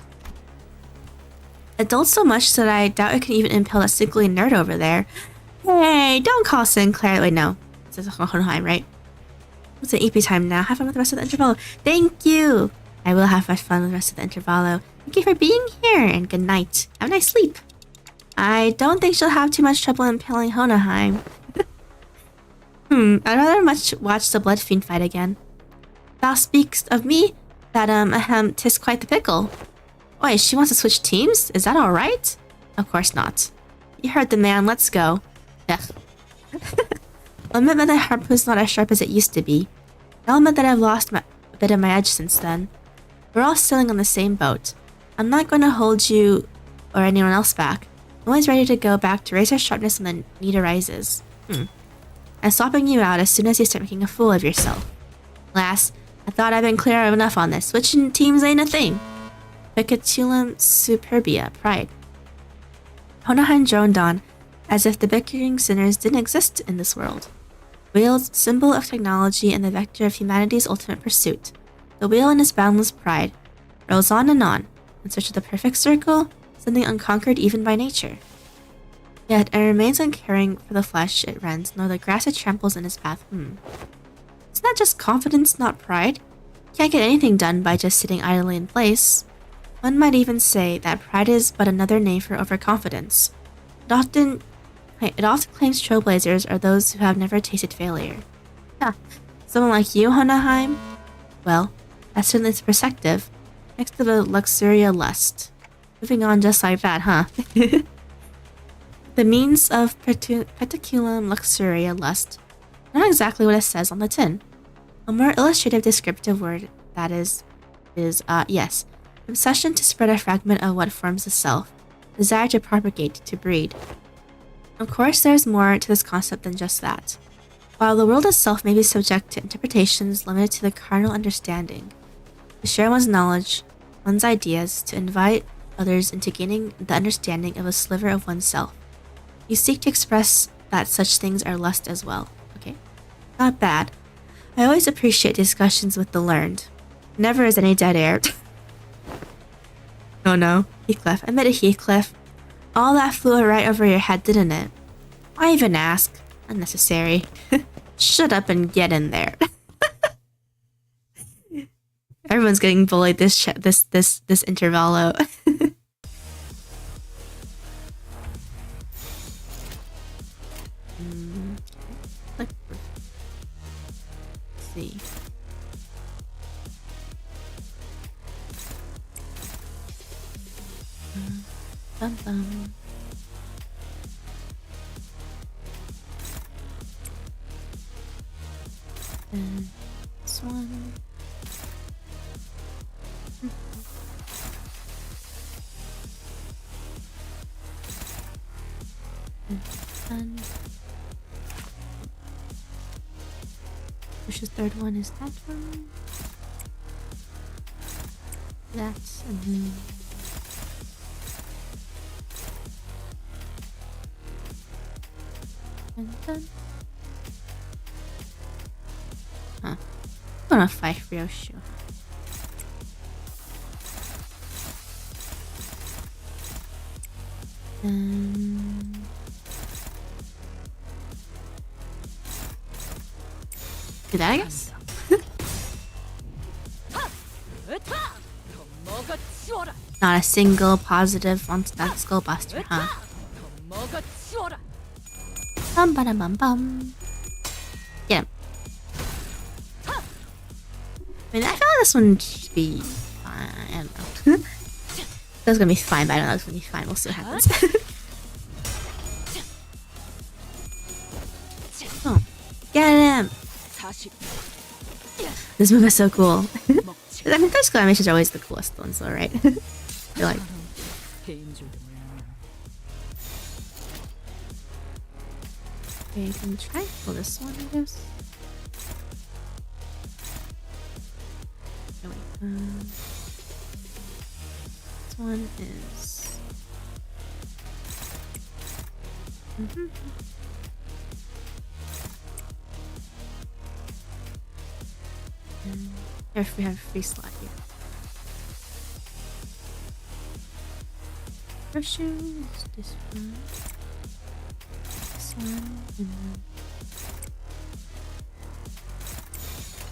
It dulls so much that I doubt it can even impale that sickly nerd over there. Hey, don't call Sinclair. Wait, no. This is Hohenheim, right? It's an EP time now. Have fun with the rest of the intervallo. Thank you. I will have much fun with the rest of the intervallo. Thank you for being here, and good night. Have a nice sleep. I don't think she'll have too much trouble impaling Hohenheim. I'd rather much watch the Blood Fiend fight again. Thou speaks of me? That, 'tis quite the pickle. Wait, she wants to switch teams? Is that alright? Of course not. You heard the man, let's go. Ugh. I'll admit that the harpoon's not as sharp as it used to be. I'll admit that I've lost a bit of my edge since then. We're all sailing on the same boat. I'm not going to hold you or anyone else back. I'm always ready to go back to raise our sharpness when the need arises. I'm swapping you out as soon as you start making a fool of yourself. Lass, I thought I'd been clear enough on this. Switching teams ain't a thing. Picatulum superbia, pride. Hohenheim droned on, as if the bickering sinners didn't exist in this world. Wheels, symbol of technology and the vector of humanity's ultimate pursuit. The wheel in its boundless pride rolls on, in search of the perfect circle, something unconquered even by nature. Yet it remains uncaring for the flesh it rends, nor the grass it tramples in its path. Isn't that just confidence, not pride? Can't get anything done by just sitting idly in place. One might even say that pride is but another name for overconfidence. It often claims trailblazers are those who have never tasted failure. Someone like you, Hohenheim? Well, that's certainly perspective, next to the luxuria lust. Moving on just like that, huh? The means of pediculum luxuria lust. Not exactly what it says on the tin. A more illustrative descriptive word, that is, yes. Obsession to spread a fragment of what forms the self. Desire to propagate, to breed. Of course, there's more to this concept than just that. While the world itself may be subject to interpretations limited to the carnal understanding, to share one's knowledge, one's ideas, to invite others into gaining the understanding of a sliver of oneself, you seek to express that such things are lust as well. Okay? Not bad. I always appreciate discussions with the learned. Never is any dead air. Oh no, Heathcliff. Admit it, Heathcliff. All that flew right over your head, didn't it? Why even ask? Unnecessary. Shut up and get in there. Everyone's getting bullied this intervallo. Bum, bum. And this one. And which the third one is that one. That's and then and done. Huh. I'm gonna fight for your show. Do that, I guess. Not a single positive on that skull buster, huh? Bum ba bum bum. Get him. I mean, I feel like this one should be fine. I don't know. That's gonna be fine, but I don't know if it's gonna be fine. We'll see what happens. Oh, get him! This move is so cool. I mean, those animations are always the coolest ones, though, right? They're like. Okay, you can try and pull this one, I guess. Oh, wait. This one is. And if we have a free slot here. First shoes, this one. This one, and then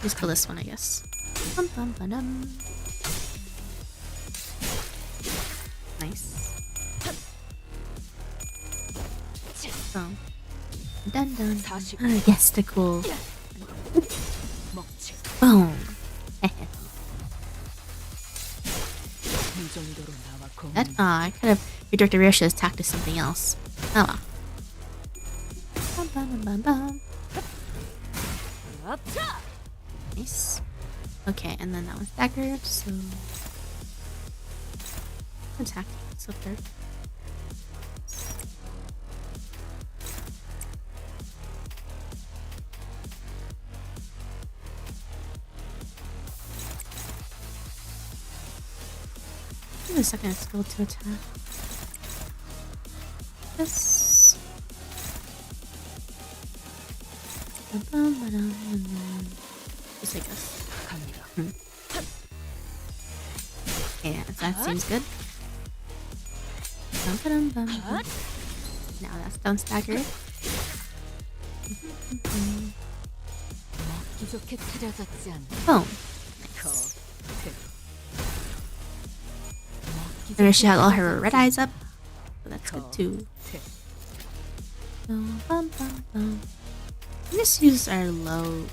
just kill this one, I guess. Bum, bum, ba-dum. Nice. Oh. Dun dun. Yes, the cool. Boom. That, I could have redirected Ryoshi's attack to something else. Oh well. Bum, bum, bum, bum. Nice. Okay, and then that one's daggered, so attack. So third. Give me a second skill to attack. This. And then just like this. Yeah, that seems good. Now that's down staggered. Boom. Nice. And she has all her red eyes up, so that's good too. Bum, bum, bum. Let's use our low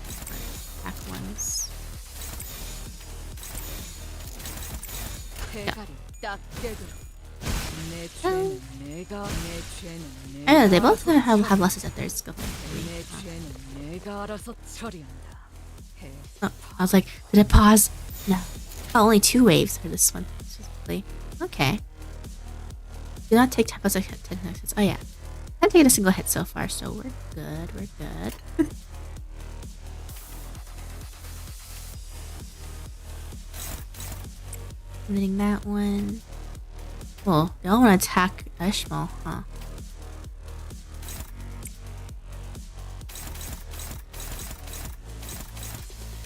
attack ones. Yeah. I know they both have losses at their skill. Oh, I was like, did it pause? No. Oh, only 2 waves for this one. Okay. Do not take 10 hits. Oh yeah. I've taken a single hit so far, so we're good. We're good. Hitting that one. Well, they all want to attack Ishmael, huh?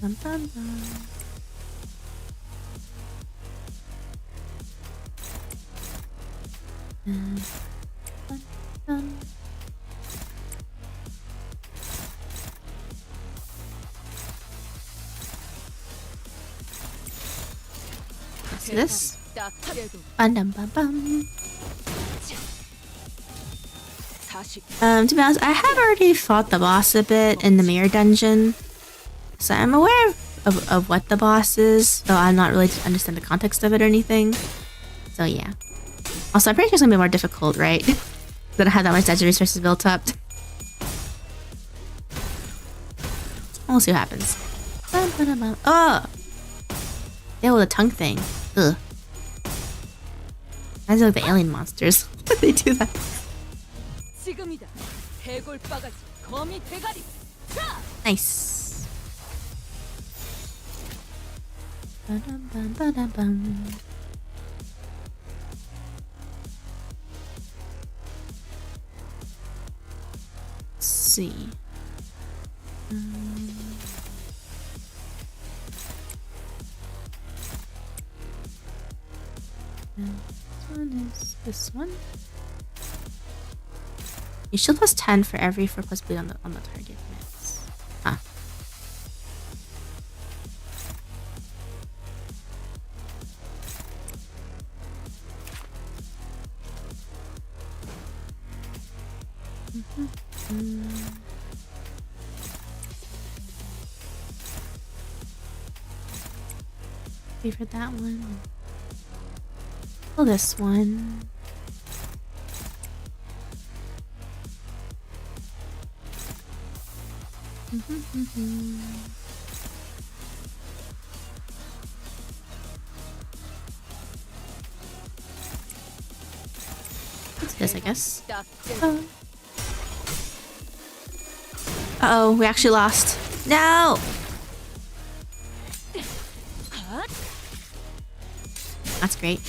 Dun, dun, dun. Dun, dun. What's this? Bum, bum, bum, bum. To be honest, I have already fought the boss a bit in the mirror dungeon, so I'm aware of what the boss is, though I'm not really to understand the context of it or anything. So So yeah. Also, I'm pretty sure it's gonna be more difficult, right? Don't have that much budget resources built up. We'll see what happens. Oh! Yeah, with the tongue thing. Ugh. Reminds me of the alien monsters. They do that. Nice. Ba-dum-bum. Let's see. This one is this one. You shield plus 10 for every 4 plus bleed on the target mix. Huh. Favorite that one. Oh, this one. What's this, I guess? Oh. Uh-oh, we actually lost. No! That's great.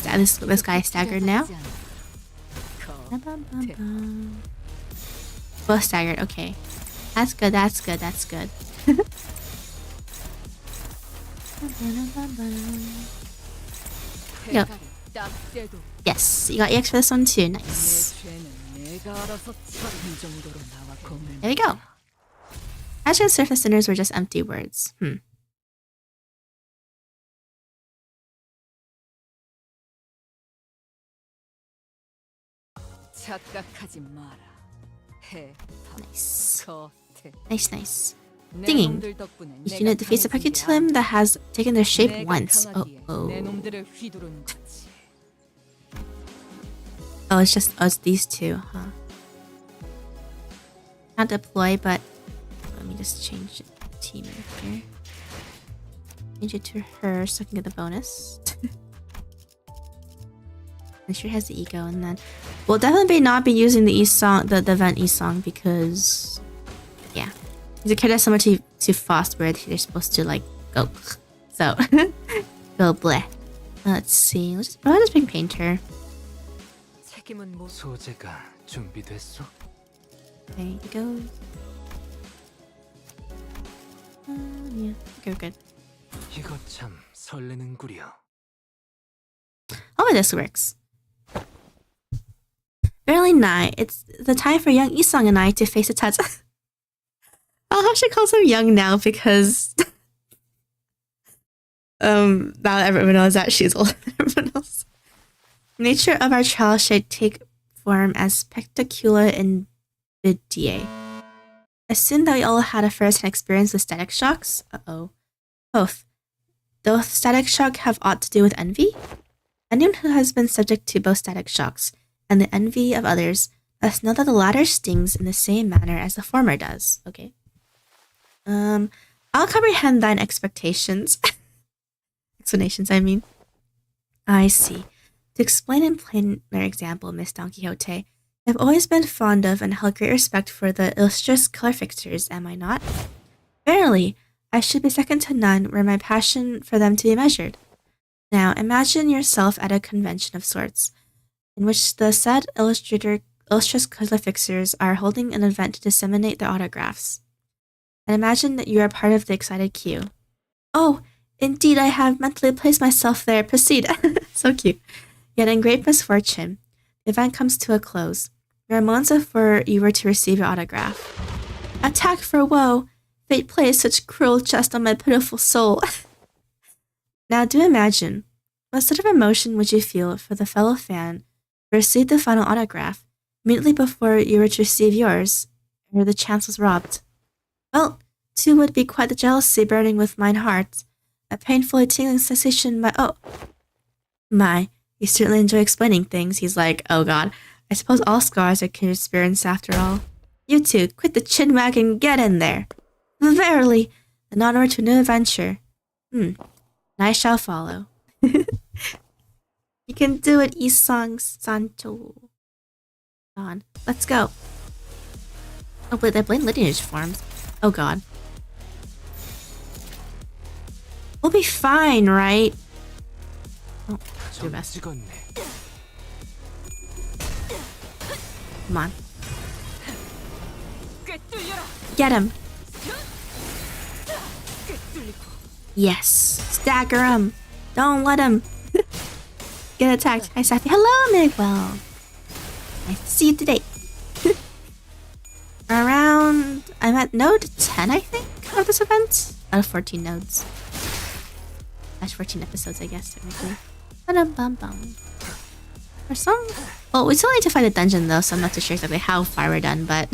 At least this guy is staggered now. Both staggered, okay. That's good, that's good, that's good. Yo. Yes, you got EX for this one too, nice. There we go. Actually, surface sinners were just empty words. Nice. Nice, nice. Dinging. Each unit defeats a Peculium that has taken their shape once. Oh. Oh, it's these two, huh? Not deploy, but let me just change the team in here. Change it to her so I can get the bonus. And she has the ego, and then we'll definitely not be using the E-song, the event E-song, because yeah, it's a character similar to Faust, where they're supposed to like go, so go bleh. Let's see. I'll just bring Painter. There you go. Yeah, okay, we're good. Oh, this works. Barely nigh. It's the time for young Isong and I to face a touch. I'll have to call him young now because now everyone knows that she's older than everyone else. Nature of our trial should take form as spectacular in Vidie. Assume that we all had a first-hand experience with static shocks. Both. Does static shock have aught to do with envy? Anyone who has been subject to both static shocks and the envy of others must know that the latter stings in the same manner as the former does. Okay. I'll comprehend thine expectations. Explanations, I mean. I see. To explain in plainer example, Miss Don Quixote, I've always been fond of and held great respect for the illustrious color fixtures, am I not? Verily, I should be second to none were my passion for them to be measured. Now, imagine yourself at a convention of sorts, in which the said illustrious color fixers are holding an event to disseminate their autographs. And imagine that you are part of the excited queue. Oh, indeed I have mentally placed myself there. Proceed. So cute. Yet in great misfortune, the event comes to a close. There are moments before you were to receive your autograph. Attack for woe! Fate plays such cruel jest on my pitiful soul. Now do imagine, what sort of emotion would you feel for the fellow fan who received the final autograph, immediately before you were to receive yours, or the chance was robbed. Well, too would be quite the jealousy burning with mine heart, a painfully tingling sensation my, you certainly enjoy explaining things. He's like, oh god, I suppose all scars are kindred spirits after all. You two, quit the chinwag and get in there. Verily, an onward to a new adventure. And I shall follow. You can do it, Isang Sancho. On. Let's go. Oh, but that blame lineage forms. Oh god. We'll be fine, right? Oh, do your best. Come on. Get him. Yes. Stagger him. Don't let him get attacked. Hi, Safi. Hello, Miguel. Nice to see you today. I'm at node 10, I think, of this event. Out of 14 nodes. That's 14 episodes, I guess, technically. Ba-dum-bum-bum. For some... Well, we still need to find a dungeon, though, so I'm not too sure exactly how far we're done, but...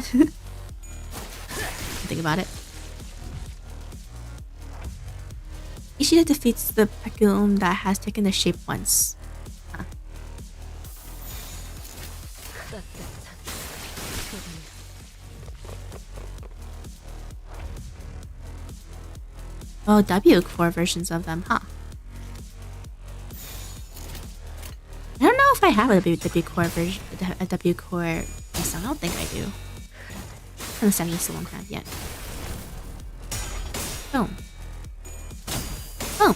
think about it. Ishida defeats the Pekun that has taken the shape once. Huh. Oh, W core versions of them, huh? I don't know if I have a W core version, a W core song. I don't think I do. I'm setting this alone have yet. Boom. Boom.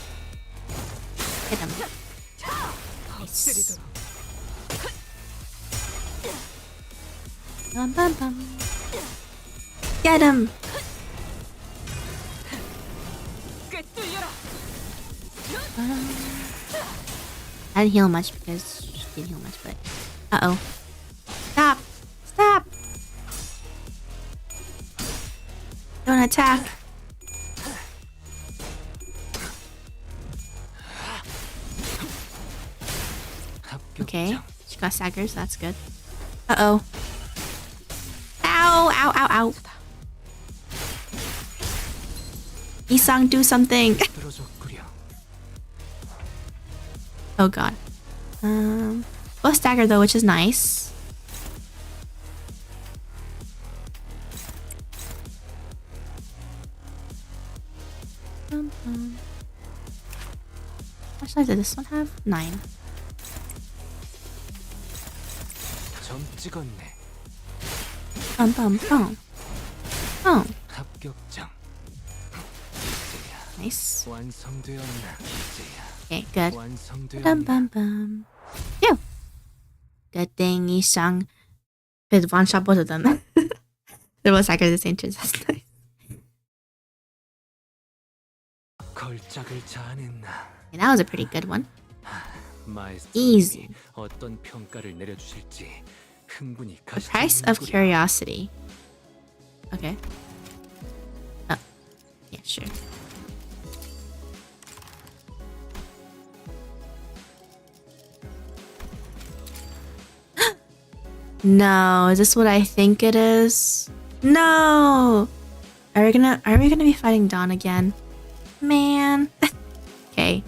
Hit him. Nice. Bum, bum, bum. Get him. I didn't heal much because she didn't heal much, but uh-oh. Stop! Stop! Don't attack! Okay, she got staggers, so that's good. Uh-oh. Ow! Ow! Ow! Ow! Isang, do something! Oh god. Both stagger though, which is nice. How much life did this one have? 9. Bum bum bum. Oh. Nice. Okay, good. Bum bum bum. Phew. Good thing Isang could one shot both of them. There was like the same turn. That's nice. Okay, that was a pretty good one. Easy. The price of curiosity. Okay. Oh. Yeah, sure. No, is this what I think it is? No! Are we gonna be fighting Dawn again? Man. Okay.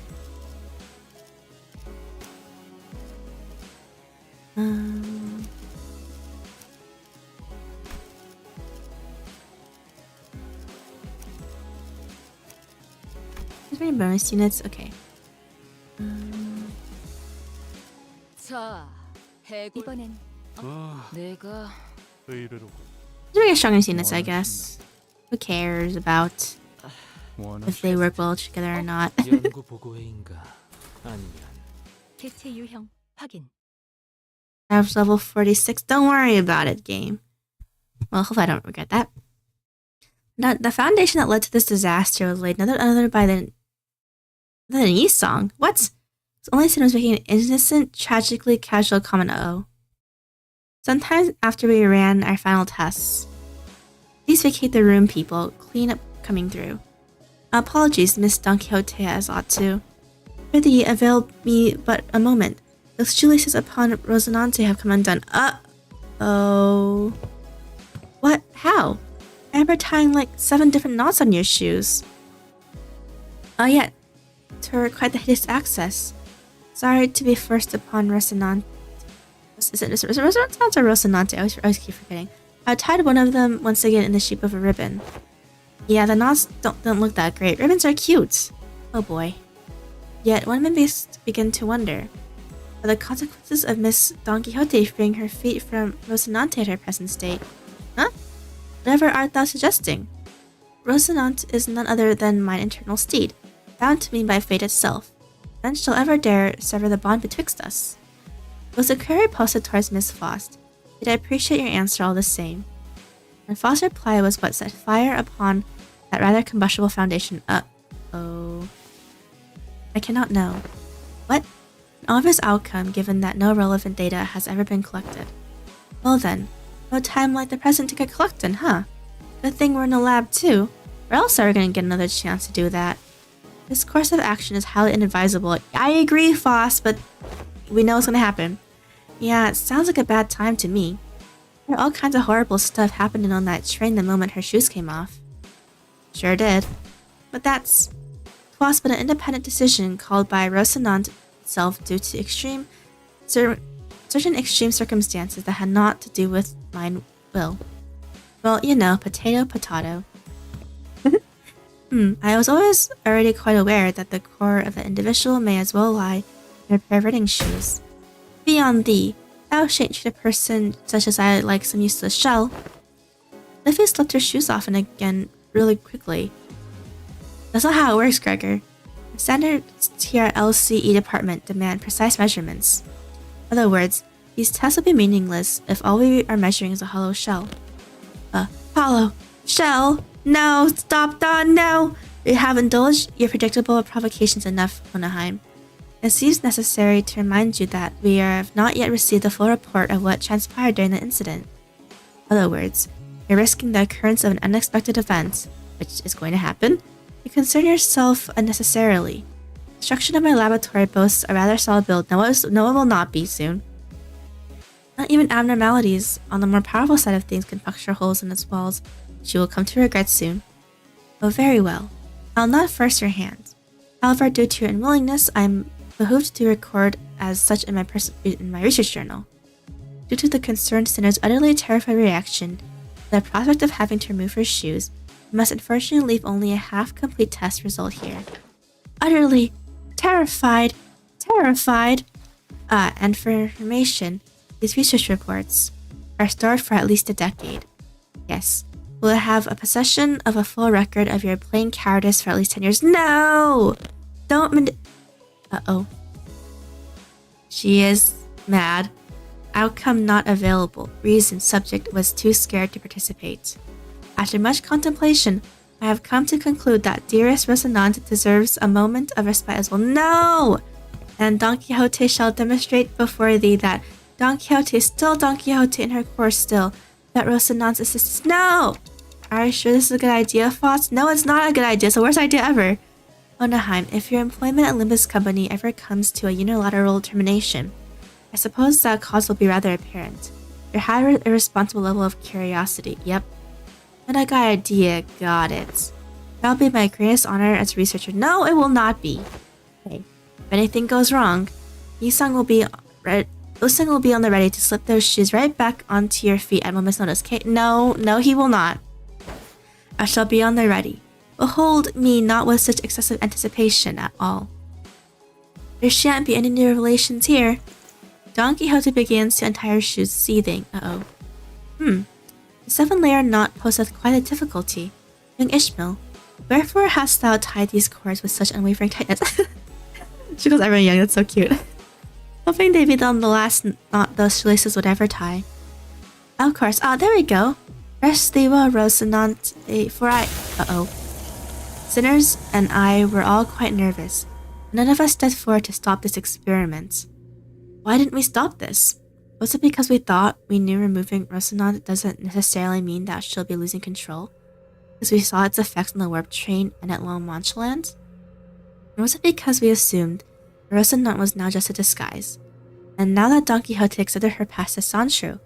There's many bonus units. Okay. 이번엔 내가 의뢰로 There's many stronger units, I guess. Who cares about if they work well together or not? 연구 보고회인가 아니면 개체 유형 확인. I was level 46. Don't worry about it, game. Well, hopefully I don't regret that. Now, the foundation that led to this disaster was laid none other by than Yi-song. What? His only sin was making an innocent, tragically casual comment. Uh-oh. Sometimes after we ran our final tests. Please vacate the room, people. Clean up coming through. Apologies, Miss Don Quixote, as ought to. Prithee, avail me but a moment. Those shoelaces upon Rosinante have come undone. Oh. What? How? I remember tying like 7 different knots on your shoes. Oh yeah, to quite the hideous access. Sorry to be forced upon Rocinante. Is it Rocinante or Rocinante? I always keep forgetting. I tied one of them once again in the shape of a ribbon. Yeah, the knots don't look that great. Ribbons are cute. Oh boy. Yet one may begin to wonder. Are the consequences of Miss Don Quixote freeing her feet from Rocinante at her present state? Huh? Whatever art thou suggesting? Rocinante is none other than mine eternal steed, bound to me by fate itself. None shall ever dare sever the bond betwixt us. It was a query posted towards Miss Faust, yet I appreciate your answer all the same. And Faust's reply was what set fire upon that rather combustible foundation. Oh. I cannot know. What? An obvious outcome, given that no relevant data has ever been collected. Well then, no time like the present to get collecting, huh? Good thing we're in a lab too, or else are we gonna get another chance to do that? This course of action is highly inadvisable. I agree, Faust, but we know what's gonna happen. Yeah, it sounds like a bad time to me. There are all kinds of horrible stuff happening on that train the moment her shoes came off. Sure did. But twas but an independent decision called by Rocinante itself due to certain extreme circumstances that had naught to do with mine will. Well, you know, potato. I was always already quite aware that the core of the individual may as well lie in a pair of riding shoes. Beyond thee, thou shan't treat a person such as I like some useless shell. Liffy slipped her shoes off and again really quickly. That's not how it works, Gregor. The standards here at LCE department demand precise measurements. In other words, these tests will be meaningless if all we are measuring is a hollow shell. Hollow shell? No, stop, Don, no! You have indulged your predictable provocations enough, Hohenheim. It seems necessary to remind you that we have not yet received the full report of what transpired during the incident. In other words, you're risking the occurrence of an unexpected event, which is going to happen. You concern yourself unnecessarily. The structure of my laboratory boasts a rather solid build. No, it will not be soon. Not even abnormalities on the more powerful side of things can puncture holes in its walls, which you will come to regret soon. Oh, very well. I'll not force your hand. However, due to your unwillingness, I'm behooved to record as such in my research journal. Due to the concerned sinner's utterly terrified reaction to the prospect of having to remove her shoes, I must unfortunately leave only a half-complete test result here. Utterly terrified. And for information, these research reports are stored for at least a decade. Yes, we'll have a possession of a full record of your plain cowardice for at least 10 years. No! Don't Uh-oh. She is mad. Outcome not available. Reason subject was too scared to participate. After much contemplation, I have come to conclude that dearest Rocinante deserves a moment of respite as well. No! And Don Quixote shall demonstrate before thee that Don Quixote is still Don Quixote in her course still, that Rocinante's assistance. No! Are you sure this is a good idea, Faust? No, it's not a good idea. It's the worst idea ever. Hohenheim, if your employment at Limbus Company ever comes to a unilateral termination, I suppose that cause will be rather apparent. Your high irresponsible level of curiosity. Yep. Not a good idea. Got it. That'll be my greatest honor as a researcher. No, it will not be. Okay. If anything goes wrong, Yisung will be on the ready to slip those shoes right back onto your feet at a moment's notice. Okay? No, he will not. I shall be on the ready. Behold me not with such excessive anticipation at all. There shan't be any new revelations here. Don Quixote begins to untie her shoes, seething. Uh-oh. The 7-layer knot poseth quite a difficulty. Young Ishmael, wherefore hast thou tied these cords with such unwavering tightness? She calls everyone young, that's so cute. Hoping they be on the last knot those shoelaces would ever tie. Of course. There we go. Rest thee well, Rocinante, for I... Uh-oh. Sinners and I were all quite nervous. None of us stepped forward to stop this experiment. Why didn't we stop this? Was it because we thought we knew removing Rocinante doesn't necessarily mean that she'll be losing control? Because we saw its effects on the warp train and at Long Manchaland? Or was it because we assumed Rocinante was now just a disguise? And now that Don Quixote accepted her past as Sancho,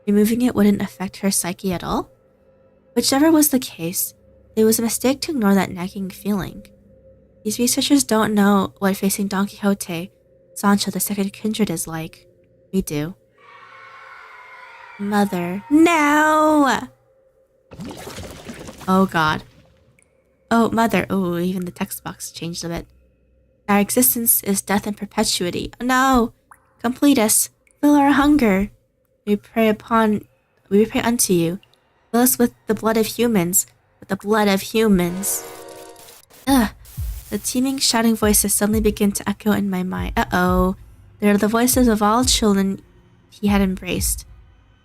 Removing it wouldn't affect her psyche at all? Whichever was the case, it was a mistake to ignore that nagging feeling. These researchers don't know what facing Don Quixote, Sancho the Second Kindred is like. We do. Mother. No! Oh god. Oh, mother. Oh, even the text box changed a bit. Our existence is death and perpetuity. No! Complete us. Fill our hunger. We pray unto you. Fill us with the blood of humans. With the blood of humans. Ugh. The teeming, shouting voices suddenly begin to echo in my mind. Uh-oh. They are the voices of all children he had embraced.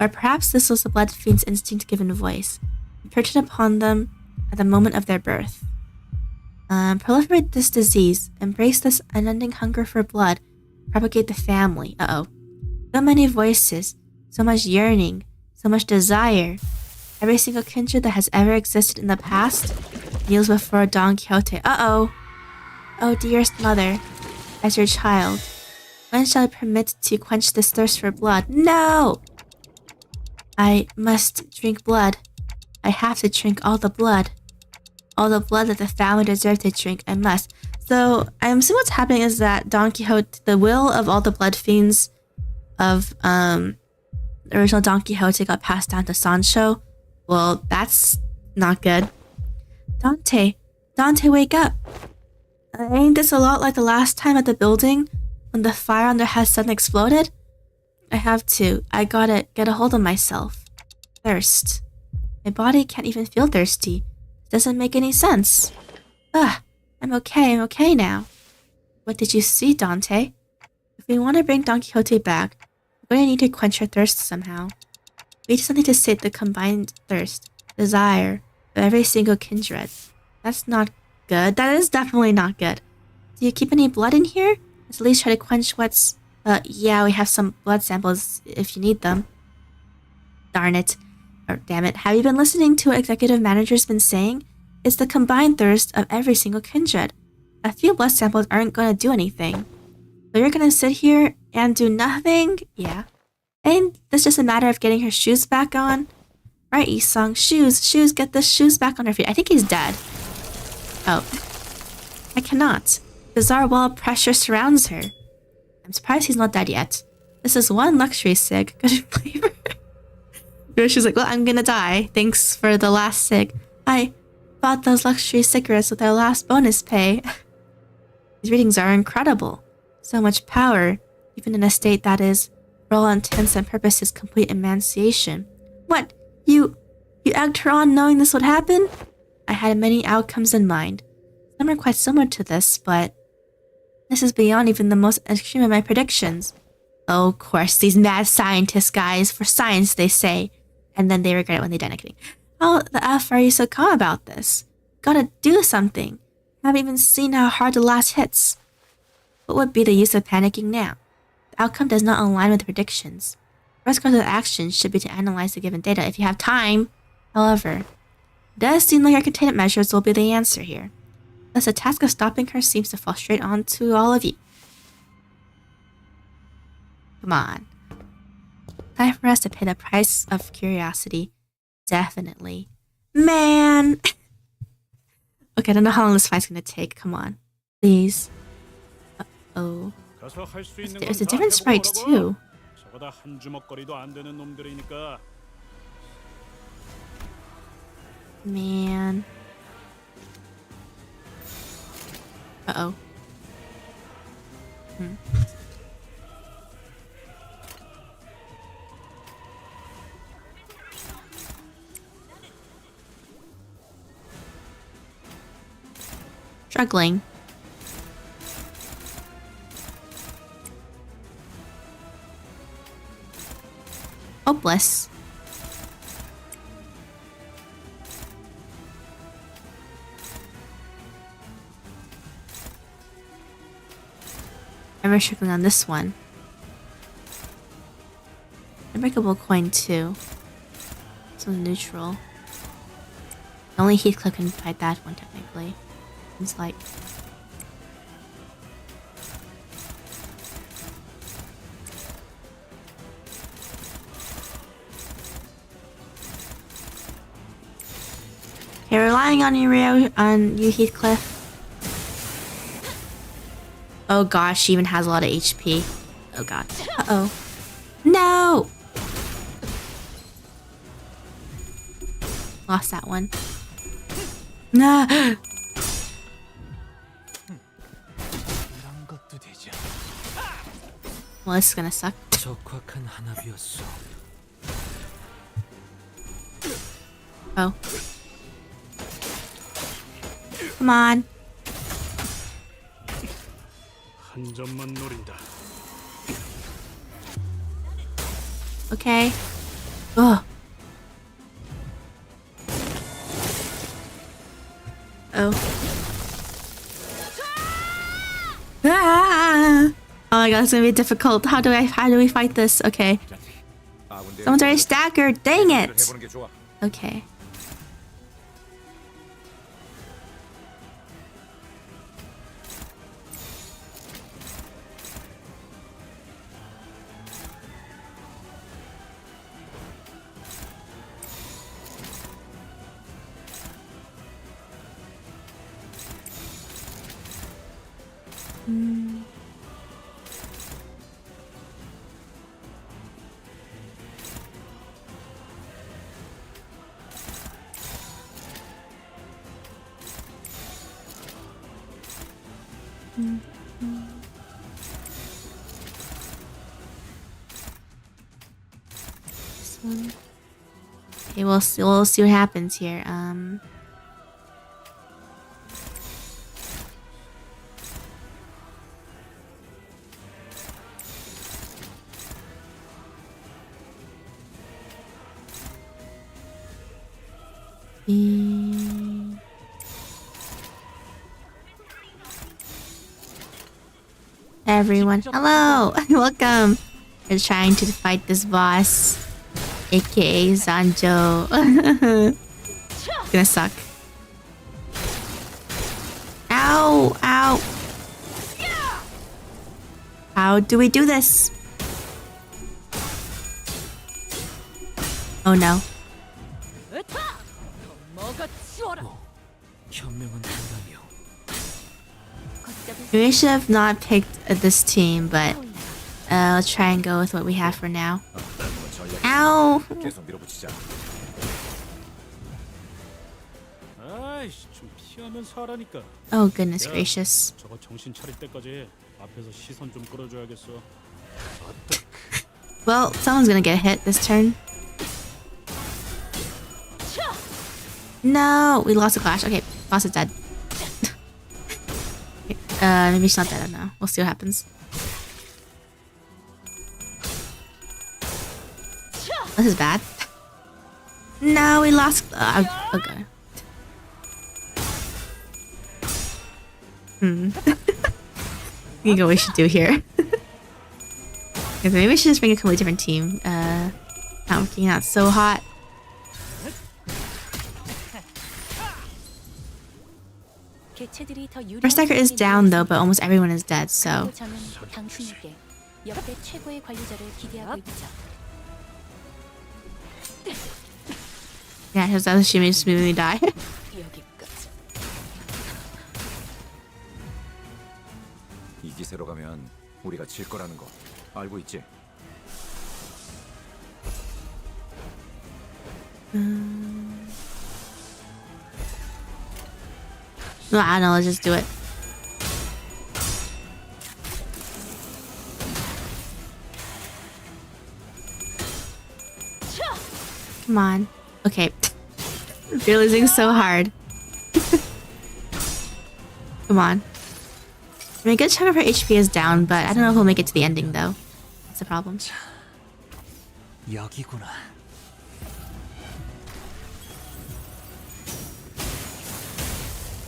Or perhaps this was the blood fiend's instinct given voice, imprinted upon them at the moment of their birth. Proliferate this disease, embrace this unending hunger for blood, propagate the family. Uh-oh. So many voices, so much yearning, so much desire. Every single kindred that has ever existed in the past kneels before Don Quixote. Uh-oh. Oh, dearest mother, as your child, when shall I permit to quench this thirst for blood? No! I must drink blood. I have to drink all the blood. All the blood that the family deserves to drink, I must. So, I'm assuming what's happening is that Don Quixote, the will of all the blood fiends of the original Don Quixote got passed down to Sancho. Well, that's not good. Dante, wake up. Ain't this a lot like the last time at the building when the fire on their head suddenly exploded? I gotta get a hold of myself. Thirst. My body can't even feel thirsty. It doesn't make any sense. Ugh, I'm okay now. What did you see, Dante? If we want to bring Don Quixote back, we're going to need to quench her thirst somehow. We need something to sate the combined thirst, desire, of every single kindred. That's not good. That is definitely not good. Do you keep any blood in here? Let's at least try to quench what's... yeah, we have some blood samples if you need them. Darn it. Or damn it. Have you been listening to what executive manager's been saying? It's the combined thirst of every single kindred. A few blood samples aren't going to do anything. So you're going to sit here and do nothing? Yeah. Ain't this just a matter of getting her shoes back on? Right, Isong. Shoes, get the shoes back on her feet. I think he's dead. Oh. I cannot. Bizarre wall of pressure surrounds her. I'm surprised he's not dead yet. This is one luxury cig. Good flavor. She's like, well, I'm gonna die. Thanks for the last cig. I bought those luxury cigarettes with our last bonus pay. These readings are incredible. So much power, even in a state that is, for all intents and purposes, complete emaciation. What? You egged her on knowing this would happen? I had many outcomes in mind. Some are quite similar to this, but this is beyond even the most extreme of my predictions. Oh, of course, these mad scientist guys. For science, they say. And then they regret it when they die. How the F are you so calm about this? Gotta do something. Haven't even seen how hard the last hits. What would be the use of panicking now? The outcome does not align with the predictions. First course of action should be to analyze the given data if you have time. However, it does seem like our containment measures will be the answer here. Thus, the task of stopping her seems to fall straight on to all of you. Come on. Time for us to pay the price of curiosity. Definitely. Man! Okay, I don't know how long this fight's gonna take. Come on. Please. Uh-oh. There's a different sprite too. Man. Uh-oh. Struggling. Hopeless. I'm struggling on this one. Unbreakable coin too. So neutral. Only Heathcliff can fight that one technically. It's like Okay, relying on you, Heathcliff. Oh gosh, she even has a lot of HP. Oh god. Uh-oh. No! Lost that one. No! Well, this is gonna suck. Oh. Come on. 한 점만 노린다. Okay. Ugh. Oh. Ah! Oh my god, it's gonna be difficult. How do we fight this? Okay. Someone's already staggered. Dang it. Okay. Okay, we'll see what happens here. Everyone, hello, welcome. We're trying to fight this boss, aka Sanjo. It's gonna suck. Ow, ow. How do we do this? Oh no. Maybe I should have not picked this team, but let's try and go with what we have for now. Ow! 좀 피하면서 하라니까. Oh goodness gracious. 저거 정신 차릴 때까지 앞에서 시선 좀 끌어줘야겠어. Well, someone's gonna get hit this turn. No, we lost a clash. Okay, boss is dead. Maybe she's not dead now. We'll see what happens. This is bad. No, we lost. Okay. I think what we should do here. Okay, maybe we should just bring a completely different team. Not working out so hot. Our stacker is down though, but almost everyone is dead, so. Yeah, his other shimmy smoothly die. 이 기세로 가면 우리가 질 거라는 거 알고 있지? No, I don't know, let's just do it. Come on. Okay. You're losing so hard. Come on. I mean, a good chunk of her HP is down, but I don't know if we'll make it to the ending, though. That's the problem. 여기구나.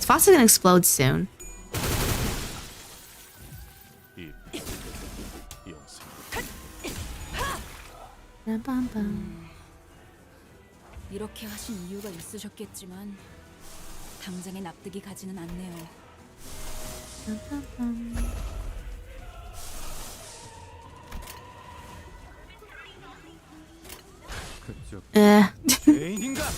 Faust is gonna explode soon. 이렇게 하신 이유가 있으셨겠지만 당장에 납득이 가지는 않네요. 그쪽 죄인인가?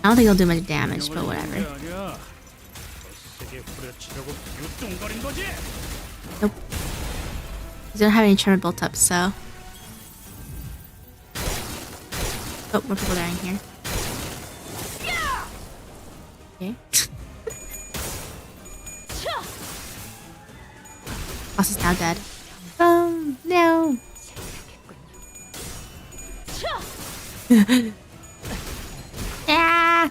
I don't think it'll do much damage, but whatever. 아니야. 더 세게 후려치려고 뚱거린 거지? Nope. He doesn't have any charm built up, so. Oh, more people dying here. Okay. Boss is now dead. Oh no! Ah!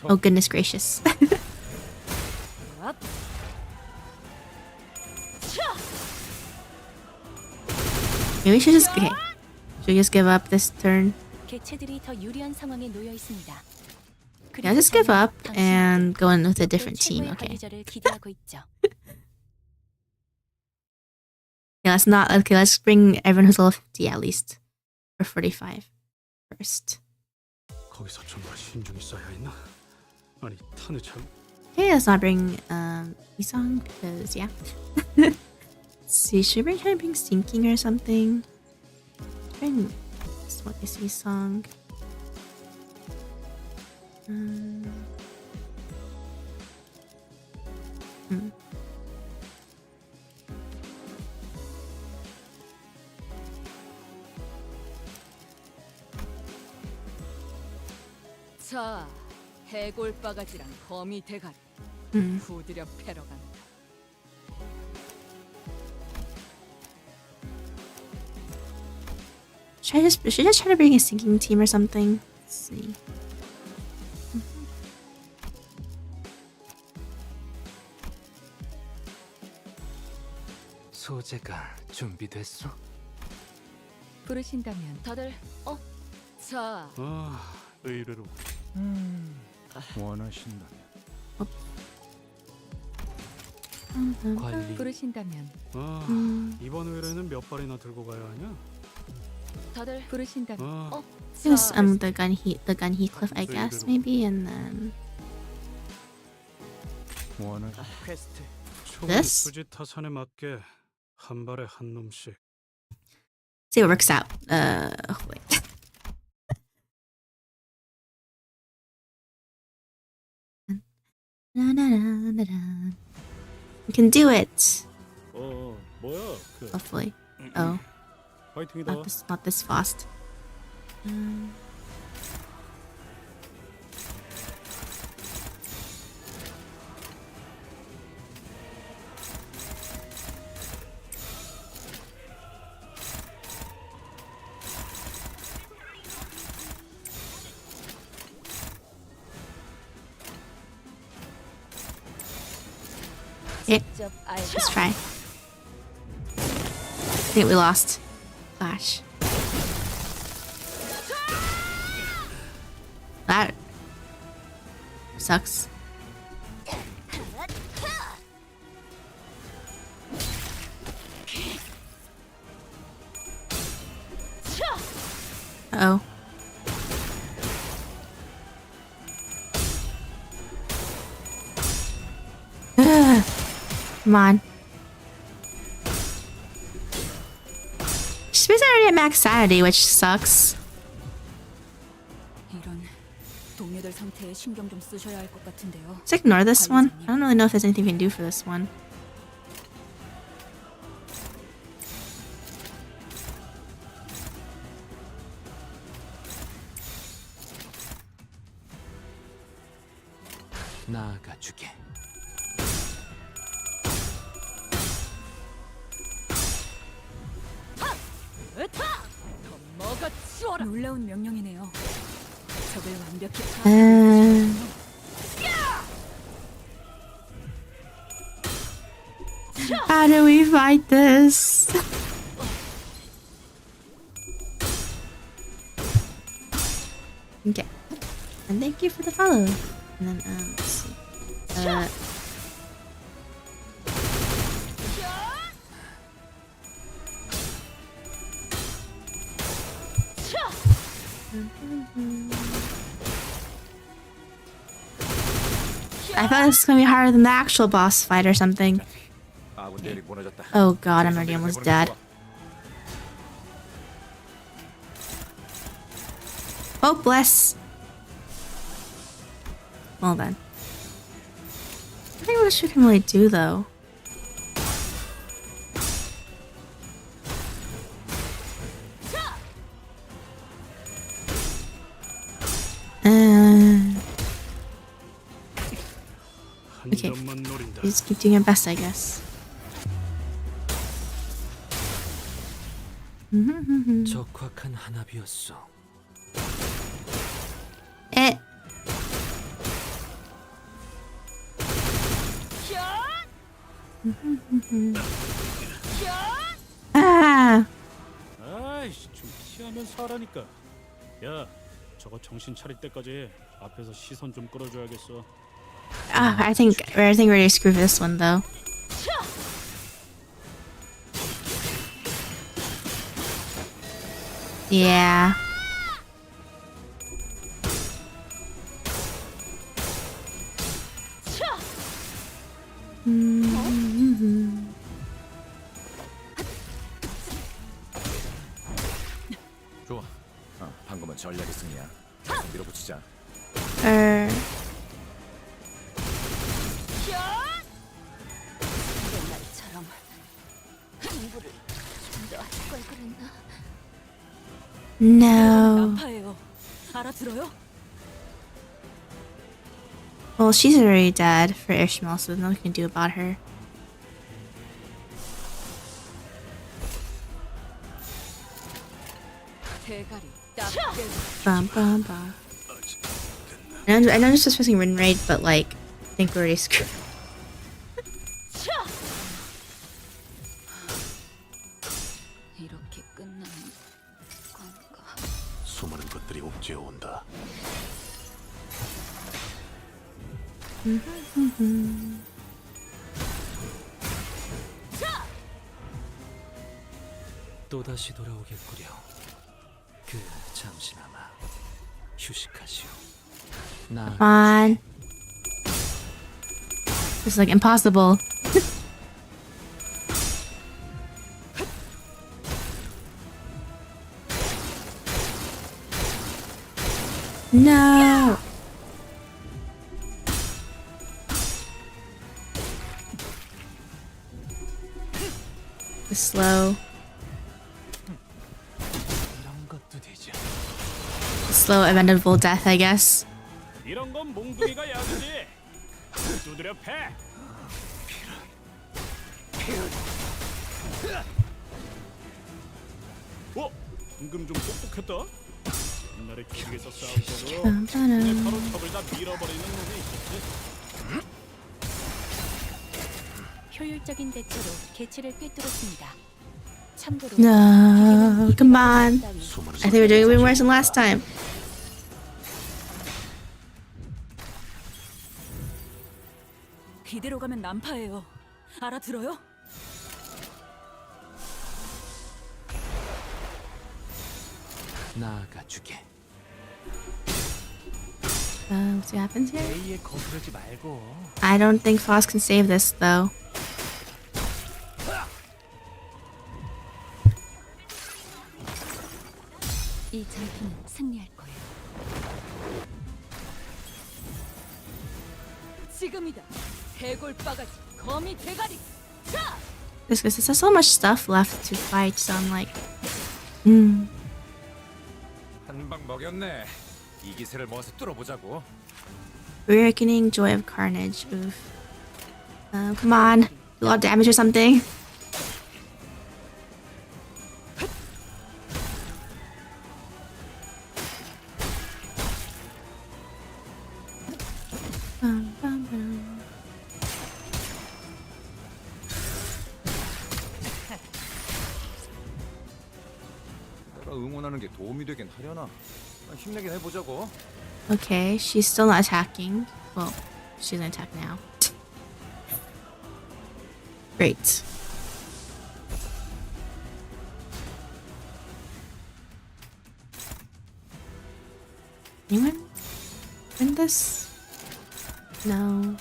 Oh goodness gracious. Maybe we should just should we just give up this turn? 개체들이 더 유리한 상황에 놓여 있습니다. Yeah, just give up and go in with a different team. Okay. 관리자를 기대하고 있죠. Yeah, let's not. Okay, let's bring everyone who's level 50 at least, or 45 first. 거기서 정말 신중히 써야 했나? 아니 탄을 참. Okay, let's not bring Isong because yeah. Let's see, should we try to bring Sinking or something? Bring what is Isong? 자, 해골바가지랑 거미 대가리 후드려 패러 간다. Should I just try to bring a Sinking team or something? Let's see. 소재가 준비됐어? 부르신다면 다들 자, 아 의외로 원하신다면. 관리 부르신다면 아 이번 의뢰는 몇 발이나 들고 가야 하냐? 다들 부르신다면 아 Use the gun Heathcliff, I guess, maybe, and then 원하. 퀘스트 총은 This? 수지 타산에 맞게 한 발에 한 놈씩. see what works out. Wait. We can do it. 뭐야? 그 Hopefully. Oh, 파이팅이다. not this fast. 직접 알고 Let's try. I think we lost. Clash. That sucks. Uh-oh. Come on. She's basically already at max sanity, which sucks. 이런 동료들 상태에 신경 좀 쓰셔야 할 것 같은데요. Let's ignore this one. I don't really know if there's anything we can do for this one. 나아가 주게. 놀라운 명령이네요. 적을 완벽히 How do we fight this? Okay. And thank you for the follow. And then, let's see. I thought this was gonna be harder than the actual boss fight or something. 아군 대리 보내졌다. Oh god, I'm already almost dead. Oh, bless. Well then. I think what she can really do though. Okay. 점만 노린다. Just keep doing your best, I guess. 적확한 한압이었어. Eh. Ah. 아이씨, 좀 피하면서 하라니까. 야, 저거 정신 차릴 때까지 앞에서 시선 좀 끌어줘야겠어. I think we're ready to screw this one though. Yeah. 좋아. 방금은 전략의 승리야. 계속 밀어붙이자. 옛날처럼 공부를 좀더 할 걸 그랬나? No. 난파예요. 알아들어요? Well, she's already dead for Ishmael, so there's nothing we can do about her. 대가리 딱 깨고. Bum, bum, bum. I know I'm just supposing win rate, but like, I think we're already screwed. 이렇게 끝나는 건가? 수많은 것들이 옥죄어 온다. 또다시 돌아오겠구려. 그 잠시나마 휴식하시오. 나 Come on. This is like impossible. No. The slow. 이런 것도 되지. The slow eventable death, I guess. 이런 건 몽둥이가 약이지. 두드려 패. 방금 좀 똑똑했다. 옛날에 길에서 싸울 때도 눈에 바로 턱을 다 밀어버리는 놈이 있었지. 효율적인 대처로 개체를 꿰뚫었습니다. 참고로 No, come on. 수많은 I think we're doing way worse than last time. 이대로 가면 난파예요. 알아들어요? 나아가 주게. Let's see what happens here. A에 거부르지 말고. I don't think Faust can save this though. 이 전투는 승리할 거예요. 지금이다. 해골 바가지, 거미 대가리. 자! This because there's so much stuff left to fight, so I'm like, 한 방 먹였네. 이 기세를 모아서 뚫어보자고. Reawakening, Joy of Carnage. Oof. Come on, do a lot of damage or something. 내가 응원하는 게 도움이 되긴 하려나. 힘내긴 해보자고. Okay, she's still not attacking. Well, she's gonna attack now. Great. Anyone win this? No.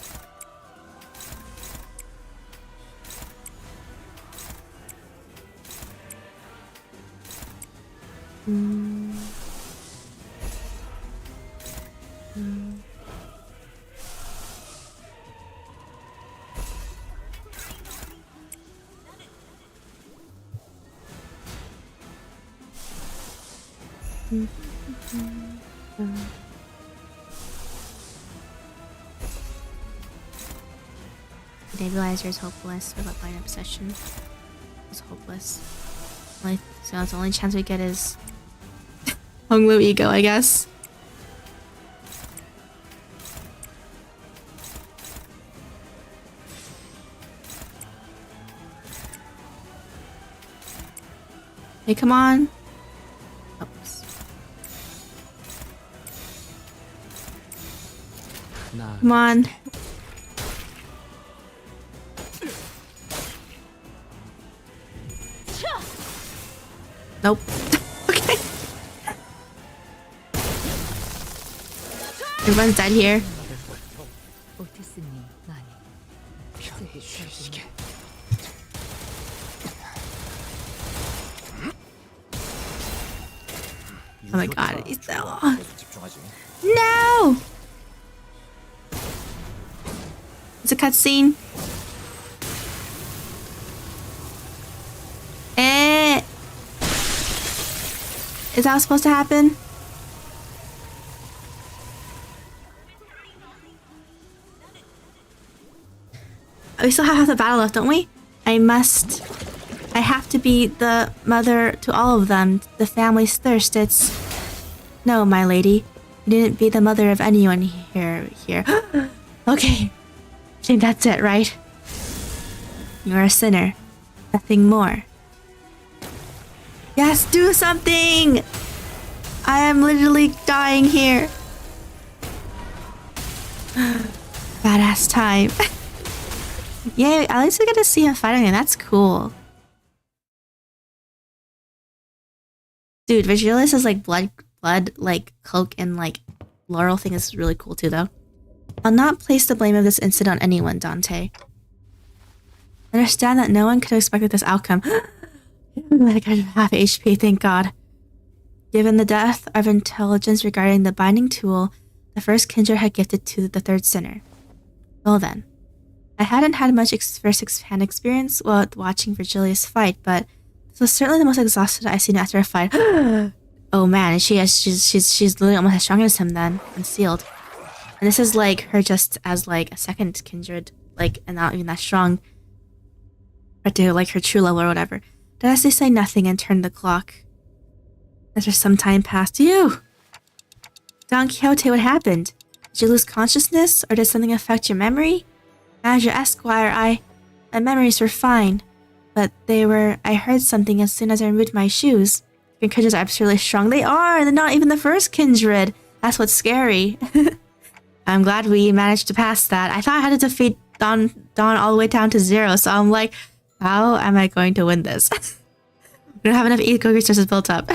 Stabilizer is hopeless. What about line obsession? It's hopeless. So the only chance we get is Honglu ego, I guess. Hey, come on. Oops. Come on. Nope. Okay. Everyone's dead here. 오티스님 많이 Oh my god, he's so... 계속 집중하지. No! It's a cutscene. Is that supposed to happen? We still have half the battle left, don't we? I have to be the mother to all of them. The family's thirst, it's... No, my lady. You didn't be the mother of anyone here. Okay. I think that's it, right? You're a sinner. Nothing more. Yes, do something! I am literally dying here. Badass time. Yay, at least we get to see him fighting him. That's cool. Dude, Virgilius' like blood like cloak and like laurel thing is really cool too though. I'll not place the blame of this incident on anyone, Dante. Understand that no one could have expected this outcome. Like I have half HP, thank God. Given the depth of intelligence regarding the binding tool the first kindred had gifted to the third sinner. Well then. I hadn't had much first-hand experience while watching Virgilius fight, but this was certainly the most exhausted I've seen after a fight. Oh man, she's literally almost as strong as him then, unsealed. And this is like her just as like a second kindred, like, and not even that strong. Or to like her true level or whatever. Dante say nothing and turned the clock. After some time passed, Don Quixote, what happened? Did you lose consciousness, or did something affect your memory? As your esquire, my memories were fine, but I heard something as soon as I removed my shoes. Your kindreds are absurdly strong. They are, they're not even the first kindred. That's what's scary. I'm glad we managed to pass that. I thought I had to defeat Dawn all the way down to 0, so I'm like, how am I going to win this? We don't have enough ego resources built up.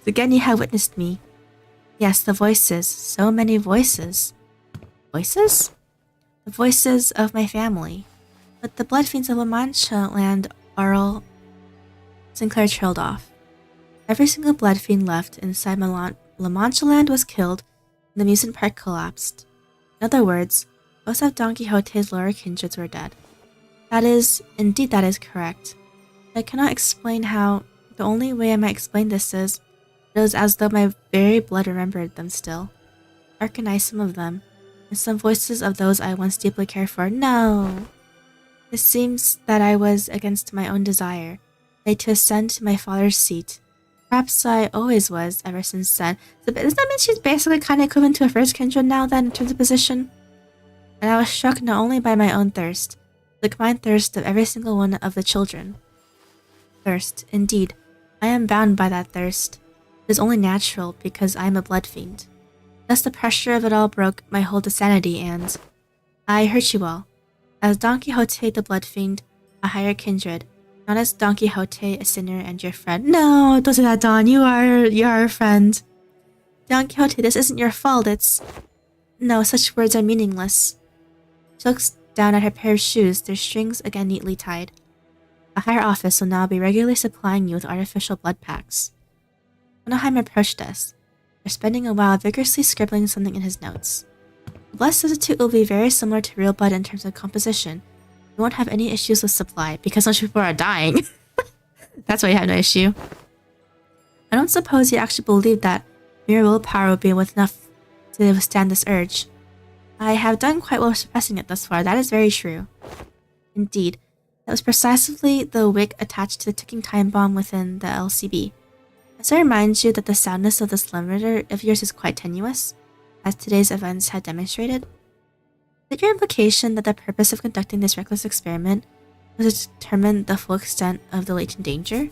Again, you have witnessed me. Yes, the voices. So many voices. Voices? The voices of my family. But the blood fiends of La Mancha land are all... Sinclair trailed off. Every single blood fiend left inside La Mancha land was killed, and the amusement park collapsed. In other words, most of Don Quixote's lower kindreds were dead. Indeed that is correct. I cannot explain how. The only way I might explain this is, it was as though my very blood remembered them still. I recognized some of them, and some voices of those I once deeply cared for. No! It seems that I was against my own desire, made to ascend to my father's seat. Perhaps I always was, ever since then. So does that mean she's basically kind of equivalent to a first kindred now then, in terms of position? And I was struck not only by my own thirst, the combined thirst of every single one of the children. Thirst, indeed. I am bound by that thirst. It is only natural, because I am a blood fiend. Thus the pressure of it all broke my hold of sanity, and... I hurt you all. As Don Quixote the blood fiend, a higher kindred, not as Don Quixote, a sinner and your friend. No, don't say that, Don. You are a friend. Don Quixote, this isn't your fault, it's... No, such words are meaningless. She looks down at her pair of shoes, their strings again neatly tied. A higher office will now be regularly supplying you with artificial blood packs. Monoheim approached us. They're spending a while vigorously scribbling something in his notes. The blood substitute will be very similar to real blood in terms of composition. You won't have any issues with supply, because most people are dying. That's why you have no issue. I don't suppose you actually believe that mere willpower will be enough to withstand this urge. I have done quite well suppressing it thus far, that is very true. Indeed, that was precisely the wick attached to the ticking time bomb within the LCB. Does it remind you that the soundness of this limiter of yours is quite tenuous, as today's events have demonstrated? Is it your implication that the purpose of conducting this reckless experiment was to determine the full extent of the latent danger?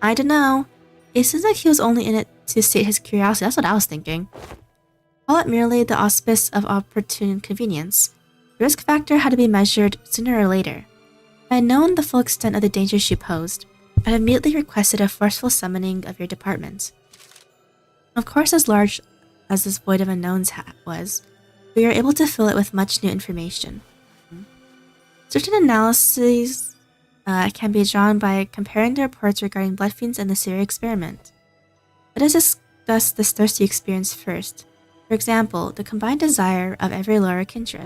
I don't know. It seems like he was only in it to sate his curiosity. That's what I was thinking. Call it merely the auspice of opportune convenience. The risk factor had to be measured sooner or later. If I had known the full extent of the danger she posed, I'd immediately requested a forceful summoning of your department. Of course, as large as this void of unknowns was, we were able to fill it with much new information. Certain analyses can be drawn by comparing the reports regarding blood fiends and the Syria experiment. Let us discuss this thirst you experienced first. For example, the combined desire of every lower kindred.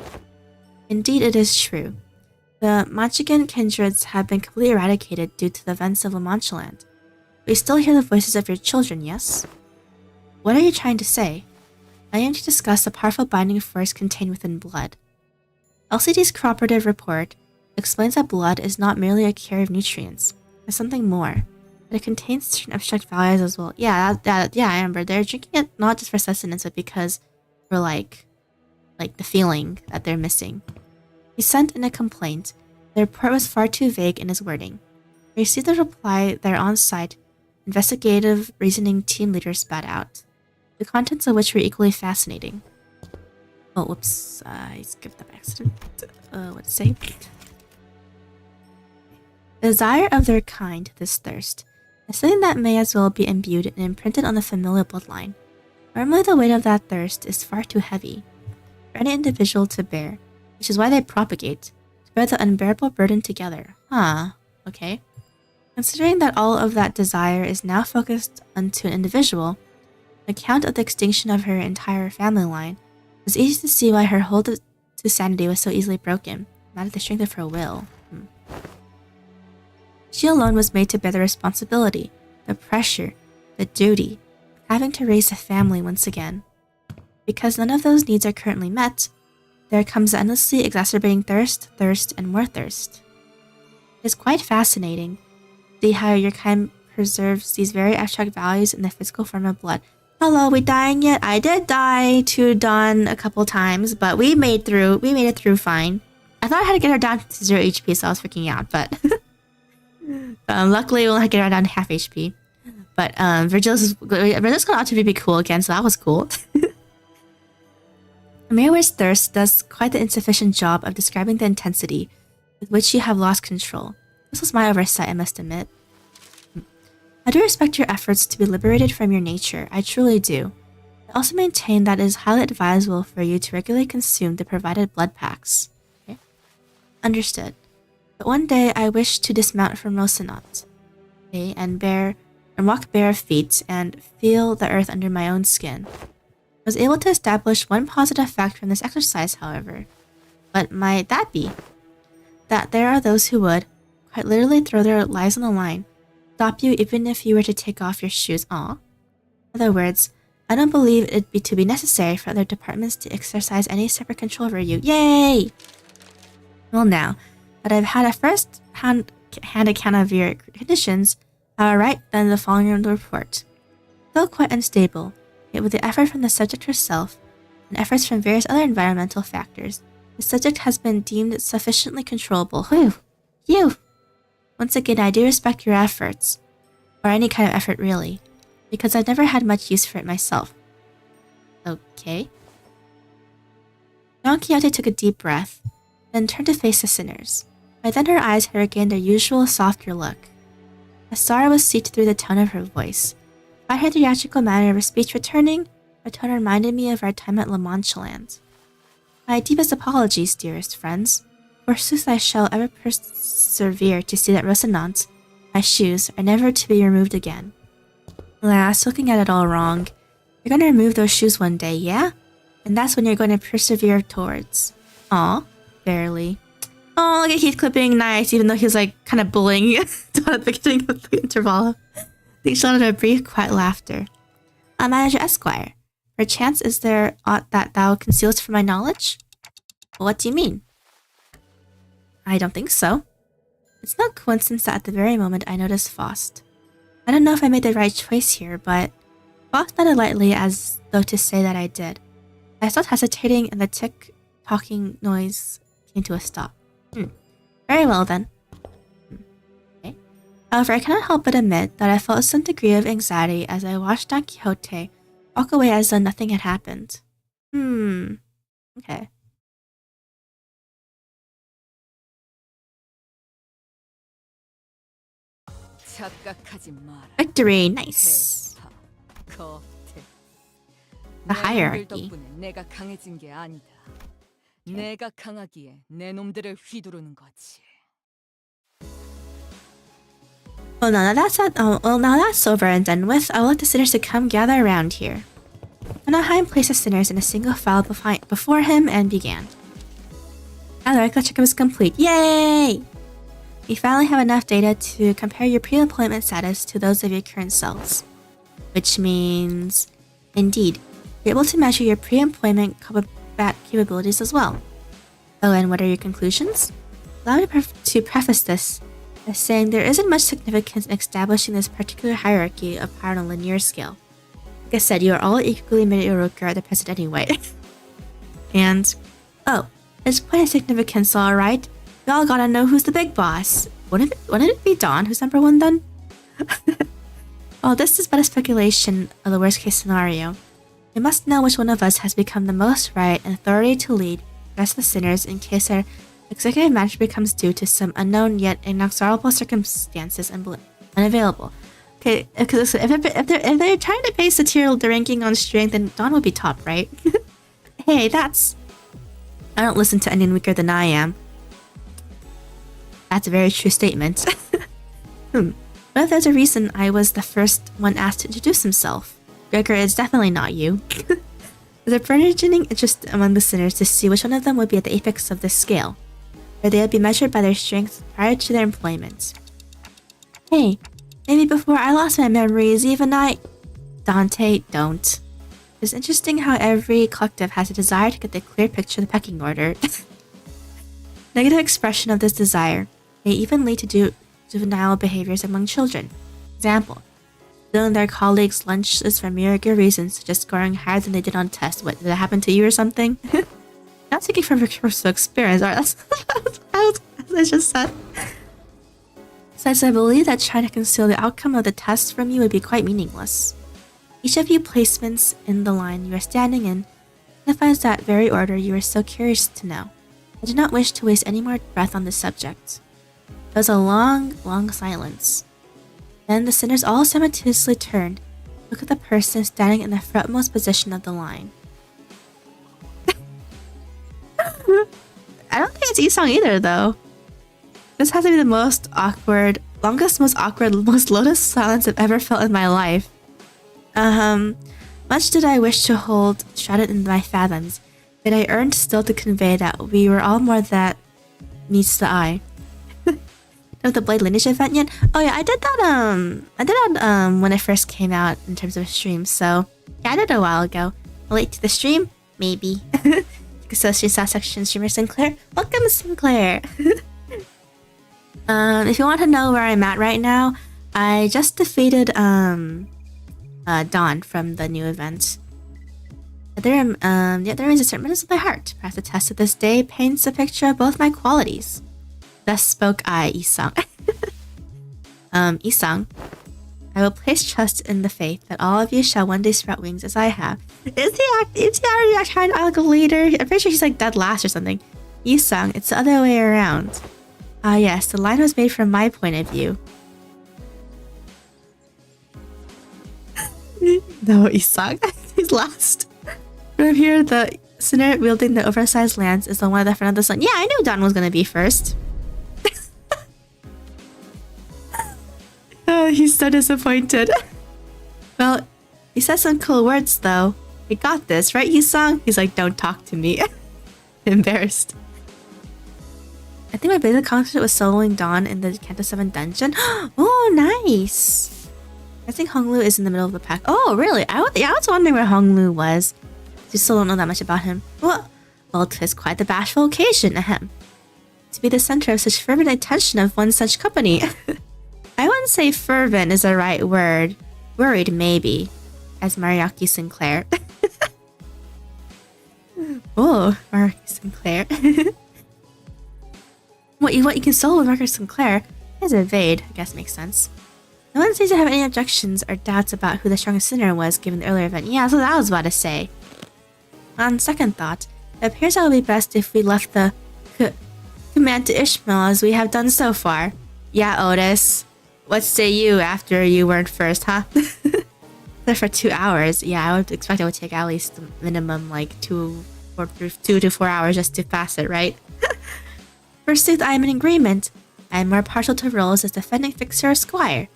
Indeed, it is true. The Manchigan kindreds have been completely eradicated due to the events of La Mancha Land. We still hear the voices of your children, yes? What are you trying to say? I aim to discuss the powerful binding force contained within blood. LCD's cooperative report explains that blood is not merely a carrier of nutrients, it's something more. That it contains certain abstract values as well. Yeah, I remember. They're drinking it not just for sustenance, but because for like the feeling that they're missing. He sent in a complaint. The report was far too vague in his wording. We received a reply that our on-site investigative reasoning team leader spat out, the contents of which were equally fascinating. Oh, whoops. I skipped that by accident. What to say? The desire of their kind, this thirst, is something that may as well be imbued and imprinted on the familial bloodline. Normally, the weight of that thirst is far too heavy for any individual to bear, which is why they propagate, to bear the unbearable burden together. Huh, okay. Considering that all of that desire is now focused onto an individual, the account of the extinction of her entire family line, it was easy to see why her hold to sanity was so easily broken, not at the strength of her will. She alone was made to bear the responsibility, the pressure, the duty, of having to raise a family once again. Because none of those needs are currently met, there comes the endlessly exacerbating thirst, and more thirst. It is quite fascinating to see how your kind preserves these very abstract values in the physical form of blood. Hello, we dying yet? I did die to Dawn a couple times, but we made it through fine. I thought I had to get her down to 0 HP, so I was freaking out, but luckily we'll get her down to half HP. But Virgil's gone out to be cool again, so that was cool. Mayweather's thirst does quite the insufficient job of describing the intensity with which you have lost control. This was my oversight, I must admit. I do respect your efforts to be liberated from your nature, I truly do. I also maintain that it is highly advisable for you to regularly consume the provided blood packs. Okay? Understood. But one day I wish to dismount from Rocinante, okay, and walk bare feet and feel the earth under my own skin. I was able to establish one positive fact from this exercise, however. What might that be? That there are those who would, quite literally, throw their lives on the line, stop you even if you were to take off your shoes. In other words, I don't believe it'd be necessary for other departments to exercise any separate control over you. Yay! Well, now that I've had a first-hand account of your conditions, I'll write then the following in the report. Though quite unstable, yet with the effort from the subject herself and efforts from various other environmental factors, the subject has been deemed sufficiently controllable. Phew! Once again, I do respect your efforts, or any kind of effort really, because I've never had much use for it myself. Okay. Don Quixote took a deep breath, then turned to face the sinners. By then her eyes had regained their usual softer look. A sorrow was seeped through the tone of her voice. By her theatrical manner of her speech returning, her tone reminded me of our time at La Mancha Land. My deepest apologies, dearest friends. Forsooth I shall ever persevere to see that Rocinante, my shoes, are never to be removed again. Alas, looking at it all wrong, You're gonna remove those shoes one day, yeah? And that's when you're gonna persevere towards. Aw, barely. Oh, look at Heathcliff being nice, even though he's like kind of bullying Dawn at the beginning of the intervallo. They shouted a brief, quiet laughter. Manager Esquire, perchance is there aught that thou concealest from my knowledge? What do you mean? I don't think so. It's no coincidence that at the very moment I noticed Faust. I don't know if I made the right choice here, but Faust nodded lightly as though to say that I did. I stopped hesitating and the tick-tocking noise came to a stop. Very well then. Okay. However, I cannot help but admit that I felt some degree of anxiety as I watched Don Quixote walk away as though nothing had happened. Okay. Victory, nice. The hierarchy. 내가 강해진 게 아니다. 내가 강하기에 내 놈들을 휘두르는 거지. Well, now that's over and done with. I would like the sinners to come gather around here. Anaheim placed the sinners in a single file before him and began. Now the regular checkup is complete. Yay! We finally have enough data to compare your pre-employment status to those of your current selves. Which means, indeed, you're able to measure your pre-employment capabilities as well. Oh, and what are your conclusions? Allow me to preface this by saying there isn't much significance in establishing this particular hierarchy of power on a linear scale. Like I said, you are all equally mediocre at the present anyway. And, oh, there's plenty of significance, alright? We all gotta know who's the big boss. Wouldn't it be Dawn who's number one then? Well, this is but a speculation of the worst case scenario. We must know which one of us has become the most right and authority to lead the rest of the sinners in case our executive management becomes due to some unknown yet inexorable circumstances and unavailable. Okay, because if they're trying to base the ranking on strength, then Dawn would be top, right? Hey, that's... I don't listen to anyone weaker than I am. That's a very true statement. What if there's a reason I was the first one asked to introduce himself? Gregor is definitely not you. There's a burgeoning interest among the sinners to see which one of them would be at the apex of this scale, where they would be measured by their strength prior to their employment. Hey, maybe before I lost my memories, even I... Dante, don't. It's interesting how every collective has a desire to get the clear picture of the pecking order. Negative expression of this desire may even lead to juvenile behaviors among children. Example, stealing their colleagues' lunches for mere good reasons, such as scoring higher than they did on tests. What, did that happen to you or something? Not speaking from personal experience, alright, that's what I just said. Since I believe that trying to conceal the outcome of the test from you would be quite meaningless. Each of you placements in the line you are standing in signifies that very order you are so curious to know. I do not wish to waste any more breath on this subject. There was a long, long silence. Then the sinners all simultaneously turned to look at the person standing in the frontmost position of the line. I don't think it's Isang either, though. This has to be the most awkward, most lotus silence I've ever felt in my life. Much did I wish to hold shrouded in my fathoms, yet I yearned still to convey that we were all more that meets the eye. Of the Blade Lineage event yet? Oh yeah, I did that when it first came out in terms of streams, so yeah, I did it a while ago. Late to the stream? Maybe. Associate section streamer Sinclair. Welcome, Sinclair! If you want to know where I'm at right now, I just defeated Dawn from the new event. There remains a certain bitterness of my heart. Perhaps the test of this day paints a picture of both my qualities. Thus spoke I, Isang. Isang, I will place trust in the faith that all of you shall one day sprout wings as I have. Is he already trying to act a leader? I'm pretty sure he's like dead last or something. Isang, it's the other way around. Ah yes, the line was made from my point of view. No, Isang, he's last. From here, the sinner wielding the oversized lance is the one at the front of the sun. Yeah, I knew Dawn was gonna be first. Oh, he's so disappointed. Well, He says some cool words though. We got this, right, Yusong? He's like, don't talk to me. Embarrassed. I think my basic concept was soloing Dawn in the Canto 7 dungeon. Oh, nice! I think Honglu is in the middle of the pack. Oh, really? I was wondering where Honglu was. You still don't know that much about him. Well, tis quite the bashful occasion, ahem. To be the center of such fervent attention of one such company. I wouldn't say fervent is the right word. Worried, maybe. As Mariaki Sinclair. Oh, Mariaki Sinclair. What you can solo with Mariaki Sinclair is evade, I guess makes sense. No one seems to have any objections or doubts about who the strongest sinner was given the earlier event. Yeah, that's what I was about to say. On second thought, it appears that it would be best if we left the command to Ishmael as we have done so far. Yeah, Otis. What say you after you weren't first, huh? For 2 hours. Yeah, I would expect it would take at least minimum like 2 to 4 hours just to pass it, right? Forsooth, I am in agreement. I am more partial to roles as defending fixer or squire.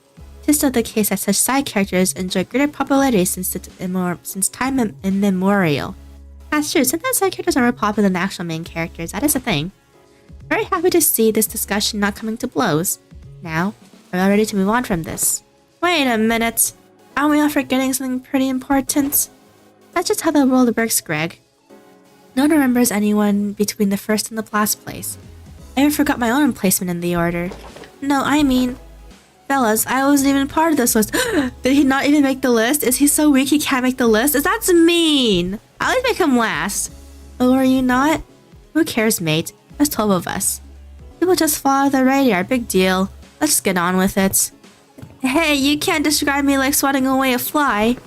'Tis still the case that such side characters enjoy greater popularity since time immemorial. That's true, sometimes side characters are more popular than the actual main characters, that is a thing. Very happy to see this discussion not coming to blows. Now, are we all ready to move on from this? Wait a minute, aren't we all forgetting something pretty important? That's just how the world works, Greg. No one remembers anyone between the first and the last place. I even forgot my own placement in the order. No, I mean... Fellas, I wasn't even part of this list. Did he not even make the list? Is he so weak he can't make the list? That's mean! I'll least make him last. Oh, are you not? Who cares, mate? There's 12 of us. People just follow the radar, big deal. Let's just get on with it. Hey, you can't describe me like swatting away a fly.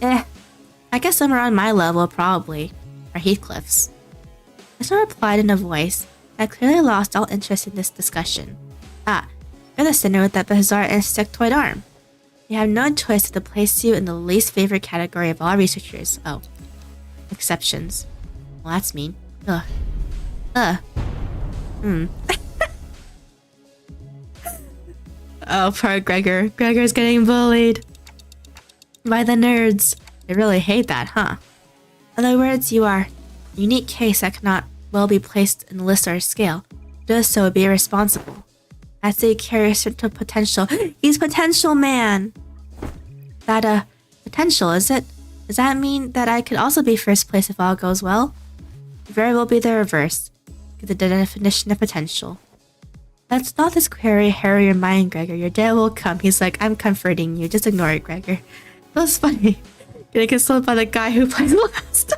I guess I'm around my level, probably. Or Heathcliff's. Ishmael replied in a voice that clearly lost all interest in this discussion. Ah, you're the sinner with that bizarre insectoid arm. You have no choice but to place you in the least favorite category of all researchers. Oh. Exceptions. Well, that's mean. Ugh. Oh, poor Gregor. Gregor's getting bullied. By the nerds. They really hate that, huh? In other words, you are a unique case that cannot well be placed in the list or scale. Does so would be irresponsible. I'd say you carry a certain potential. He's potential, man! That, potential, is it? Does that mean that I could also be first place if all goes well? It very well be the reverse. Get the definition of potential. Let's not this query harry your mind, Gregor. Your day will come. He's like, I'm comforting you. Just ignore it, Gregor. That was funny. Getting consoled by the guy who plays last.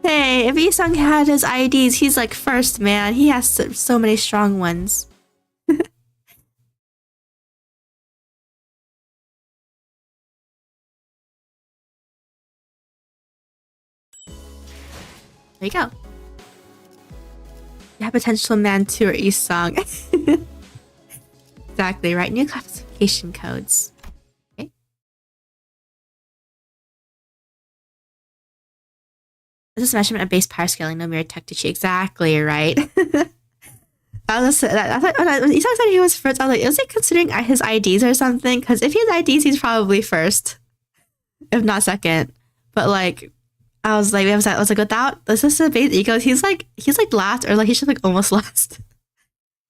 Hey, if Isung had his IDs, he's like first, man. He has so many strong ones. There you go. You have potential man too, or Isung. Exactly, right? New classification codes. Okay. This is measurement of base power scaling, no mirror tech to cheat. Exactly, right? I thought when Isung said he was first, I was like, is he considering his IDs or something? Because if he has IDs, he's probably first. If not second. But like, I was like, without this is the base ego, he's like last, or like he should like almost last.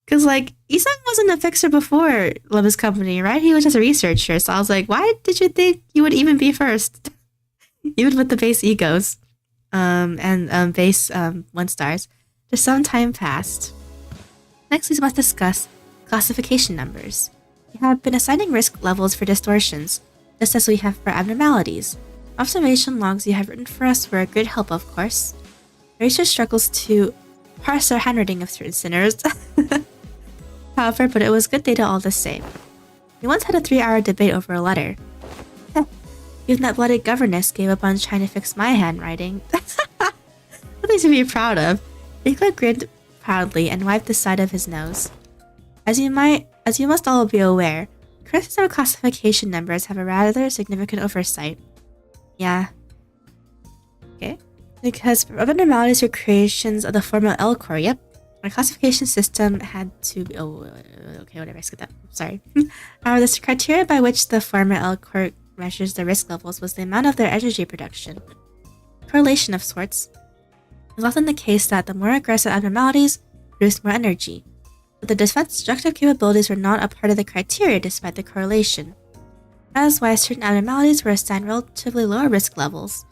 Cause like Isung wasn't a fixer before Limbus company, right? He was just a researcher. So I was like, why did you think you would even be first? Even with the base egos. And base 1 stars. There's some time passed. Next we must discuss classification numbers. We have been assigning risk levels for distortions, just as we have for abnormalities. Observation logs you have written for us were a great help, of course. Research struggles to parse our handwriting of certain sinners. However, but it was good data all the same. We once had a 3-hour debate over a letter. Even that bloody governess gave up on trying to fix my handwriting. Something to be proud of. Nicola grinned proudly and wiped the side of his nose. As you must all be aware, current system classification numbers have a rather significant oversight. Yeah. Okay. Because abnormalities are creations of the formal L core. Yep. Our classification system had to be... Oh, okay, whatever. I skipped that. Sorry. The criteria by which the formal L core measures the risk levels was the amount of their energy production. Correlation of sorts. It was often the case that the more aggressive abnormalities produced more energy, but the destructive capabilities were not a part of the criteria despite the correlation. That is why certain abnormalities were assigned relatively lower risk levels,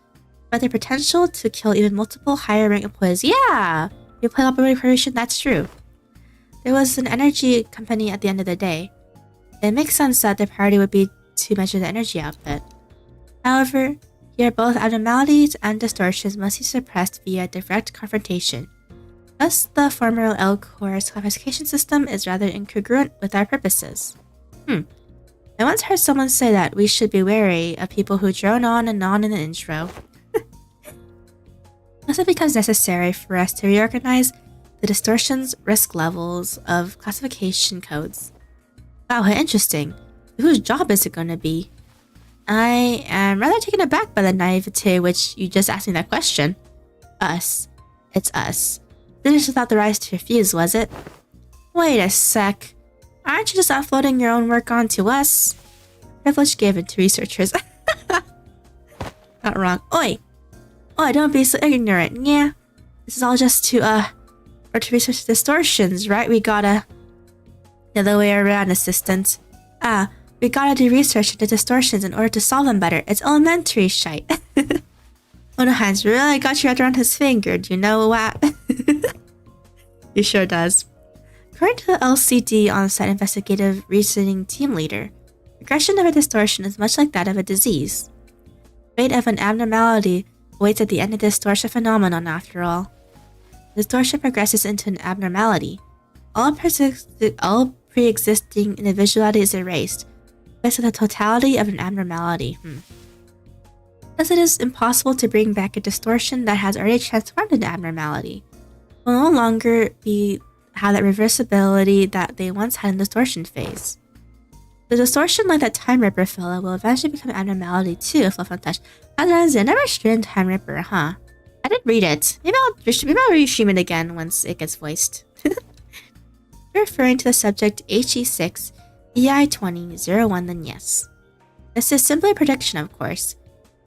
but their potential to kill even multiple higher rank employees. Yeah! You play operating correlation, that's true. There was an energy company at the end of the day. It makes sense that their priority would be to measure the energy output. However, here both abnormalities and distortions must be suppressed via direct confrontation. Thus, the former L-Core's classification system is rather incongruent with our purposes. I once heard someone say that we should be wary of people who drone on and on in the intro. Thus it becomes necessary for us to reorganize the distortion's risk levels of classification codes. Wow, how interesting. Whose job is it going to be? I am rather taken aback by the naivete which you just asked me that question. Us. It's us. This was without the right to refuse, was it? Wait a sec. Aren't you just offloading your own work onto us? Privilege given to researchers. Not wrong. Oi! Oi, don't be so ignorant, yeah? This is all just to research distortions, right? We gotta... The other way around, assistant. We gotta do research into distortions in order to solve them better. It's elementary shite. Onohan's really got you right around his finger, do you know what? He sure does. According to the LCD on-site investigative reasoning team leader, progression of a distortion is much like that of a disease. The fate of an abnormality awaits at the end of the distortion phenomenon, after all. The distortion progresses into an abnormality. All pre-existing individuality is erased, based on the totality of an abnormality. Thus it is impossible to bring back a distortion that has already transformed into abnormality. It will no longer have that reversibility that they once had in the distortion phase. The distortion, like that Time Ripper fella, will eventually become an abnormality too if left untouched. I never streamed Time Ripper, huh? I did read it. Maybe I'll restream it again once it gets voiced. Referring to the subject HE6 EI2001, then yes. This is simply a prediction, of course,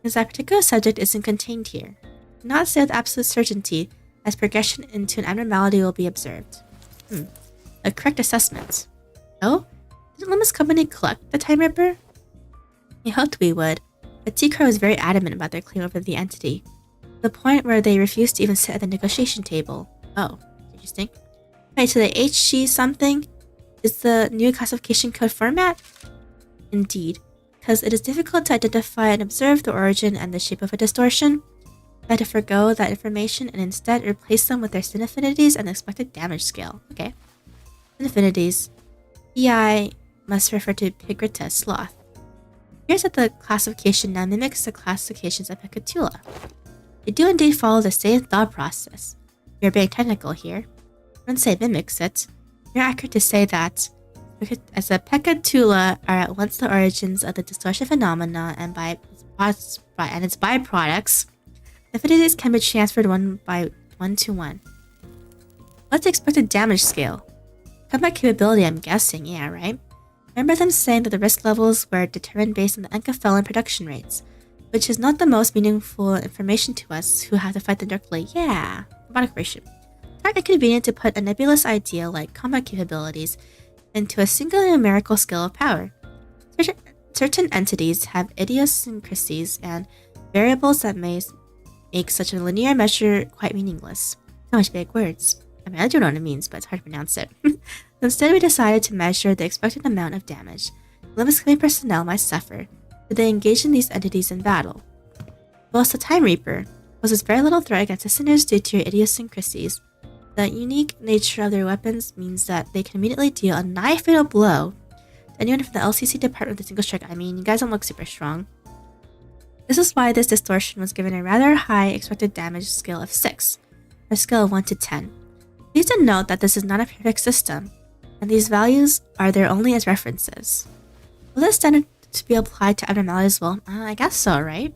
because that particular subject isn't contained here. I cannot say with absolute certainty as progression into an abnormality will be observed. A correct assessment. Oh? Didn't Limbus Company collect the Time Ripper? I hoped we would, but T-Car was very adamant about their claim over the entity, to the point where they refused to even sit at the negotiation table. Oh, interesting. Wait, so the HG something is the new classification code format? Indeed, because it is difficult to identify and observe the origin and the shape of a distortion. I had to forego that information and instead replace them with their sin affinities and the expected damage scale. Okay. Sin affinities. EI must refer to Pigrita, sloth. Here's that the classification now mimics the classifications of Pecatula. They do indeed follow the same thought process. We are being technical here. I wouldn't say mimics it. More accurate to say that, as the Pecatula are at once the origins of the distortion phenomena and its byproducts, affinities can be transferred one to one. What's the expected damage scale? Combat capability, I'm guessing, yeah, right? Remember them saying that the risk levels were determined based on the Encafellan production rates, which is not the most meaningful information to us who have to fight them directly. Yeah, robotic operation. It's not inconvenient to put a nebulous idea like combat capabilities into a single numerical scale of power. Certain entities have idiosyncrasies and variables that may make such a linear measure quite meaningless. So much big words. I mean, I do know what it means, but it's hard to pronounce it. Instead, we decided to measure the expected amount of damage Limbus Company personnel might suffer if they engage in these entities in battle. Whilst the Time Reaper poses very little threat against listeners due to your idiosyncrasies, the unique nature of their weapons means that they can immediately deal a nigh-fatal blow to anyone from the LCC department with a single strike. I mean, you guys don't look super strong. This is why this distortion was given a rather high expected damage scale of 6, or a scale of 1 to 10. Please do note that this is not a perfect system, and these values are there only as references. Will this standard to be applied to abnormalities as well? I guess so, right?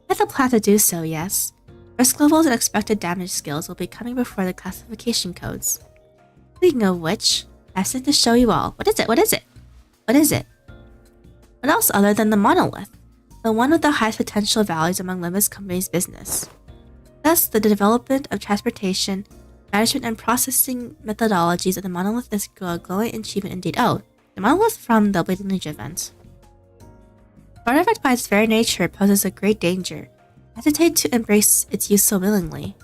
I have the plan to do so, yes. Risk levels and expected damage scales will be coming before the classification codes. Speaking of which, I have something to show you all. What is it? What is it? What is it? What else other than the monolith? the one with the highest potential values among Limbus companies' business. Thus, the development of transportation, management, and processing methodologies of the monolith is a glowing achievement indeed. Oh, the monolith from the Blade Lineage event. The artifact by its very nature poses a great danger. Hesitate to embrace its use so willingly.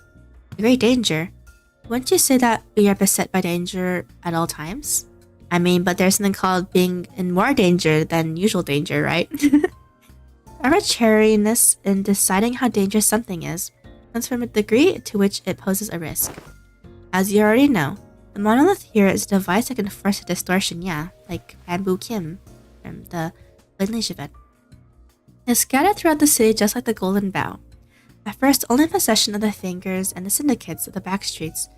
A great danger? Wouldn't you say that we are beset by danger at all times? I mean, but there's something called being in more danger than usual danger, right? Arbitrariness in deciding how dangerous something is comes from the degree to which it poses a risk. As you already know, the monolith here is a device that can force a distortion, yeah, like Bamboo Kim from the Lineage event. It's scattered throughout the city just like the Golden Bough. At first only in possession of the Fingers and the syndicates of the back streets,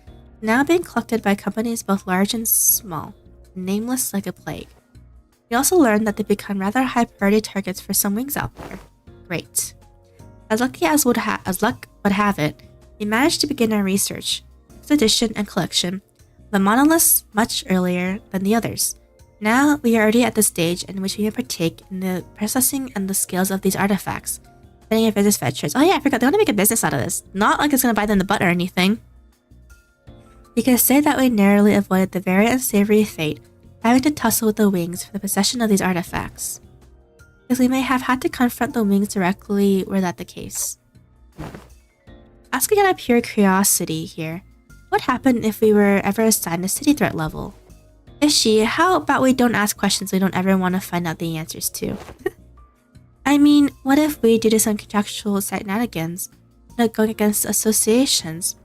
now being collected by companies both large and small, nameless like a plague. We also learned that they become rather high priority targets for some wings out there. Great. As luck would have it, we managed to begin our research, expedition, and collection of the monoliths much earlier than the others. Now we are already at the stage in which we may partake in the processing and the scales of these artifacts, spending our business ventures. Oh yeah, I forgot, they want to make a business out of this. Not like it's going to bite them in the butt or anything. We can say that we narrowly avoided the very unsavory fate of having to tussle with the wings for the possession of these artifacts. Because we may have had to confront the wings directly were that the case. Asking out of pure curiosity here, what happened if we were ever assigned a city threat level? Ishi, how about we don't ask questions we don't ever want to find out the answers to? I mean, what if we, due to some contractual shenanigans, end up going against associations?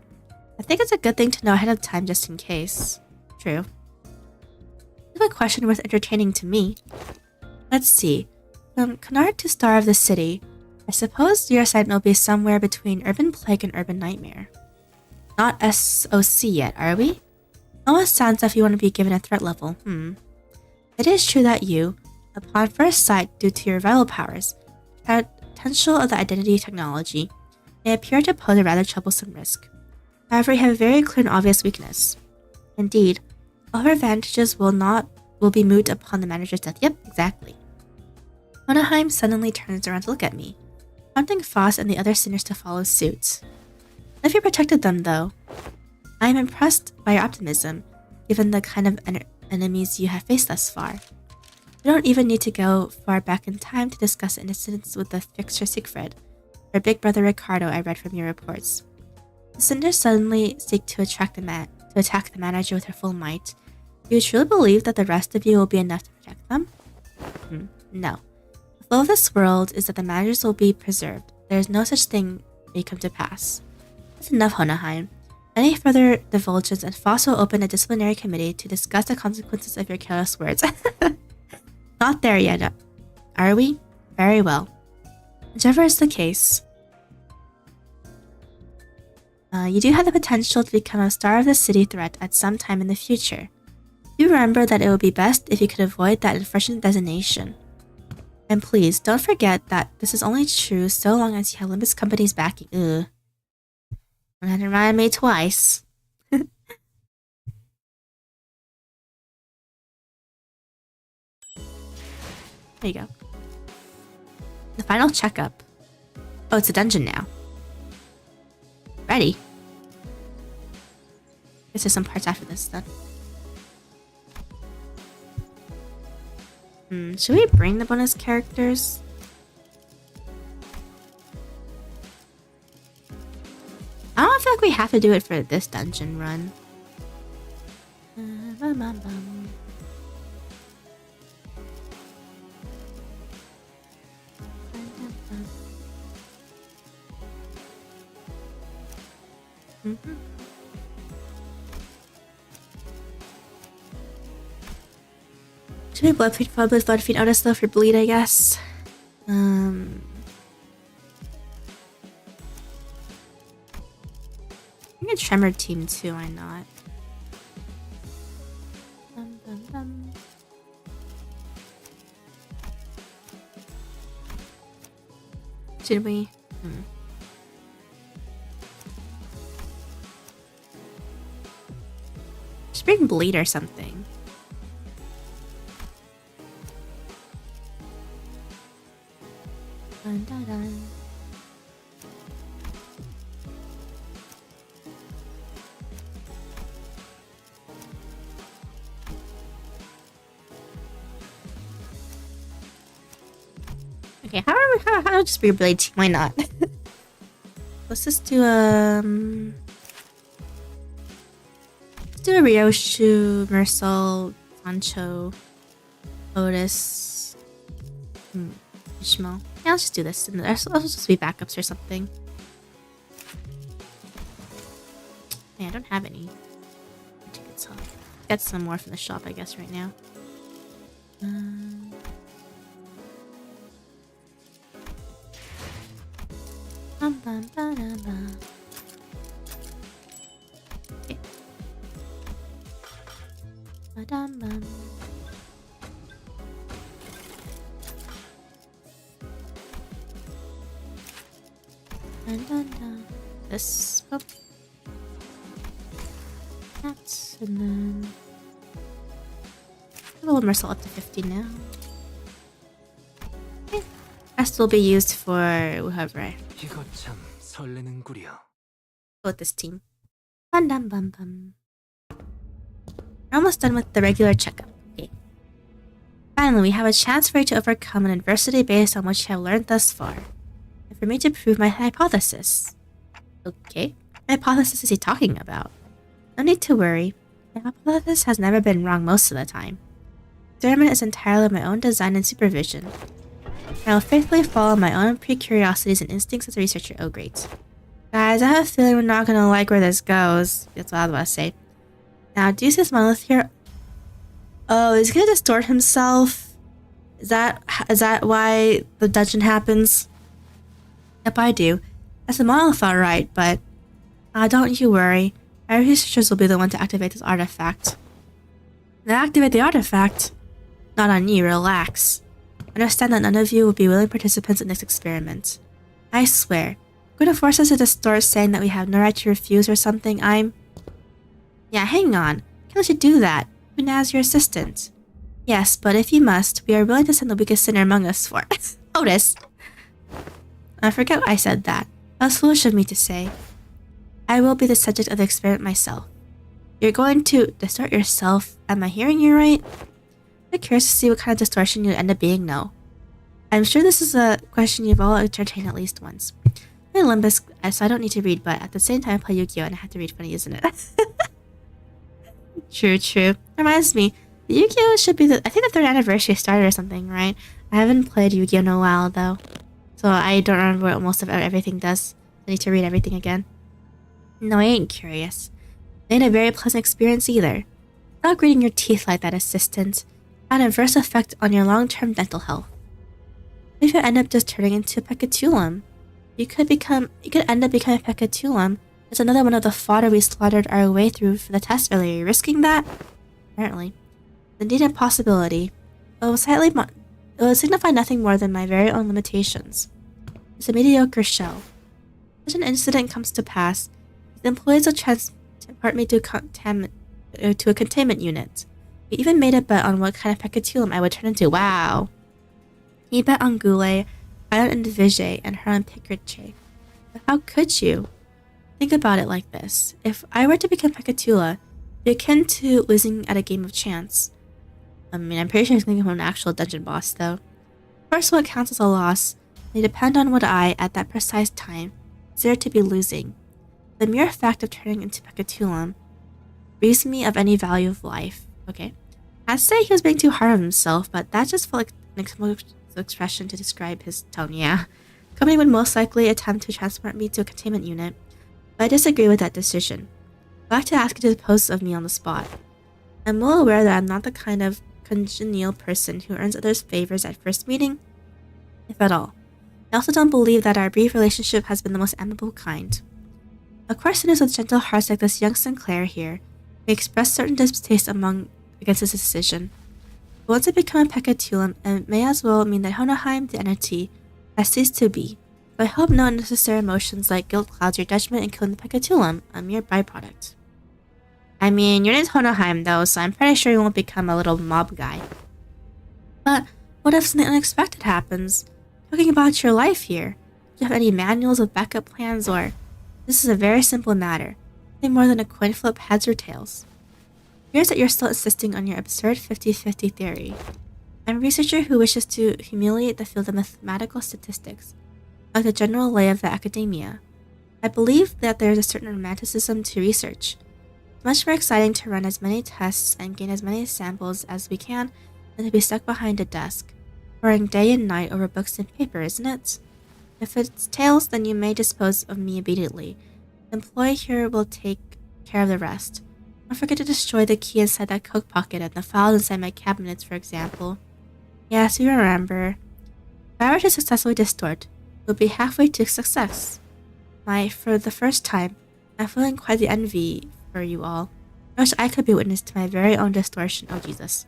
I think it's a good thing to know ahead of time just in case. True. It's a question worth entertaining to me. Let's see. From Canard to Star of the City, I suppose your assignment will be somewhere between Urban Plague and Urban Nightmare. Not SOC yet, are we? Almost sounds as if you want to be given a threat level. It is true that you, upon first sight due to your vital powers, potential of the identity technology, may appear to pose a rather troublesome risk. However, you have a very clear and obvious weakness. Indeed, all her advantages will be moot upon the manager's death. Yep, exactly. Monaheim suddenly turns around to look at me, prompting Faust and the other sinners to follow suit. If you protected them, though, I am impressed by your optimism, given the kind of enemies you have faced thus far. You don't even need to go far back in time to discuss incidents with the fixer Siegfried, or big brother Ricardo I read from your reports. The Cinders suddenly seek to attack the manager with her full might. Do you truly believe that the rest of you will be enough to protect them? No. The flow of this world is that the managers will be preserved. There is no such thing may come to pass. That's enough, Hohenheim. Any further divulgence, and Faust will open a disciplinary committee to discuss the consequences of your careless words. Not there yet, are we? Very well. Whichever is the case, you do have the potential to become a Star of the City threat at some time in the future. Do remember that it would be best if you could avoid that unfortunate designation. And please, don't forget that this is only true so long as you have Limbus Company's backing. Ugh. Don't have to remind me twice. There you go. The final checkup. Oh, it's a dungeon now. Ready. Guess there's some parts after this then. Should we bring the bonus characters? I don't feel like we have to do it for this dungeon run. Should be blood feed, probably blood feed Otis though for bleed, I guess. I'm a tremor team too, why not? Should we? Should bring bleed or something. Okay, how just reblade team? Why not? Let's just do let's do a Ryoshu, Mersal, Sancho, Otis, Ishmael. Yeah, let's just do this. And there's also just be backups or something. Yeah, I don't have any. Tickets. Get some more from the shop, I guess, right now. Okay. This. Oh. That, and then a little Mercel up to 50 now. Okay. Rest will be used for whoever I 이거 참 설레는구려. go with this team. Bum bum bum bum. We're almost done with the regular checkup. Okay. Finally, we have a chance for you to overcome an adversity based on what you have learned thus far, and for me to prove my hypothesis. Okay, what hypothesis is he talking about? No need to worry. My hypothesis has never been wrong most of the time. The experiment is entirely my own design and supervision. I will faithfully follow my own pre-curiosities and instincts as a researcher. Oh, great. Guys, I have a feeling we're not gonna like where this goes. That's what I was about to say. Now, Deuce's monolith here. Oh, is he gonna distort himself? Is that why the dungeon happens? Yep, I do. That's the monolith, alright, but don't you worry. Our researchers will be the one to activate this artifact. Now activate the artifact? Not on you, relax. Understand that none of you will be willing participants in this experiment. I swear. You're gonna force us to distort, saying that we have no right to refuse or something. Yeah, hang on. Can't let you do that. Even as your assistant. Yes, but if you must, we are willing to send the weakest sinner among us for Otis. I forget I said that. That was foolish of me to say. I will be the subject of the experiment myself. You're going to distort yourself. Am I hearing you right? I'm curious to see what kind of distortion you end up being. No. I'm sure this is a question you've all entertained at least once. I'm in Limbus, so I don't need to read, but at the same time I play Yu-Gi-Oh! And I have to read funny, isn't it? True. Reminds me, the Yu-Gi-Oh! Should be I think the 3rd anniversary started or something, right? I haven't played Yu-Gi-Oh! In a while, though. So I don't remember what most of everything does. I need to read everything again. No, I ain't curious. It ain't a very pleasant experience either. Without gritting your teeth like that, assistant, had an adverse effect on your long-term dental health. If you end up just turning into a pecatulum, you could end up becoming a pecatulum. It's another one of the fodder we slaughtered our way through for the test earlier. Are you risking that? Apparently. Indeed a possibility. It will signify nothing more than my very own limitations. It's a mediocre shell. If such an incident comes to pass, the employees will transport me to a containment unit. We even made a bet on what kind of pecatulum I would turn into. Wow. He bet on Goulet, Island and Divige, and her on Picriche. But how could you? Think about it like this. If I were to become Pecatula, it'd be akin to losing at a game of chance. I mean, I'm pretty sure he's going to become an actual dungeon boss, though. Of course, what counts as a loss may depend on what I, at that precise time, consider to be losing. The mere fact of turning into Pecatulum grieves me of any value of life. Okay. I'd say he was being too hard on himself, but that just felt like an expression to describe his tone, yeah. Company would most likely attempt to transport me to a containment unit, but I disagree with that decision. I'd like to ask you to dispose of me on the spot. I'm well aware that I'm not the kind of congenial person who earns others' favors at first meeting, if at all. I also don't believe that our brief relationship has been the most amicable kind. Of course, it is with gentle hearts like this young Sinclair here may express certain distaste against this decision. But once I become a Pecatulum, it may as well mean that Hohenheim, the entity, has ceased to be. So I hope no unnecessary emotions like guilt clouds your judgment in killing the Pecatulum, a mere byproduct. I mean, your name's Hohenheim though, so I'm pretty sure you won't become a little mob guy. But what if something unexpected happens? Talking about your life here. Do you have any manuals with backup plans, or this is a very simple matter? Nothing more than a coin flip, heads or tails. Here's that you're still insisting on your absurd 50-50 theory. I'm a researcher who wishes to humiliate the field of mathematical statistics, like the general lay of the academia. I believe that there is a certain romanticism to research. It's much more exciting to run as many tests and gain as many samples as we can than to be stuck behind a desk, poring day and night over books and paper, isn't it? If it's tails, then you may dispose of me immediately. The employee here will take care of the rest. Don't forget to destroy the key inside that coat pocket and the files inside my cabinets, for example. Yes, we remember. If I were to successfully distort, we'll be halfway to success. For the first time, I'm feeling quite the envy for you all. I wish I could be witness to my very own distortion. Oh, Jesus.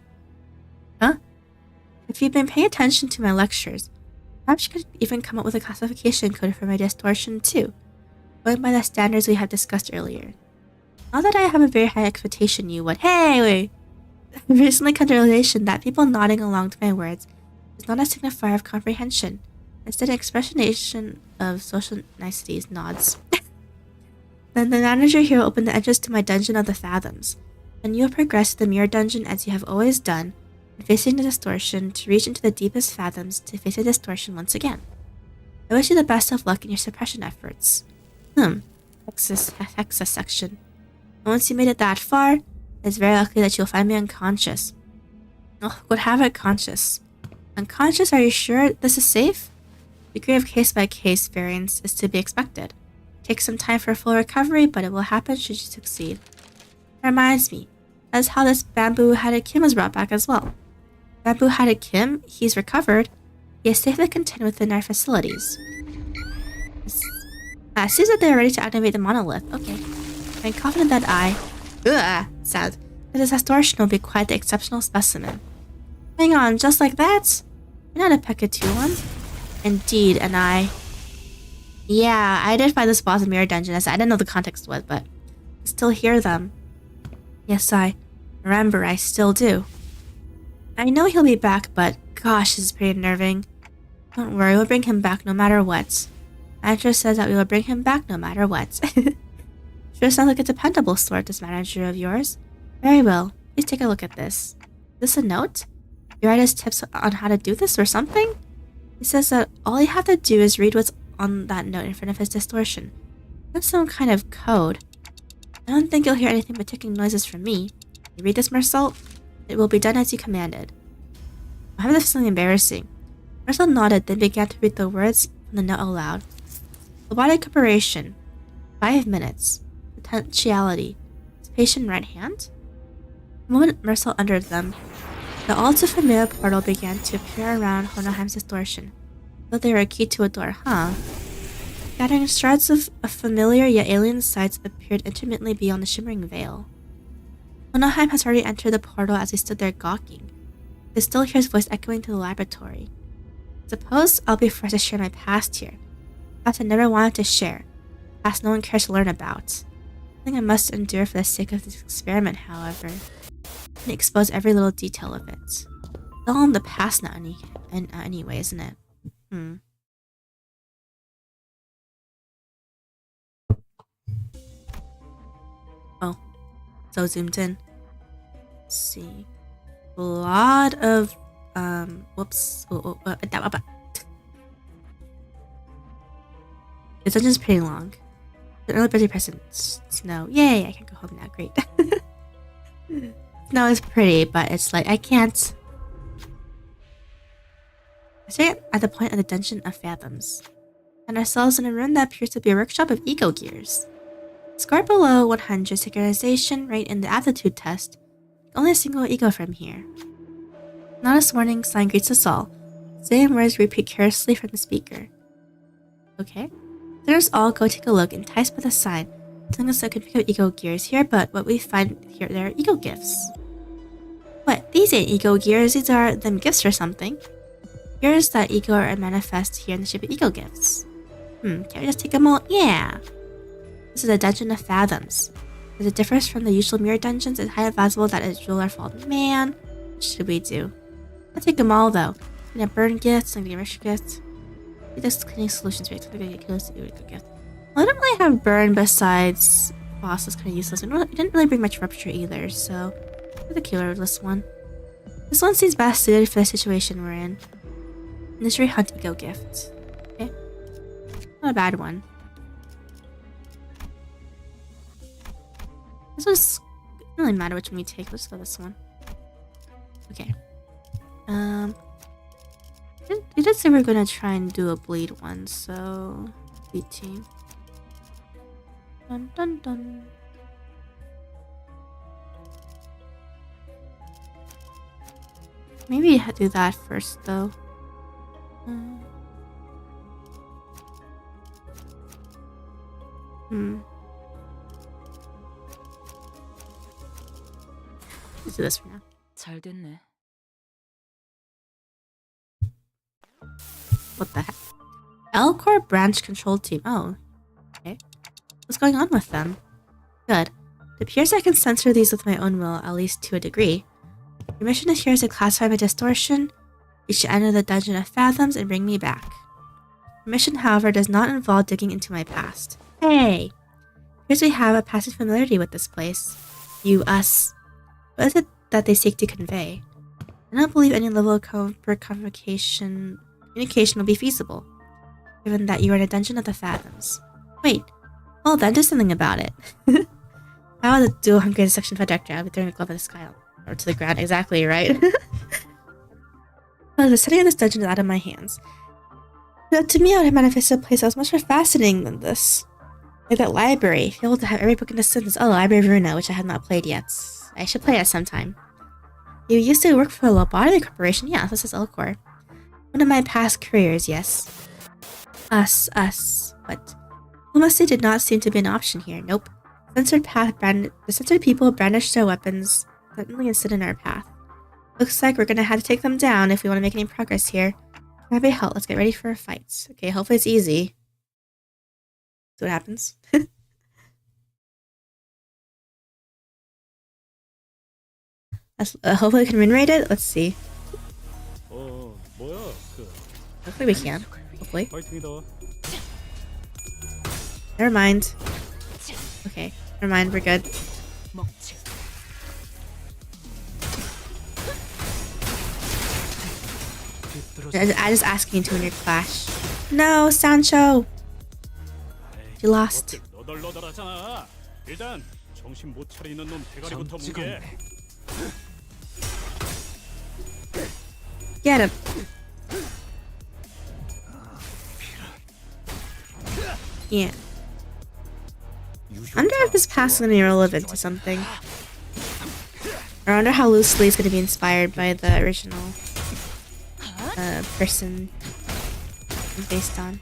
Huh? If you've been paying attention to my lectures, perhaps you could even come up with a classification code for my distortion too, going by the standards we have discussed earlier. Not that I have a very high expectation you would. Hey, wait! I've recently come to the realization that people nodding along to my words is not a signifier of comprehension. Instead, an expressionation of social niceties nods. Then the manager here will open the entrance to my dungeon of the fathoms, and you will progress to the mirror dungeon as you have always done, and facing the distortion to reach into the deepest fathoms to face the distortion once again. I wish you the best of luck in your suppression efforts. Hexa section. And once you made it that far, it's very likely that you'll find me unconscious. Oh, would have it conscious. Unconscious, are you sure this is safe? Degree of case-by-case variance is to be expected. Take some time for a full recovery, but it will happen should you succeed. That reminds me, that's how this bamboo-hatted Kim was brought back as well. Bamboo-hatted Kim, he's recovered. He is safely contained within our facilities. It seems that they are ready to activate the monolith. Okay. I'm confident that that this distortion will be quite the exceptional specimen. Hang on, just like that? You're not a Pekatuan. Indeed, and yeah, I did find this boss in Mirror Dungeon. I didn't know the context was, but I still hear them. Yes, I remember, I still do. I know he'll be back, but gosh, this is pretty unnerving. Don't worry, we'll bring him back no matter what. Manager says that we will bring him back no matter what. Sure sounds like a dependable sort, this manager of yours. Very well, please take a look at this. Is this a note? You write us tips on how to do this or something? He says that all you have to do is read what's on that note in front of his distortion. That's some kind of code. I don't think you'll hear anything but ticking noises from me. You read this, Marcel? It will be done as you commanded. I have this something embarrassing. Marcel nodded, then began to read the words from the note aloud. Robotic operation. 5 minutes. Potentiality. Patient right hand? The moment Marcel entered them, the all too familiar portal began to appear around Honoheim's distortion. Though they were a key to a door, huh? Scattering shards of familiar yet alien sights appeared intermittently beyond the shimmering veil. Honoheim has already entered the portal as he stood there gawking. He still hears his voice echoing to the laboratory. Suppose I'll be forced to share my past here. Past I never wanted to share. Past no one cares to learn about. Something I must endure for the sake of this experiment, however. And expose every little detail of it. It's all in the past now anyway, isn't it? Oh, so zoomed in. Let's see. A lot of whoops. The dungeon's pretty long. The early birthday present, snow. Yay, I can go home now. Great. Snow is pretty, but it's like I can't. We're sitting at the point of the dungeon of fathoms, and ourselves in a room that appears to be a workshop of ego gears. Scored below 100 synchronization rate in the aptitude test. Only a single ego from here. Notice warning sign greets us all. Same words repeat carelessly from the speaker. Okay. Listeners all go take a look, enticed by the sign, telling us that we could pick up ego gears here, but what we find here, there are ego gifts. What? These ain't ego gears, these are them gifts or something. Here's that ego are manifest here in the shape of ego gifts. Can we just take them all? Yeah. This is a dungeon of fathoms. As it differs from the usual mirror dungeons, it's highly advisable that its ruler fault. Man, what should we do? I'll take them all though. I'm gonna burn gifts, I'm gonna get rich gifts. This cleaning solutions react to the gift. Well, I don't really have burn besides Faust is kind of useless. We didn't really bring much rupture either, so the keyless one. This one seems best suited for the situation we're in. Mystery Hunt Ego Gift. Okay. Not a bad one. This one's doesn't really matter which one we take. Let's go this one. Okay. We did say we're gonna try and do a bleed one, so bleed team. Dun dun dun. Maybe do that first though. Let's do this for now. 잘 됐네. What the heck? L-Core Branch Control Team. Oh. Okay. What's going on with them? Good. It appears I can censor these with my own will, at least to a degree. Your mission is here is to classify my distortion, reach the end of the dungeon of fathoms, and bring me back. Your mission, however, does not involve digging into my past. Hey! Here's we have a passing familiarity with this place. You, us. What is it that they seek to convey? I don't believe any level of communication will be feasible, given that you are in a dungeon of the fathoms. Wait. Well, then do something about it. How would the dual hungry section projector? I'll be throwing a glove at the sky. Or to the ground, exactly, right? Well, the setting of this dungeon is out of my hands. But to me, I would have manifested a place that was much more fascinating than this. Like that library, able to have every book in the sentence. Oh, Library of Runa, which I have not played yet. I should play it sometime. You used to work for a lobotomy corporation? Yeah, this is L-Core. One of my past careers, yes. Us. What? Lunacy did not seem to be an option here. Nope. The censored people brandished their weapons suddenly and stood in our path. Looks like we're gonna have to take them down if we want to make any progress here. Have a halt. Let's get ready for a fight. Okay, hopefully it's easy. See what happens. Hopefully we can win rate it. Let's see. Hopefully we can. Hopefully. Never mind. Okay, never mind. We're good. I just asking to win your clash. No, Sancho. You lost. 일단 정신 못 차리는 놈 대가리부터 뭉개. Get him. Yeah. I wonder if this pass is going to be relevant to something. I wonder how loosely it's going to be inspired by the original person based on.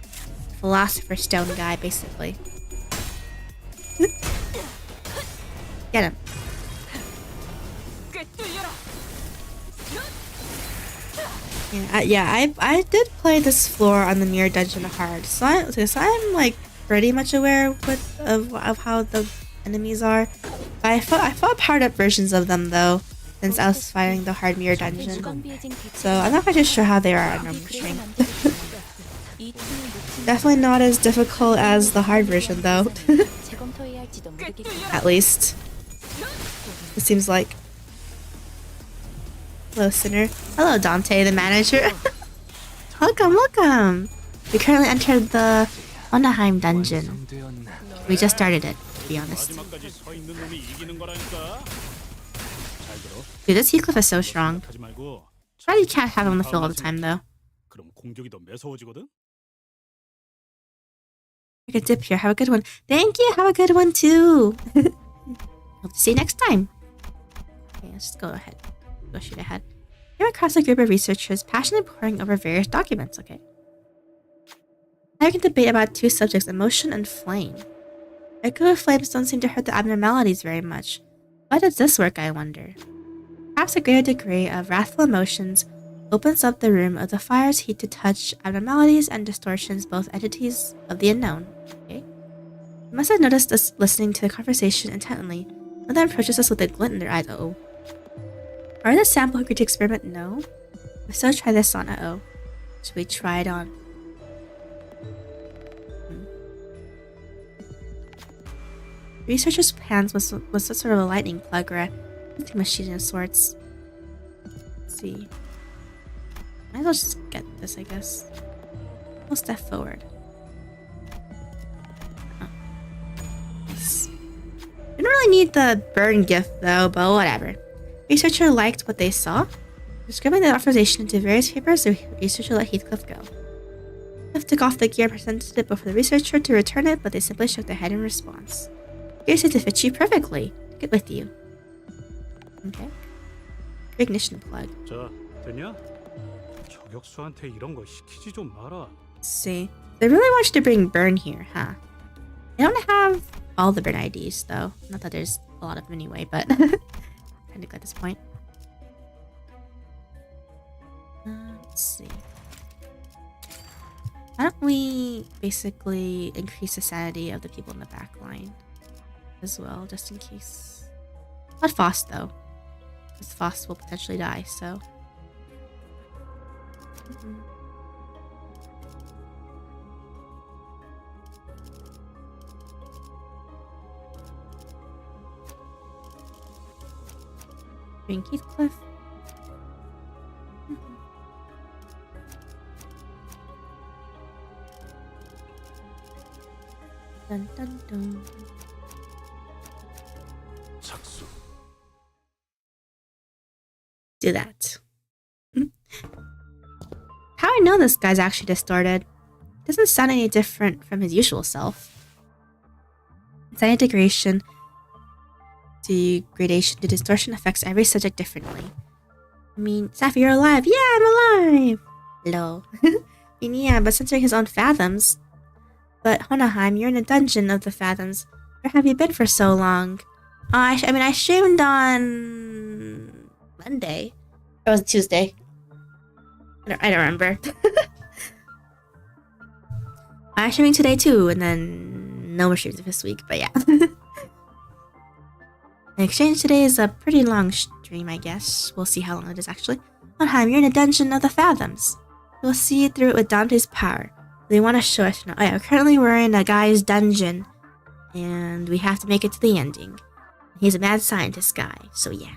Philosopher Stone guy, basically. Get him. Yeah, I did play this floor on the Mirror Dungeon hard, so I'm like pretty much aware of how the enemies are. But I fought powered up versions of them though, since I was fighting the hard Mirror Dungeon. So I'm not quite sure how they are at normal strength. Definitely not as difficult as the hard version though. At least. It seems like. Hello, Sinner. Hello, Dante, the manager. Welcome. We currently entered the Onheim dungeon. We just started it, to be honest. Dude, this Heathcliff is so strong. Probably you can't have him on the field all the time, though. Take a dip here. Have a good one. Thank you. Have a good one, too. Hope to see you next time. Okay, let's just go ahead. Go shoot ahead. Came across a group of researchers passionately poring over various documents. Okay. Now we can debate about two subjects, emotion and flame. Regular flames don't seem to hurt the abnormalities very much. Why does this work, I wonder? Perhaps a greater degree of wrathful emotions opens up the room of the fire's heat to touch abnormalities and distortions, both entities of the unknown. Okay. You must have noticed us listening to the conversation intently. One of them approaches us with a glint in their eyes. Uh-oh. Are the sample hungry to experiment? No. If so, try this on. Uh-oh. Should we try it on? Researcher's plans was sort of a lightning plug or a printing machine of sorts. Let's see. Might as well just get this, I guess. We'll step forward. Oh. Nice. Didn't really need the burn gift though, but whatever. Researcher liked what they saw. Describing the authorization into various papers, the researcher let Heathcliff go. Heathcliff took off the gear and presented it before the researcher to return it, but they simply shook their head in response. Gear said to fit you perfectly. Take it with you. Okay. Ignition plug. 자, 됐냐? 저격수한테 이런 거 시키지 좀 마라. Let's see. They really want you to bring burn here, huh? They don't have all the burn IDs though. Not that there's a lot of them anyway, but kind of at this point. Let's see. Why don't we basically increase the sanity of the people in the back line as well, just in case. Not Faust though, because Faust will potentially die, so. Bring Heathcliff. Dun dun dun. 착수. Do that. How I know this guy's actually distorted? Doesn't sound any different from his usual self. Inside integration, degradation to distortion affects every subject differently. I mean, Safi, you're alive. Yeah, I'm alive. Hello. I mean, yeah, but censoring his own fathoms. But Hohenheim, you're in a dungeon of the fathoms. Where have you been for so long? I streamed on Monday. Or was it Tuesday? I don't remember. I'm streaming today too, and then no more streams this week, but yeah. The exchange today is a pretty long stream, I guess. We'll see how long it is actually. Hohenheim, you're in a dungeon of the fathoms. We'll see through it with Dante's power. They want to show us now. Oh yeah, currently we're in a guy's dungeon, and we have to make it to the ending. He's a mad scientist guy, so yeah.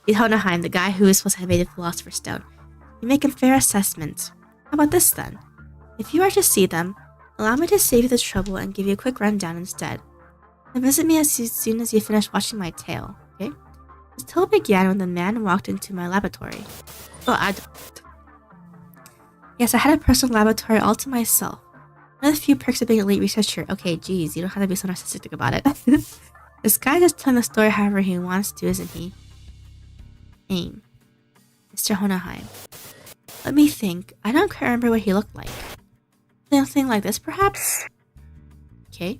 He's Hohenheim, the guy who is supposed to have made the Philosopher's Stone. You make a fair assessment. How about this then? If you are to see them, allow me to save you the trouble and give you a quick rundown instead. And visit me as soon as you finish watching my tale, okay? This tale began when the man walked into my laboratory. Oh, Yes, I had a personal laboratory all to myself. One of the few perks of being an elite researcher. Okay, geez, you don't have to be so narcissistic about it. This guy just telling the story however he wants to, isn't he? Aim. Mr. Hohenheim. Let me think. I don't quite remember what he looked like. Something like this, perhaps? Okay.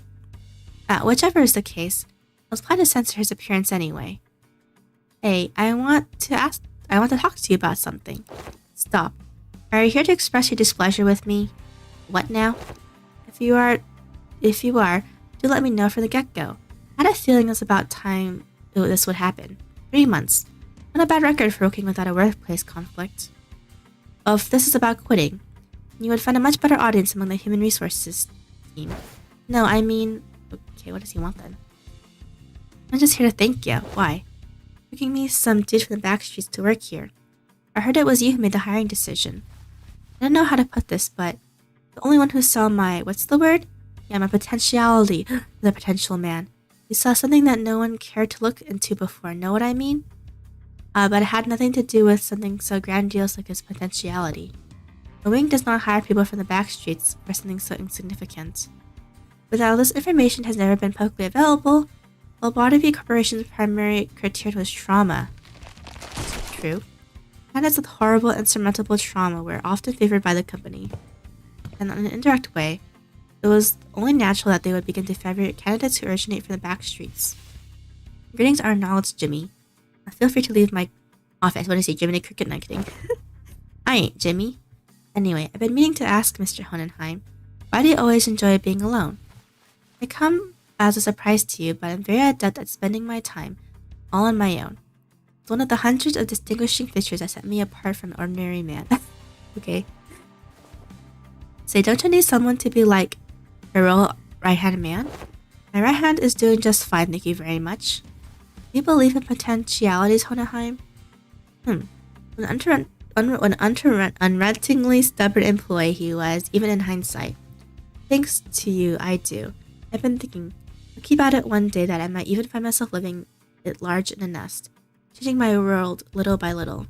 Whichever is the case, I was planning to censor his appearance anyway. Hey, I want to talk to you about something. Stop. Are you here to express your displeasure with me? What now? If you are, do let me know from the get-go. I had a feeling it was about time this would happen. 3 months. Not a bad record for working without a workplace conflict. Well, if this is about quitting, you would find a much better audience among the human resources team. No, I mean... Okay, what does he want then? I'm just here to thank you. Why? Bringing me some dude from the back streets to work here. I heard it was you who made the hiring decision. I don't know how to put this, but the only one who saw my... What's the word? Yeah, my potentiality. The potential man. You saw something that no one cared to look into before. Know what I mean? But it had nothing to do with something so grandiose like his potentiality. The wing does not hire people from the back streets for something so insignificant. Without this information has never been publicly available, while Bonnevie Corporation's primary criteria was trauma. True. Candidates with horrible, insurmountable trauma were often favored by the company. And in an indirect way, it was only natural that they would begin to favor candidates who originate from the back streets. Greetings are acknowledged, Jimmy. Now feel free to leave my office. What did I say, Jiminy Cricket? No, kidding. I ain't Jimmy. Anyway, I've been meaning to ask Mr. Hohenheim, why do you always enjoy being alone? I come as a surprise to you, but I'm very adept at spending my time all on my own. It's one of the hundreds of distinguishing features that set me apart from an ordinary man. Okay. Say, don't you need someone to be like a real right-hand man? My right hand is doing just fine, thank you very much. Do you believe in potentialities, Hohenheim? An unrelentingly stubborn employee he was, even in hindsight. Thanks to you, I do. I've been thinking, I'll keep at it one day that I might even find myself living it large in a nest, changing my world little by little.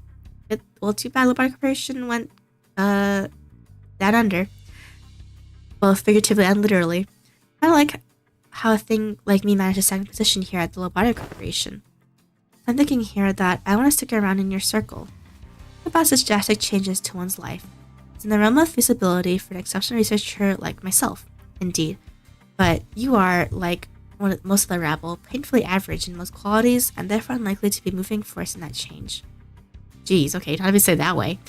Well, too bad Lobotic Corporation went, down under. Both figuratively and literally. I don't like how a thing like me managed a second position here at the Lobotic Corporation. I'm thinking here that I want to stick around in your circle. About such drastic changes to one's life. It's in the realm of feasibility for an exceptional researcher like myself, indeed. But you are, like most of the rabble, painfully average in most qualities and therefore unlikely to be moving force in that change. Geez, okay, not even say it that way.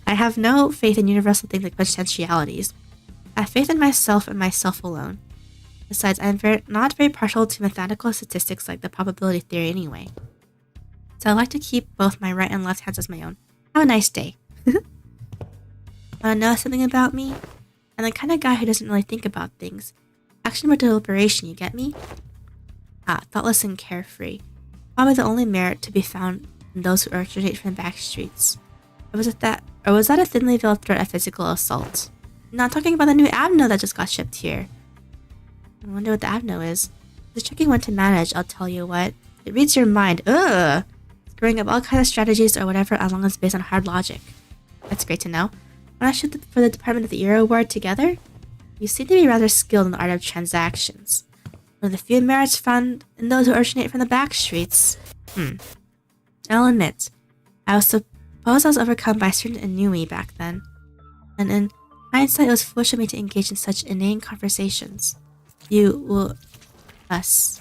I have no faith in universal things like potentialities. I have faith in myself and myself alone. Besides, I am not very partial to mathematical statistics like the probability theory anyway. So I like to keep both my right and left hands as my own. Have a nice day. Wanna know something about me? I'm the kind of guy who doesn't really think about things. Action or deliberation, you get me? Thoughtless and carefree. Probably the only merit to be found in those who originate from the back streets. Or was that a thinly veiled threat of physical assault? Not talking about the new Abno that just got shipped here. I wonder what the Abno is. The checking one to manage, I'll tell you what. It reads your mind. Ugh! Screwing up all kinds of strategies or whatever as long as it's based on hard logic. That's great to know. When I shoot for the Department of the Euro Award together? You seem to be rather skilled in the art of transactions. One of the few merits found in those who originate from the back streets. I'll admit, I suppose I was overcome by a certain ennui back then. And in hindsight, it was foolish of me to engage in such inane conversations. Us.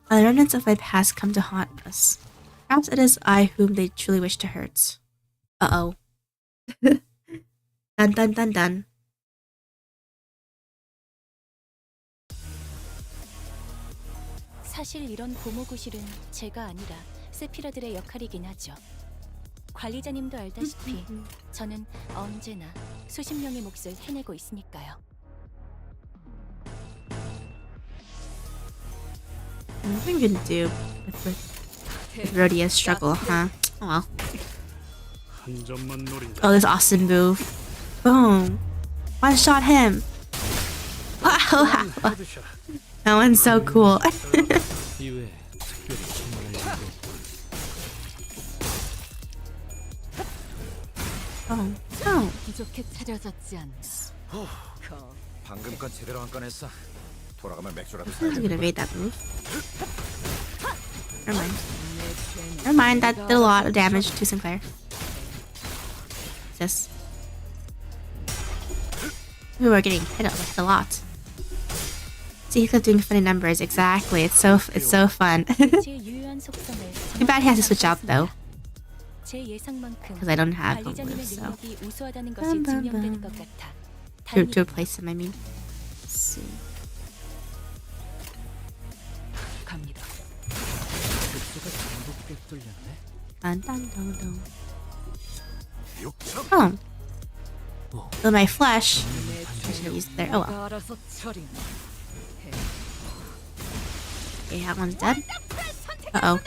While the remnants of my past come to haunt us. Perhaps it is I whom they truly wish to hurt. Uh-oh. Dun dun dun dun. 사실 이런 고무구실은 제가 아니라 세피라들의 역할이긴 하죠. 관리자님도 알다시피 저는 언제나 수십 명의 몫을 해내고 있으니까요. Nothing to do with Rhodia's struggle, huh? Oh well. 한 점만 노린다. Oh, this awesome move. Boom. One shot him. Wow. That one's so cool. 이외에 특별히 신문을 Oh. 부족해 차려졌지 않나. 방금 건 제대로 한 건 했어. 돌아가면 맥주라도 I'm 사야 gonna 돼. evade that move. Never mind. Never mind, that did a lot of damage to Sinclair. This. Ooh, we're getting hit a lot. See, he's doing funny numbers. Exactly. It's so fun. Too bad he has to switch out though, because I don't have home moves, so to replace him. I mean, let's see. 갑니다. Dun, dun, dun, dun. Oh. With my flesh. I should have used it there. Oh well. 알아서 처리. Okay, that one's dead. Uh-oh.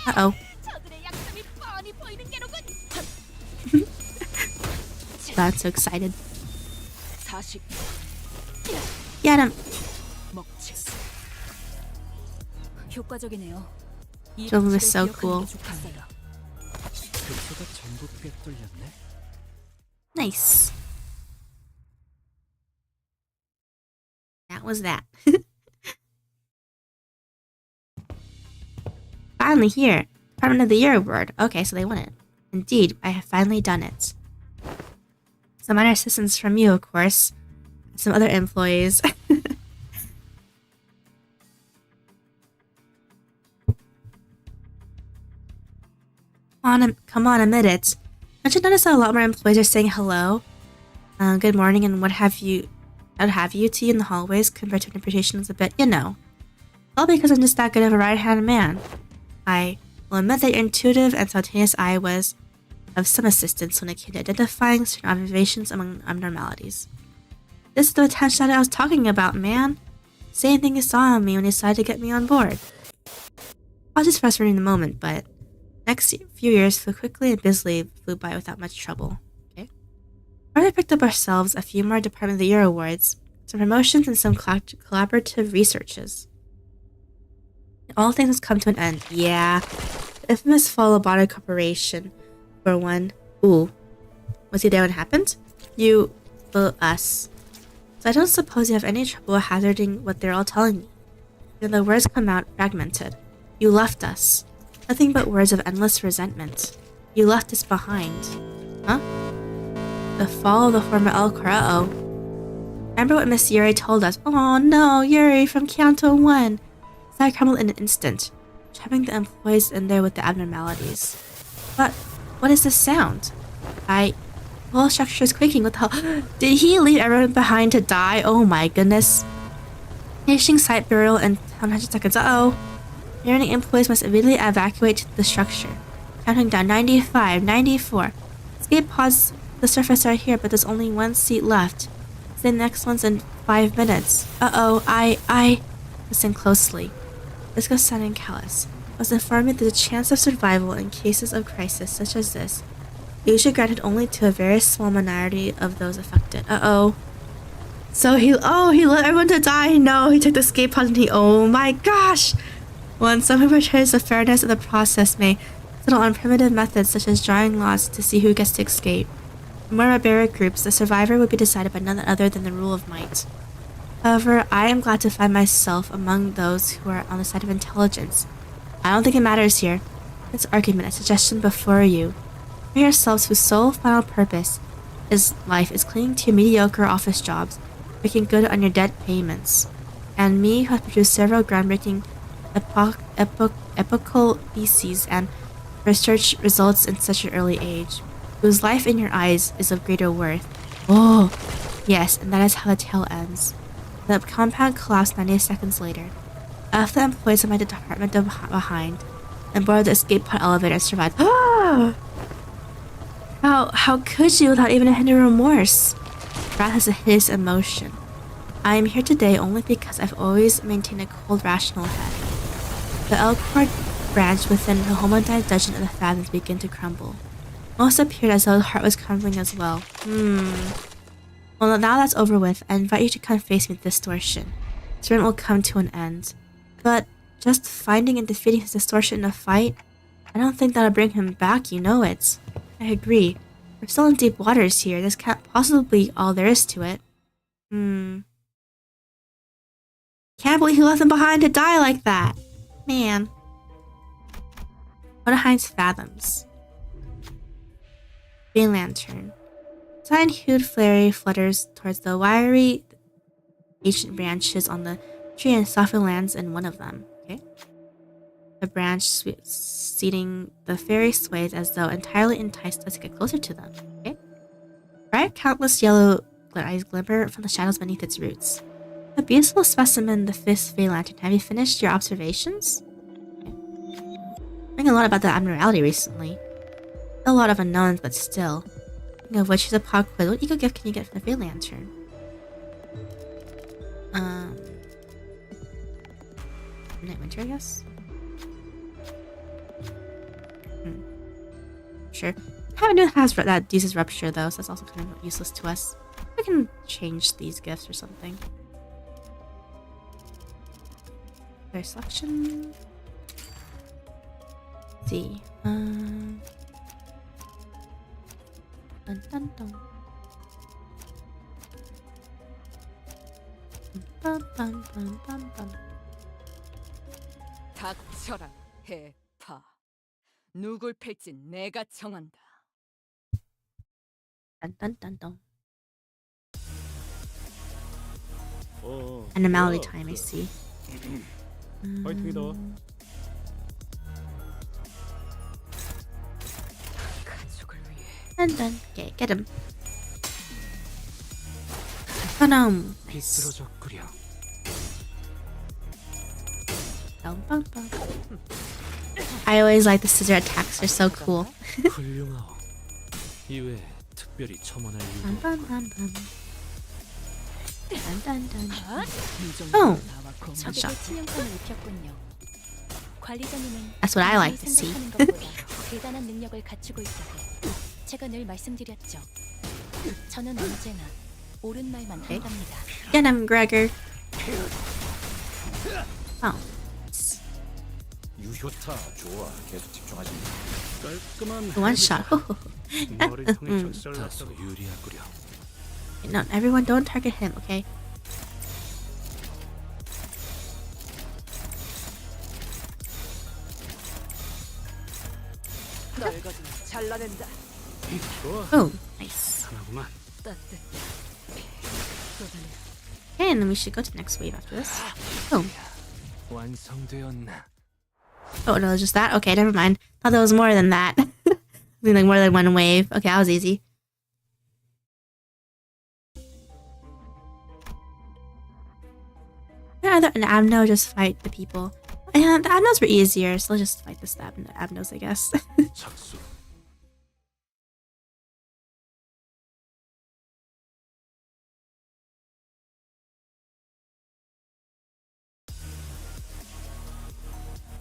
Uh-oh. God, I'm so excited. 40 Get him. 먹지. 효과적이네요. Joel was so cool. 급소가 전부 꿰뚫렸네. Nice. That was that. Finally here. Department of the Year award. Okay, so they won it. Indeed, I have finally done it. Some minor assistance from you, of course. Some other employees. Come on, admit it. Don't you notice that a lot more employees are saying hello, good morning, and what have you to you in the hallways compared to interpretations a bit, you know. All because I'm just that good of a right-hand man. I will admit that your intuitive and spontaneous eye was of some assistance when it came to identifying certain observations among abnormalities. This is the potential that I was talking about, man. Same thing he saw in me when he decided to get me on board. I was just frustrated in the moment, but next few years flew quickly and busily flew by without much trouble. Okay. We picked up ourselves a few more Department of the Year awards, some promotions, and some collaborative researches. All things must come to an end. Yeah. The infamous fall of Body Corporation, for one. Ooh. Was he there when it happened? You... well, us. So I don't suppose you have any trouble hazarding what they're all telling me. Then the words come out fragmented. You left us. Nothing but words of endless resentment. You left us behind. Huh? The fall of the former Elcor. Uh-oh. Remember what Miss Yuri told us? Oh no, Yuri from Canto 1. I crumbled in an instant, trapping the employees in there with the abnormalities. But what is this sound? The whole structure is quaking. What the hell? Did he leave everyone behind to die? Oh my goodness. Finishing site burial in 100 seconds. Uh-oh. Remaining employees must immediately evacuate the structure. Counting down 95, 94. Escape pods the surface are here, but there's only one seat left. The next one's in 5 minutes. Uh-oh, I... Listen closely. This goes sounding callous. I was informed that the chance of survival in cases of crisis such as this is usually granted only to a very small minority of those affected. Uh-oh. So he let everyone to die? No, he took the escape pod and oh my gosh! When someone portrays the fairness of the process may settle on primitive methods such as drawing lots to see who gets to escape. In more barbaric groups, the survivor would be decided by none other than the rule of might. However, I am glad to find myself among those who are on the side of intelligence. I don't think it matters here. This argument, a suggestion before you. For yourselves whose sole final purpose is life is clinging to your mediocre office jobs, making good on your debt payments. And me, who has produced several groundbreaking epochal theses and research results in such an early age, whose life in your eyes is of greater worth. Oh, yes, and that is how the tale ends. The compound collapsed 90 seconds later. I left the employees of my department behind and boarded the escape pod elevator and survived. How could you without even a hint of remorse? Wrath is a hideous emotion. I am here today only because I've always maintained a cold, rational head. The Elcor branch within the homogenized dungeon of the fathoms began to crumble. Most appeared as though the heart was crumbling as well. Well, now that's over with, I invite you to come face me with distortion. Experiment will come to an end. But just finding and defeating his distortion in a fight? I don't think that'll bring him back, you know it. I agree. We're still in deep waters here. This can't possibly be all there is to it. Can't believe he left him behind to die like that. Man. Hind's fathoms. Green Lantern. Cyan-hued flare flutters towards the wiry ancient branches on the tree and softly lands in one of them. Okay. The branch seating the fairy sways as though entirely enticed us to get closer to them. Okay. Bright countless yellow eyes glimmer from the shadows beneath its roots. A beautiful specimen, the fifth Fey Lantern. Have you finished your observations? Okay. Learning a lot about the Admiralty recently. A lot of unknowns, but still. Of which is a pod quiz. What eco gift can you get from the Fey Lantern? Midnight Winter, I guess? Sure. I have a new has that uses Rupture though, so that's also kind of useless to us. We can change these gifts or something. Their selection. Let's see. Dun, dun, dun. Bum, bum, bum, bum, bum. 닥쳐라, 해파. 누굴 팰지 내가 정한다. Dun, dun, dun, dun. Anomaly time, I see. 파이팅이다. 가족을 위해. Dun, dun. Okay, get him. Phantom. 비뚤어져 끓여. Bum, bum, bum. I always like the scissor attacks, they're so cool. 훌륭하오. 이외에 특별히 첨언할 Bum, 이유. bum, bum, bum. Dun, dun, dun. 이 Oh. 정도는 다 Sunshine. 적에게 치명상을 입혔군요. 관리자님은 That's what I like to 남이 see. 생각하는 것보다 대단한 능력을 갖추고 있다고 제가 늘 말씀드렸죠. 저는 언제나 옳은 말만 Okay. 한답니다. Get him, Gregor. Oh. 유효타 좋아. 계속 집중하지. 깔끔한 One shot. 머리 통해 적설 다소 났다고. 유리하구려. No, everyone don't target him, okay? 널거든 잘라낸다. 좋아. Oh, nice. 하나구만. 따뜻해. 쏟아내. Okay, and then we should go to the next wave after this. Oh. 완성되었나? Oh, no, just that? Okay, never mind. Thought there was more than that. Like more than one wave. Okay, that was easy. Rather an Abno just fight the people. And the Abnos were easier, so let's just fight the Abnos, I guess. 착수.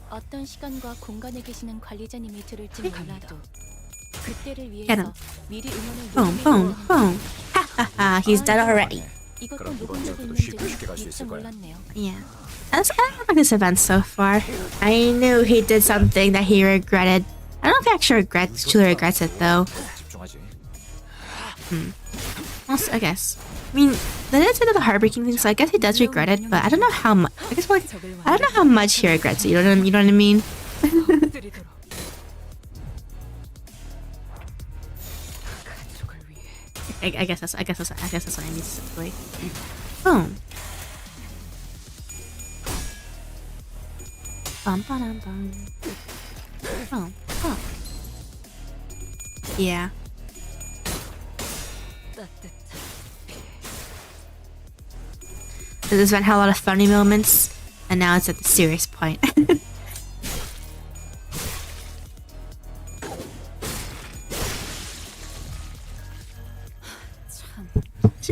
어떤 시간과 공간에 계시는 관리자님이 들을지 몰라도 그때를 Get him. 위해서 미리 응원을 Boom, boom, boom. Ha ha ha, he's dead already. 이것도 그럼 이번 녹음되고 작도 있는 쉽게 갈 수 줄 있을 미처 거야. 몰랐네요. Yeah. I don't like this event so far. I knew he did something that he regretted. I don't know if he actually truly regrets it though. 집중하지. Also, I guess. I mean, that is another heartbreaking thing, so I guess he does regret it, but I don't know how much. I guess like I don't know how much he regrets it. You know what I mean? 들이도록. 가족을 위해. I guess that's what I need simply. Boom. Bum bum bum. Boom. Boom. Yeah. 따뜻해. This event had a lot of funny moments, and now it's at the serious point.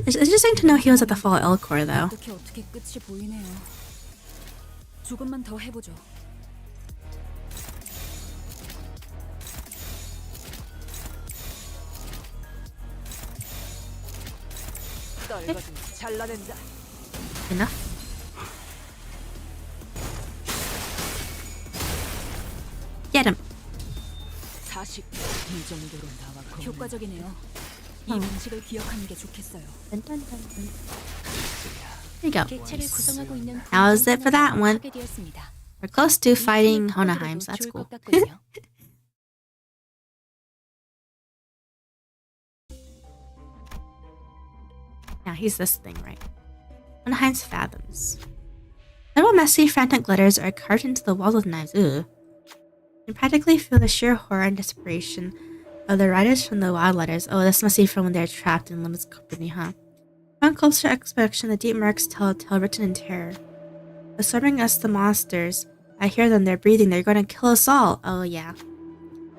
It's interesting to know he was at the fall of Elcor, though. 어떻게 끝이 보이네요. 조금만 더 해보죠. 널거든 잘라낸다. Enough. Get him. 40. 이 정도로 나와 효과적이네요. 이 방식을 기억하는 게 좋겠어요. Dun, dun, dun, dun. There you go. 객체를 구성하고 있는 That was it for that one. 파괴되었습니다. We're close to fighting 이 Honaheim, so 털어들여도 that's 좋을 cool. 것 같군요. Now he's this thing, right? Honaheim's fathoms. Little messy, frantic letters are carved into the walls with knives. Ugh. You can practically feel the sheer horror and desperation of the writers from the wild letters. Oh, this must be from when they're trapped in Limbus company, huh? On closer inspection, the deep marks tell a tale written in terror. Absorbing us, the monsters. I hear them, they're breathing, they're going to kill us all. Oh, yeah.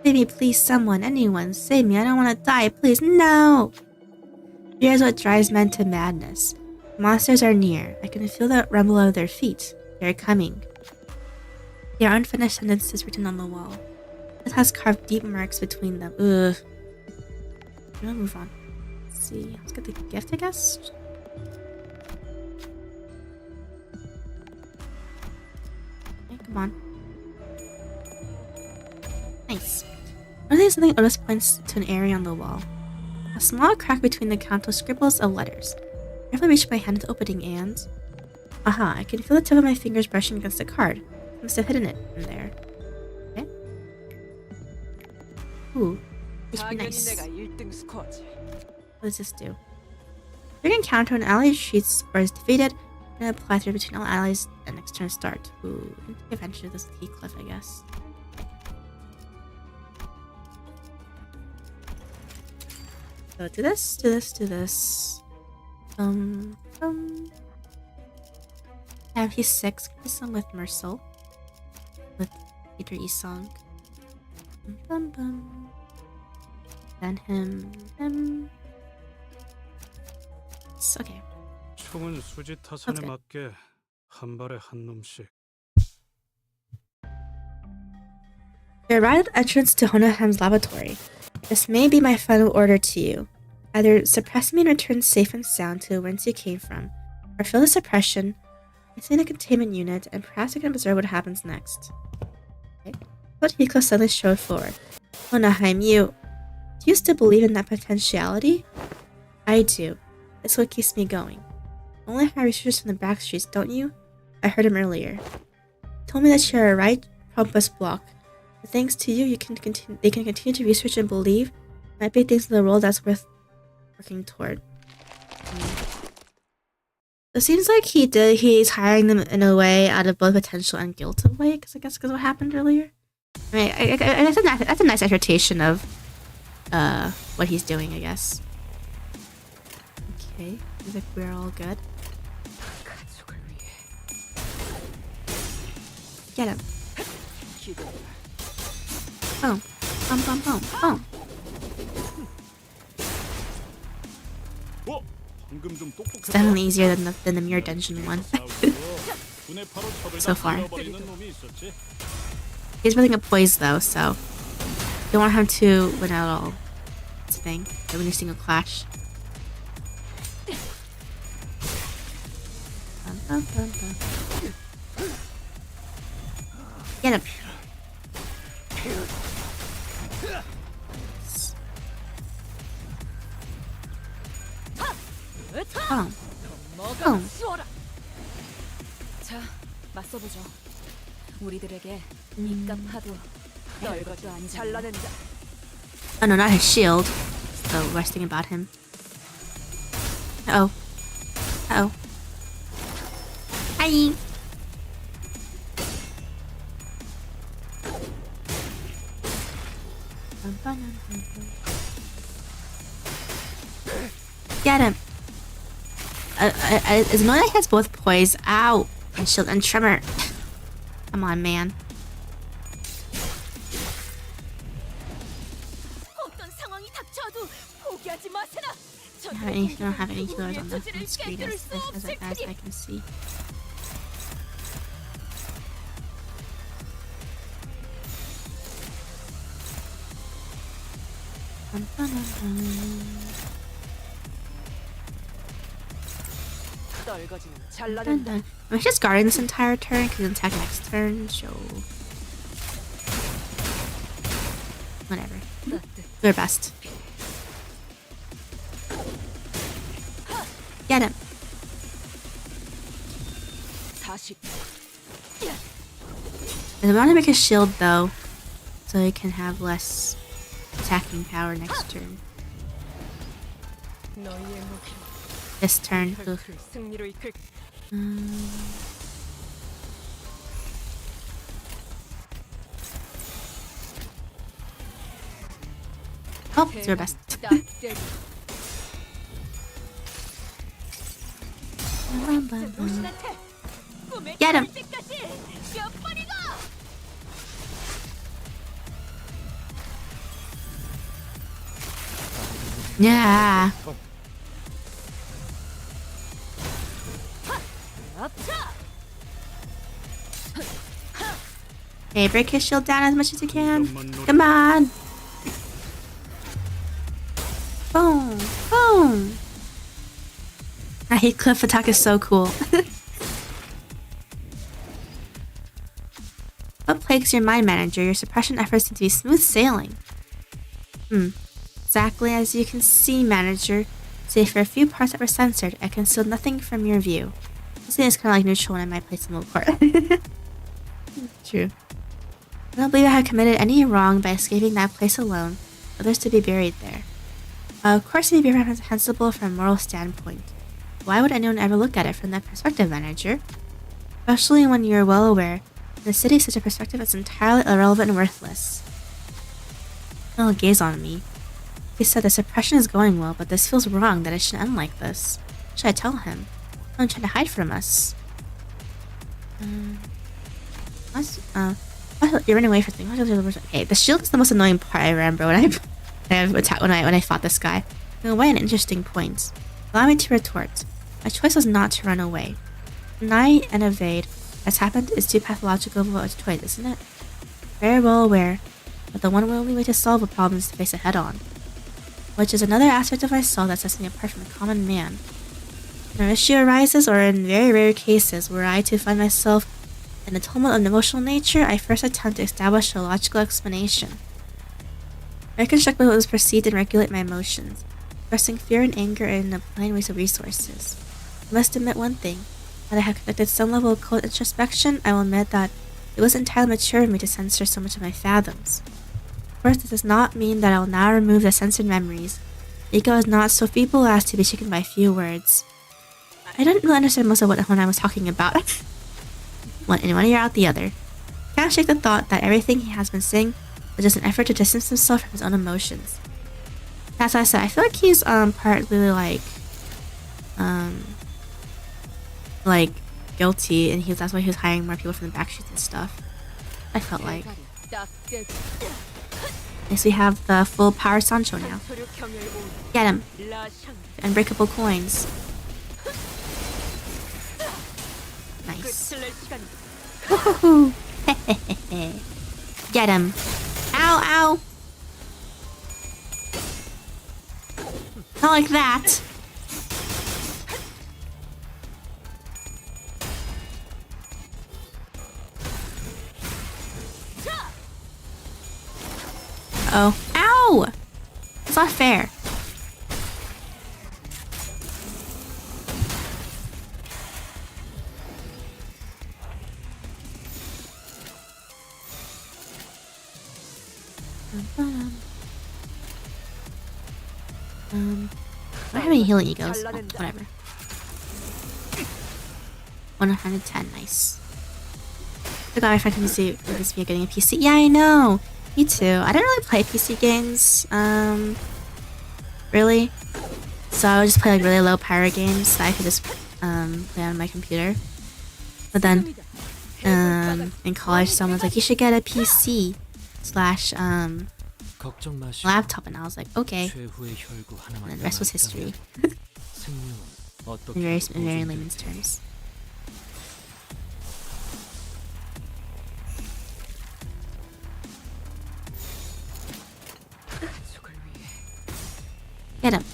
Save me, please, someone, anyone. Save me, I don't want to die, please, no! Fear is what drives men to madness. Monsters are near. I can feel the rumble of their feet. They're coming. There are unfinished sentences written on the wall. It has carved deep marks between them. Ugh. I'm gonna move on. Let's see. Let's get the gift, I guess. Okay, come on. Nice. Noticing something Otis points to an area on the wall. A small crack between the Canto scribbles of letters. I carefully reach my hand into opening and... Aha, I can feel the tip of my fingers brushing against the card. I must have hidden it in there. Okay. Ooh. This should be 당연히 nice. 내가 1등 스코어지. What does this do? During encounter, an ally cheats or is defeated, and apply threat between all allies at next turn start. Ooh, eventually this is Heathcliff, I guess. So do this, do this, do this. He's 6. Kiss him with Mercel. With Peter Isong. Then him. It's okay. 총은 수지 타선에 Okay. 맞게 한 발에 한 놈씩. You arrive at the entrance to Honoham's laboratory. This may be my final order to you. Either suppress me and return safe and sound to whence you came from, or fill the suppression, maintain the containment unit, and perhaps I can observe what happens next. Okay. But Heathcliff suddenly strode forward. Honoheim, do you still believe in that potentiality? I do. It's what keeps me going. Only hire researchers from the back streets, don't you? I heard him earlier. He told me that you're a right pompous block. But thanks to you, they can continue to research and believe might be things in the world that's worth working toward. It seems like he's hiring them in a way out of both potential and guilt of way, because of what happened earlier. I mean, that's a nice interpretation of what he's doing, I guess. Okay, seems like we're all good. Get him. Boom. Boom, boom, boom, boom. 방금 좀 It's 똑똑했다. definitely easier than the mirror dungeon one. 분해 바로 척을 So 다 far. 밀어버리는 놈이 있었지. He's building a poise though, so don't want him to win out all. It's a thing. When you're seeing a clash. Bum, bum, bum, bum. Get him. Boom. Boom. 자, 맞서보죠. 우리들에게 입값 하도 널 것도 아니고 잘라낸다. Oh no, not his shield. The worst thing about him. Uh-oh. Uh-oh. Hi! Get him! As long as he has both poise, ow, and shield and tremor. Come on, man. I don't have any healers on the screen as I can see. I'm just guarding this entire turn because he'll attack next turn, so whatever. Do their best. Get him. I want to make a shield though, so he can have less attacking power next turn. This turn. Ugh. Oh, it's your best. Get him! Yeah. Hey, break his shield down as much as you can. Come on. Boom. Boom. I hate Cliff attack is so cool. What plagues your mind, manager? Your suppression efforts seem to be smooth sailing. Exactly as you can see, manager. Save for a few parts that were censored, I concealed nothing from your view. This thing is kind of like neutral when I might place a little part. True. I don't believe I have committed any wrong by escaping that place alone. Others to be buried there. Of course, it may be reprehensible from a moral standpoint. Why would anyone ever look at it from that perspective, manager? Especially when you are well aware in the city such a perspective is entirely irrelevant and worthless. He'll gaze on me. He said the suppression is going well, but this feels wrong that it should end like this. Should I tell him? I'm trying to hide from us. You're running away from things. Okay, the shield is the most annoying part I remember when I fought this guy. In a way, an interesting point. Allow me to retort. My choice was not to run away. Deny and evade. As happened is too pathological of a choice, isn't it? Very well aware, but the one and only way to solve a problem is to face it head on. Which is another aspect of my soul that sets me apart from the common man. When an issue arises, or in very rare cases, were I to find myself in a tumult of emotional nature, I first attempt to establish a logical explanation. I reconstruct what was perceived and regulate my emotions, expressing fear and anger in a plain waste of resources. I must admit one thing. That I have conducted some level of cold introspection, I will admit that it was entirely mature of me to censor so much of my fathoms. Of course, this does not mean that I will now remove the censored memories. Ego is not so feeble as to be shaken by a few words. I didn't really understand most of what I was talking about. One ear out the other. Can't shake the thought that everything he has been saying was just an effort to distance himself from his own emotions. As I said, I feel like he's partly like guilty, and that's why he was hiring more people from the backstreets and stuff. I felt like. Yes, we have the full power Sancho now. Get him. Unbreakable coins. Nice. Woohoo! Get him. Ow, ow! Not like that. Oh. Ow! It's not fair. I don't have any healing egos. Oh, whatever. 110, nice. I got my friend to see this video getting a PC. Yeah, I know! Me too. I don't really play PC games, really. So I would just play like really low power games that I could just play on my computer. But then in college someone's like, you should get a PC slash laptop, and I was like, okay. And the rest was history. in very layman's terms. Get him.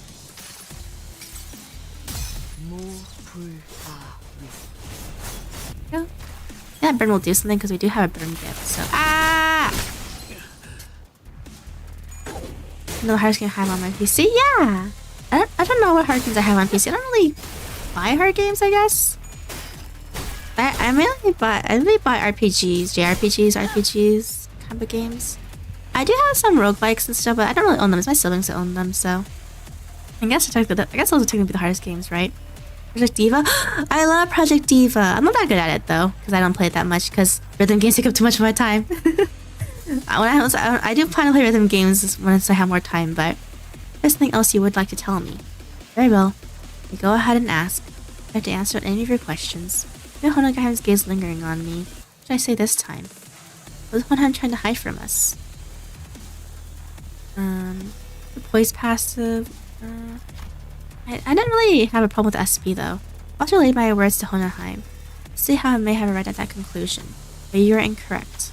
Go. Yeah, burn will do something because we do have a burn gift. So No hard game I have on my PC. Yeah. I don't know what hard games I have on PC. I don't really buy hard games, I guess. I mainly buy RPGs, JRPGs, RPGs kind of games. I do have some roguelikes and stuff, but I don't really own them. It's my siblings that own them, so I guess those are technically the hardest games, right? Project Diva? I love Project Diva. I'm not that good at it though, because I don't play it that much, because rhythm games take up too much of my time. I do plan to play rhythm games once I have more time, but if there's something else you would like to tell me. Very well. You go ahead and ask. I have to answer any of your questions. No Honogame's gaze lingering on me. What should I say this time? What was Honogan trying to hide from us? The poise passive. I didn't really have a problem with SP though. I'll relay my words to Honoheim. See how I may have arrived at that conclusion, but you are incorrect.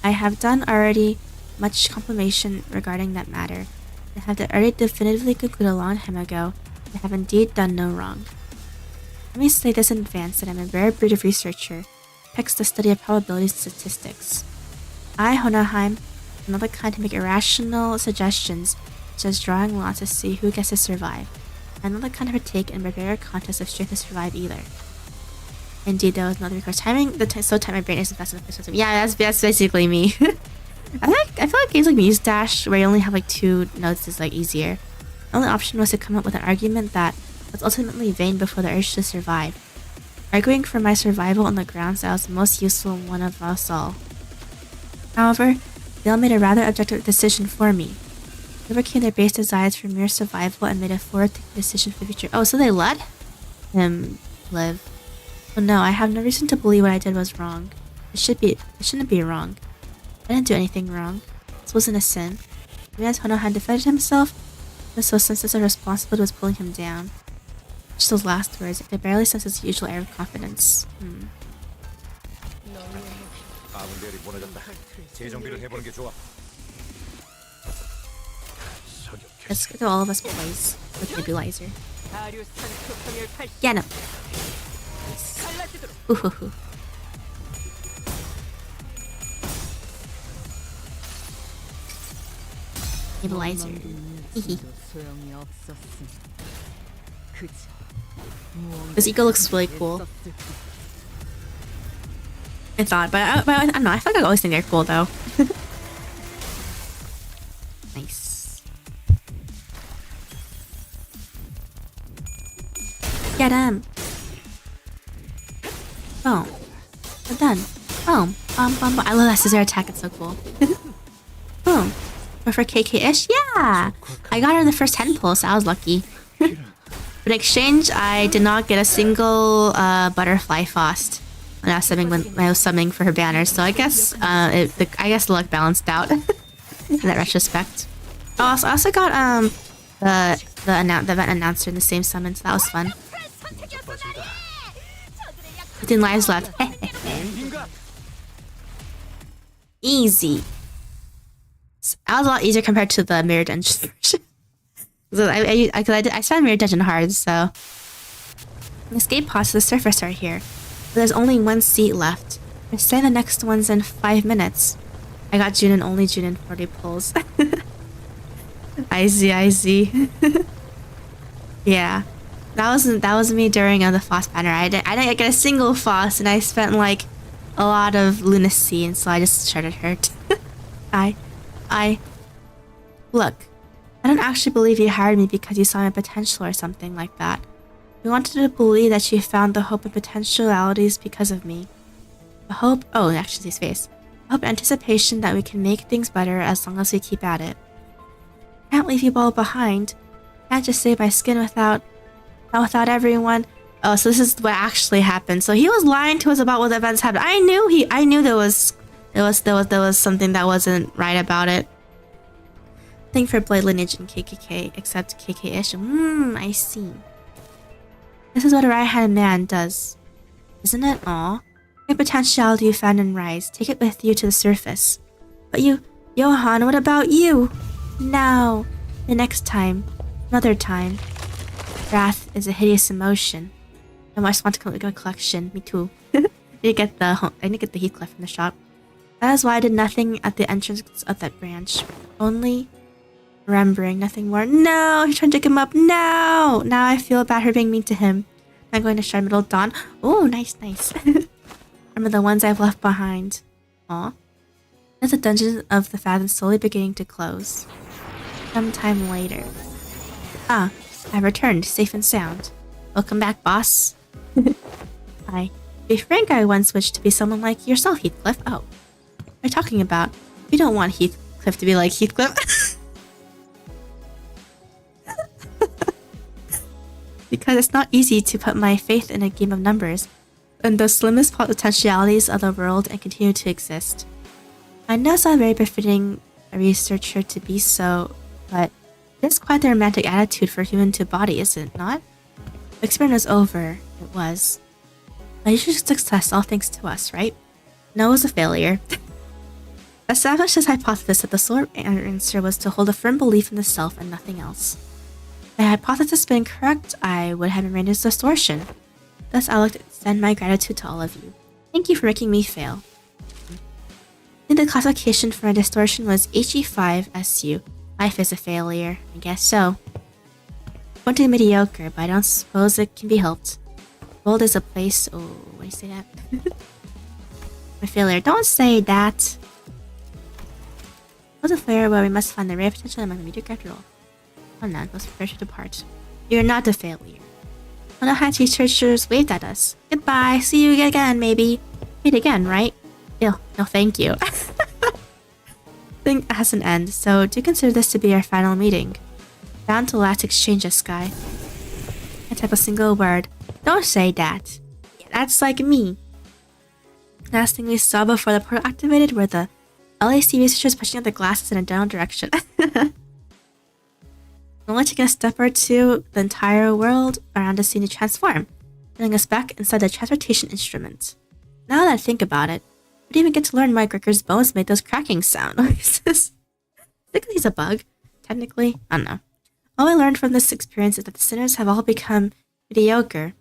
I have done already much confirmation regarding that matter, and have already definitively concluded a long time ago that I have indeed done no wrong. Let me say this in advance that I'm a very brilliant researcher, picks the study of probabilities and statistics. I, Honoheim, am not the kind to make irrational suggestions, such as drawing lots to see who gets to survive. I'm not the kind to partake in barbaric contests of strength to survive either. Indeed, there was another because timing. So tight my brain isn't fast enough. Yeah, that's basically me. I feel like games like Muse Dash, where you only have like 2 notes, is like easier. The only option was to come up with an argument that was ultimately vain before the urge to survive. Arguing for my survival on the grounds that I was the most useful one of us all. However, they all made a rather objective decision for me. They overcame their base desires for mere survival and made a forward-thinking decision for the future. Oh, so they let him live. Oh no, I have no reason to believe what I did was wrong. It shouldn't be wrong. I didn't do anything wrong. This wasn't a sin. Even as Honohan defended himself, it was so senseless a responsibility was pulling him down. Just those last words. It barely sense its usual air of confidence. 아군 대열이 무너졌다. 재정비를 해보는 게 좋아. Let's get all of us boys with nebulizer. Get him. Ooh. Nebulizer. This eagle looks really cool. I thought, but I don't know. I feel like I always think they're cool though. Nice. Get him. Boom. We're done. Boom. Bum. I love that scissor attack. It's so cool. Boom. Or for KK-ish? Yeah! I got her in the first 10 pull, so I was lucky. But in exchange, I did not get a single butterfly Faust when I was subbing for her banner. So I guess the luck balanced out in that retrospect. I also got the event announcer in the same summon, so that was fun. 15 lives left. Easy. That was a lot easier compared to the Mirror Dungeon version. I found Mirror Dungeon hard, so... Escape pods to the surface are here. But there's only one seat left. They're saying the next one's in 5 minutes. I got Junin, only Junin 40 pulls. I see. Yeah. That was me during the Faust banner. I didn't get a single Faust, and I spent like a lot of lunacy, and so I just shredded her. Look, I don't actually believe you hired me because you saw my potential or something like that. You wanted to believe that you found the hope and potentialities because of me. The hope, actually his face. Hope and anticipation that we can make things better as long as we keep at it. Can't leave you all behind. Can't just save my skin without everyone. Oh, so this is what actually happened. So he was lying to us about what events happened. I knew there was something that wasn't right about it. Thing for Blade Lineage and KKK, except KK-ish. I see. This is what a right-handed man does. Isn't it? Aw. Great potentiality you found in Rise. Take it with you to the surface. But you... Johan, what about you? Now. The next time. Another time. Wrath is a hideous emotion. I must want to complete a collection. Me too. I need to get the Heathcliff from the shop. That is why I did nothing at the entrance of that branch. Only... remembering, nothing more. No! You're trying to dig him up. No! Now I feel bad for being mean to him. I'm going to shine Middle Dawn. Oh, nice. Remember the ones I've left behind. Aw. As the dungeon of the fathoms slowly beginning to close. Sometime later. I've returned, safe and sound. Welcome back, boss. To be frank, I once wished to be someone like yourself, Heathcliff. Oh. What are you talking about? You don't want Heathcliff to be like Heathcliff. Because it's not easy to put my faith in a game of numbers, and the slimmest potentialities of the world and continue to exist. I know it's not very befitting a researcher to be so, but it's quite the romantic attitude for human to body, is it not? The experiment was over. It was. A huge success, all thanks to us, right? No, it was a failure. Established this hypothesis that the sole answer was to hold a firm belief in the self and nothing else. Had the hypothesis been correct, I would have remained as distortion. Thus, I would like to extend my gratitude to all of you. Thank you for making me fail. I think the classification for my distortion was HE5SU. Life is a failure. I guess so. Going to be mediocre, but I don't suppose it can be helped. World is a place... Oh, why do you say that? A failure. Don't say that. It was a failure where we must find the rare potential among the mediocre after all. Oh, none was prepared to depart. You're not a failure. One of the high teachers waved at us. Goodbye. See you again, maybe. Meet again, right? Ew. No, thank you. Thing has an end, so do consider this to be our final meeting. Bound to last exchange of sky. I type a single word. Don't say that. That's like me. Last thing we saw before the portal activated were the LCB researchers pushing out the glasses in a general direction. only taking a step or two, the entire world around us seemed to transform, bringing us back inside the transportation instrument. Now that I think about it, I didn't even get to learn why Gregor's bones made those cracking sounds. I think he's a bug, technically. I don't know. All I learned from this experience is that the sinners have all become mediocre,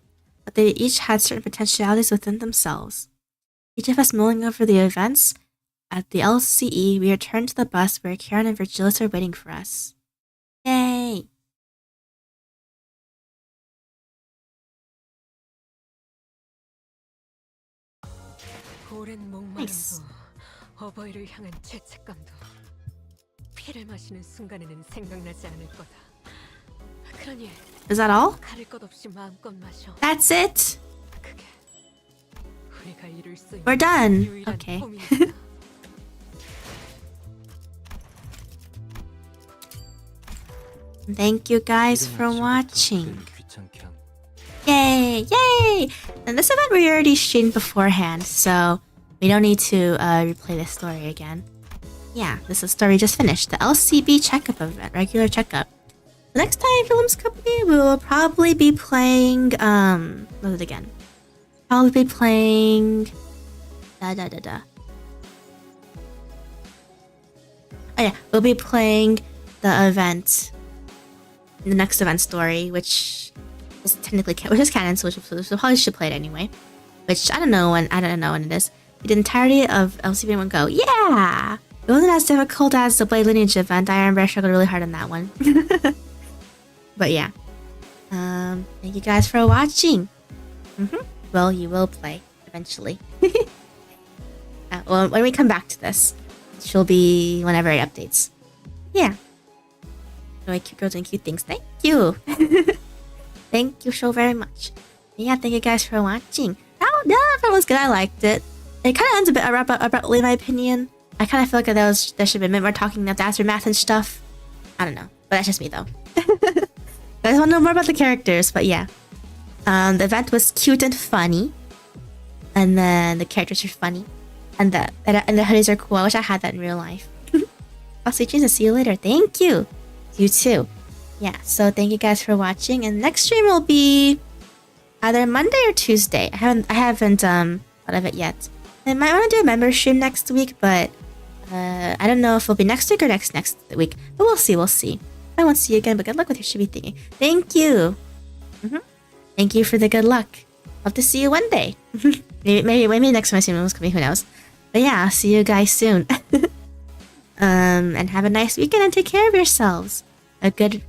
but they each had certain potentialities within themselves. Each of us mulling over the events at the LCE, we returned to the bus where Karen and Virgilis are waiting for us. Yay! Nice. 어버이를 향한 죄책감도 피를 마시는 순간에는 생각나지 않을 거다. 그러니 Is that all? 가릴 것 없이 마음껏 마셔. That's it? 그게 우리가 이룰 수 있는 We're done. 유일한 Okay. 고민이다. Thank you guys for watching. 귀찮게 함. Yay! Yay! And this event we already streamed beforehand, so we don't need to replay this story again. Yeah, this is the story we just finished. The LCB Check-up event, Regular Check-up. The next time for Limbus Company, we will probably be playing, what is it again? Probably be playing... Oh yeah, we'll be playing the event, the next event story, which is technically canon, so we probably should play it anyway. Which I don't know when it is. The entirety of LCB in one go. Yeah, it wasn't as difficult as the Blade Lineage event. I remember I struggled really hard on that one. But yeah, thank you guys for watching. Well, you will play eventually. Well, when we come back to this, which will be whenever it updates. Yeah. Anyway, cute girls and cute things. Thank you. Thank you so very much. Yeah, thank you guys for watching. That was good. I liked it. It kind of ends a bit abruptly, in my opinion. I kind of feel like there should have been more talking of the aftermath and stuff. I don't know, but that's just me though. I just want to know more about the characters, but yeah. The event was cute and funny, and then the characters are funny, and the hoodies are cool. I wish I had that in real life. I'll see you and see you later. Thank you. You too. Yeah. So thank you guys for watching, and next stream will be either Monday or Tuesday. I haven't thought of it yet. I might want to do a member stream next week, but I don't know if it'll be next week or next week. But we'll see. We'll see. I won't see you again, but good luck with your shibby thingy. Thank you. Thank you for the good luck. Hope to see you one day. maybe next time I see Limbus Company, who knows? But yeah, I'll see you guys soon. And have a nice weekend and take care of yourselves. A good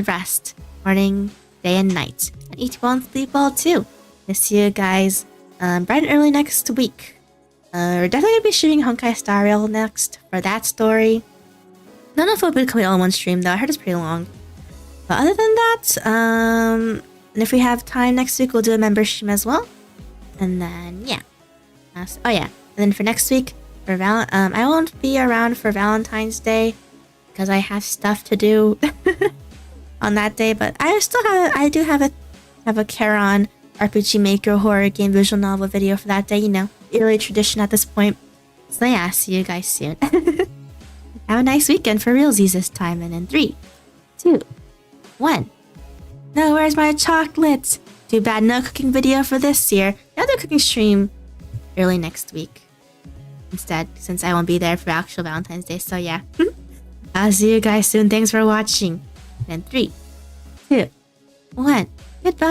rest, morning, day, and night. And eat well and sleep well too. I'll see you guys bright and early next week. We're definitely gonna be shooting Honkai Star Rail next for that story. I don't know if it'll be coming all in one stream though. I heard it's pretty long. But other than that, and if we have time next week, we'll do a member stream as well. And then yeah. Oh yeah. And then for next week, for I won't be around for Valentine's Day because I have stuff to do on that day. But I do have a Charon RPG Maker horror game visual novel video for that day. You know, early tradition at this point. So yeah, see you guys soon. Have a nice weekend for realsies this time. And in 3, 2, 1. No, where's my chocolates? Too bad no cooking video for this year. I'll do a cooking stream early next week instead, since I won't be there for actual Valentine's Day. So yeah, I'll see you guys soon. Thanks for watching. And 3, 2, 1. Goodbye.